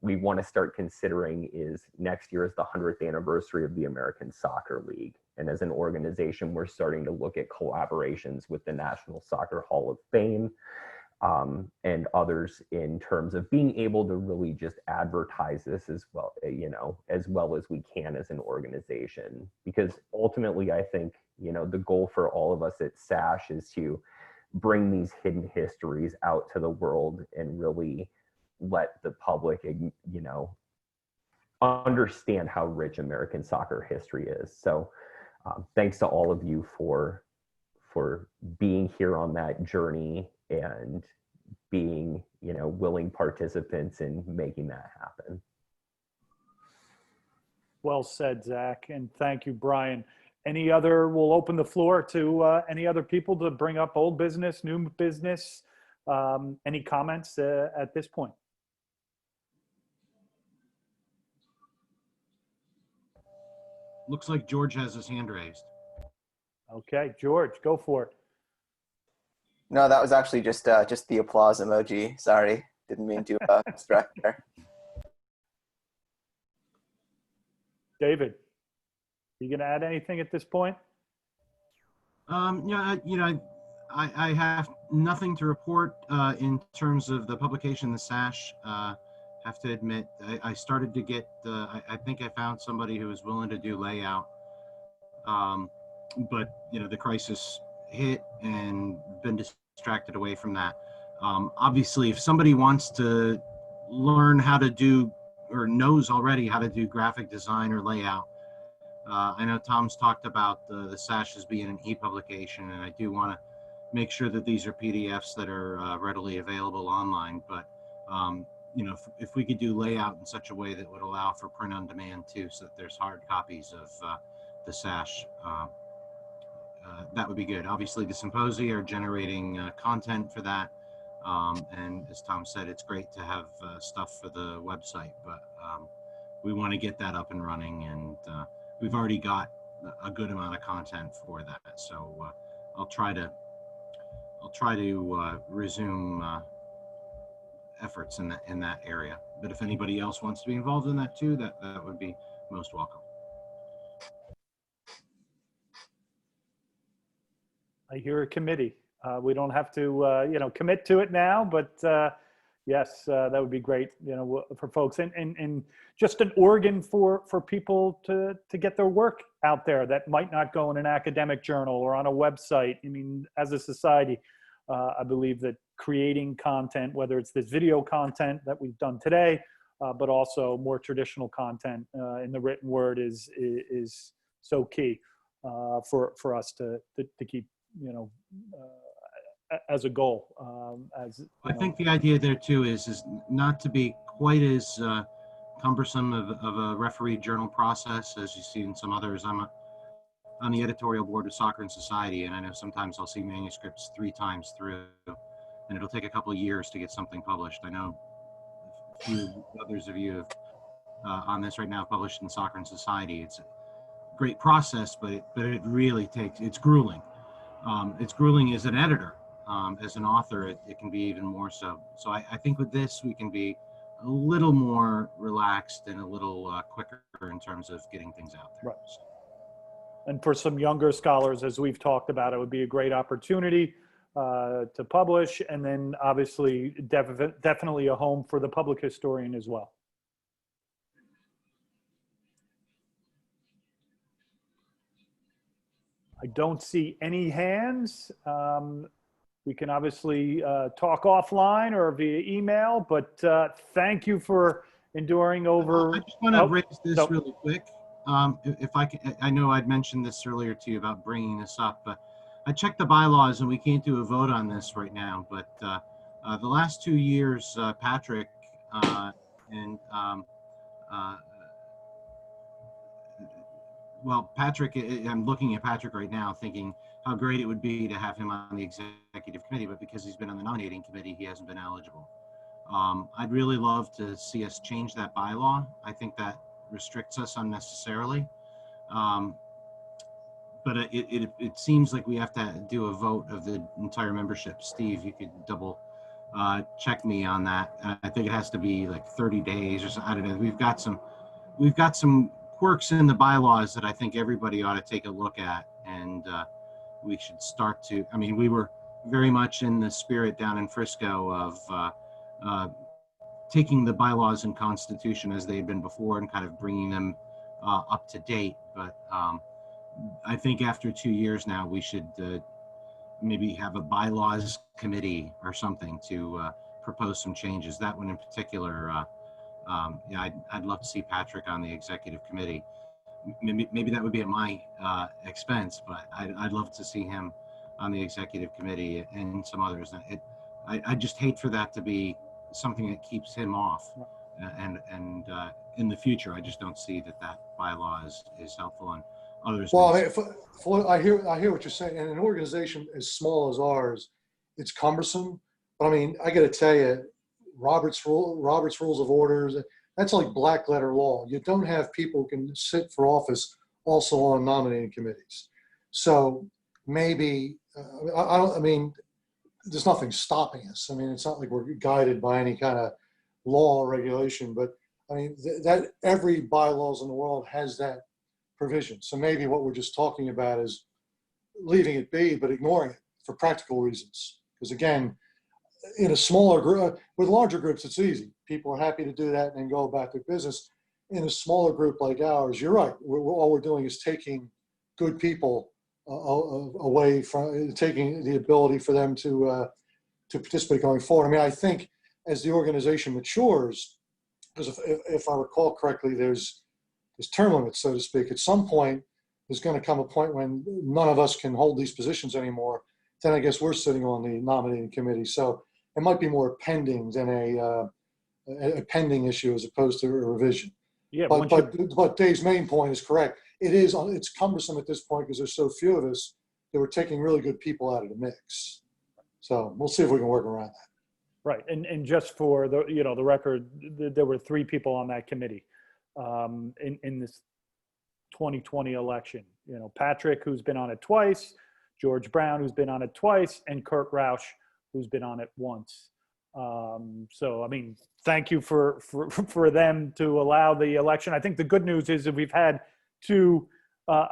we want to start considering is next year is the 100th anniversary of the American Soccer League. And as an organization, we're starting to look at collaborations with the National Soccer Hall of Fame, and others in terms of being able to really just advertise this as well, as well as we can as an organization. Because ultimately, I think, the goal for all of us at SASH is to bring these hidden histories out to the world and really let the public, you know, understand how rich American soccer history is. So thanks to all of you for being here on that journey and being, you know, willing participants in making that happen. Well said, Zach, and thank you, Brian. We'll open the floor to any other people to bring up old business, new business, any comments at this point? Looks like George has his hand raised. Okay, George, go for it. No, that was actually just the applause emoji. Sorry, didn't mean to distract there. David, are you going to add anything at this point? Yeah, you know, I have nothing to report in terms of the publication, the SASH. Have to admit, I started to get, I think I found somebody who was willing to do layout. But, you know, the crisis hit and been distracted away from that. Obviously, if somebody wants to learn how to do, or knows already how to do graphic design or layout, I know Tom's talked about the SASH as being an e-publication, and I do want to make sure that these are PDFs that are readily available online. But you know, if we could do layout in such a way that would allow for print on demand too, so that there's hard copies of the SASH, that would be good. Obviously, the symposia are generating content for that. And as Tom said, it's great to have stuff for the website, but we want to get that up and running, and we've already got a good amount of content for that. So I'll try to resume efforts in that area. But if anybody else wants to be involved in that too, that would be most welcome. I hear a committee. We don't have to, you know, commit to it now, but yes, that would be great, you know, for folks, and just an organ for people to get their work out there that might not go in an academic journal or on a website. I mean, as a society, I believe that creating content, whether it's this video content that we've done today, but also more traditional content in the written word is so key for us to keep, you know, as a goal. I think the idea there too is not to be quite as cumbersome of a referee journal process as you see in some others. I'm on the editorial board of Soccer and Society, and I know sometimes I'll see manuscripts 3 times through, and it'll take a couple of years to get something published. I know a few others of you have on this right now published in Soccer and Society. It's a great process, but it really takes, it's grueling. It's grueling as an editor. As an author, it can be even more so. So I think with this, we can be a little more relaxed and a little quicker in terms of getting things out there. Right. And for some younger scholars, as we've talked about, it would be a great opportunity to publish, and then obviously definitely a home for the public historian as well. I don't see any hands. We can obviously talk offline or via email, but thank you for enduring over. I just want to raise this really quick. If I can, I know I'd mentioned this earlier to you about bringing this up, but I checked the bylaws and we can't do a vote on this right now. But the last 2 years, Patrick and well, Patrick, I'm looking at Patrick right now thinking how great it would be to have him on the executive committee, but because he's been on the nominating committee, he hasn't been eligible. I'd really love to see us change that bylaw. I think that restricts us unnecessarily. But it seems like we have to do a vote of the entire membership. Steve, you could double check me on that. I think it has to be like 30 days or something. I don't know. We've got some quirks in the bylaws that I think everybody ought to take a look at, and we should start to, I mean, we were very much in the spirit down in Frisco of taking the bylaws and constitution as they had been before and kind of bringing them up to date. But I think after 2 years now, we should maybe have a bylaws committee or something to propose some changes. That one in particular, yeah, I'd love to see Patrick on the executive committee. Maybe that would be at my expense, but I'd love to see him on the executive committee and some others. I just hate for that to be something that keeps him off. And in the future, I just don't see that bylaw is helpful, and others. Well, I hear what you're saying. And an organization as small as ours, it's cumbersome. But I mean, I got to tell you, Robert's Rules of Orders, that's like black letter law. You don't have people who can sit for office also on nominating committees. So maybe I mean, there's nothing stopping us. I mean, it's not like we're guided by any kind of law or regulation, but I mean, that every bylaws in the world has that provision. So maybe what we're just talking about is leaving it be, but ignoring it for practical reasons. Because again, in a smaller group, with larger groups, it's easy. People are happy to do that and then go about their business. In a smaller group like ours, you're right. All we're doing is taking good people away from, taking the ability for them to participate going forward. I mean, I think as the organization matures, because if I recall correctly, there's term limits, so to speak. At some point, there's going to come a point when none of us can hold these positions anymore. Then I guess we're sitting on the nominating committee. So it might be more pending than a pending issue as opposed to a revision. Yeah, but Dave's main point is correct. It's cumbersome at this point because there's so few of us that we're taking really good people out of the mix. So we'll see if we can work around that. Right, and just for the record, there were 3 people on that committee in this 2020 election. You know, Patrick, who's been on it twice, George Brown, who's been on it twice, and Curt Roush, who's been on it once. So, I mean, thank you for them to allow the election. I think the good news is that we've had 2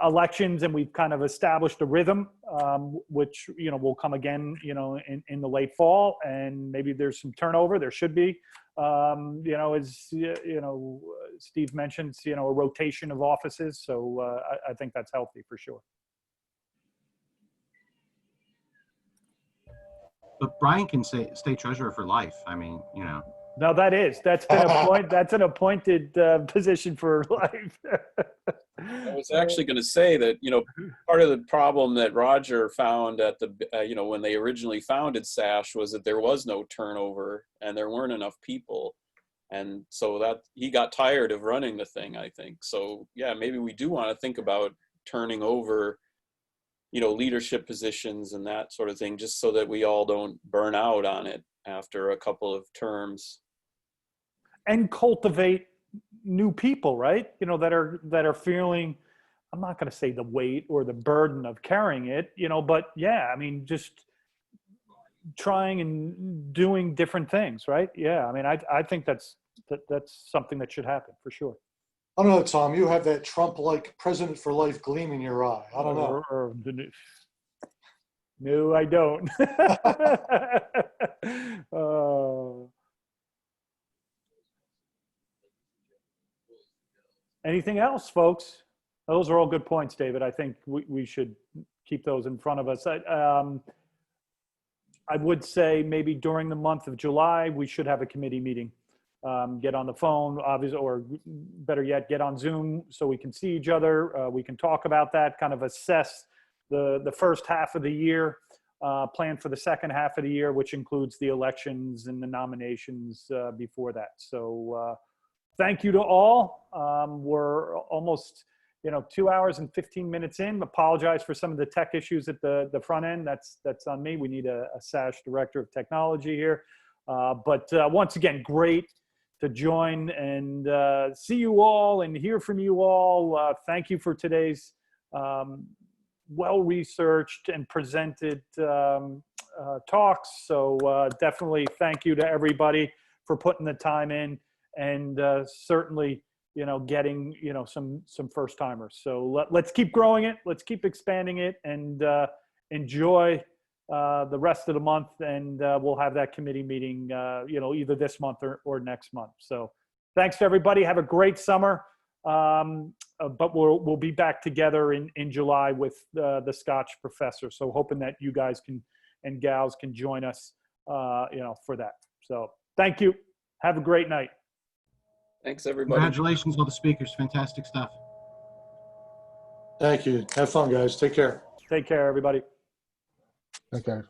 elections and we've kind of established a rhythm, which, will come again, in the late fall, and maybe there's some turnover. There should be, as, Steve mentions, a rotation of offices. So I think that's healthy for sure. But Brian can stay treasurer for life. I mean, No, that's been that's an appointed position for life. I was actually going to say that, part of the problem that Roger found at the, when they originally founded SASH was that there was no turnover and there weren't enough people. And so that he got tired of running the thing, I think. So yeah, maybe we do want to think about turning over, leadership positions and that sort of thing, just so that we all don't burn out on it after a couple of terms. And cultivate new people, right? That are feeling, I'm not going to say the weight or the burden of carrying it, but yeah, I mean, just trying and doing different things, right? Yeah, I mean, I think that's something that should happen for sure. I don't know, Tom, you have that Trump-like president for life gleam in your eye. I don't know. No, I don't. Anything else, folks? Those are all good points, David. I think we should keep those in front of us. I would say maybe during the month of July, we should have a committee meeting. Get on the phone, obviously, or better yet, get on Zoom so we can see each other. We can talk about that, kind of assess the first half of the year, plan for the second half of the year, which includes the elections and the nominations before that. So thank you to all. We're almost 2 hours and 15 minutes in. Apologize for some of the tech issues at the front end. That's on me. We need a SASH director of technology here. But once again, great to join and see you all and hear from you all. Thank you for today's well-researched and presented talks. So definitely thank you to everybody for putting the time in, and certainly, getting, some first timers. So let's keep growing it. Let's keep expanding it, and enjoy the rest of the month, and we'll have that committee meeting, either this month or next month. So thanks to everybody. Have a great summer. but we'll be back together in July with the Scotch professor. So hoping that you guys and gals can join us, for that. So thank you. Have a great night. Thanks, everybody. Congratulations, all the speakers. Fantastic stuff. Thank you. Have fun, guys. Take care. Take care, everybody. Okay.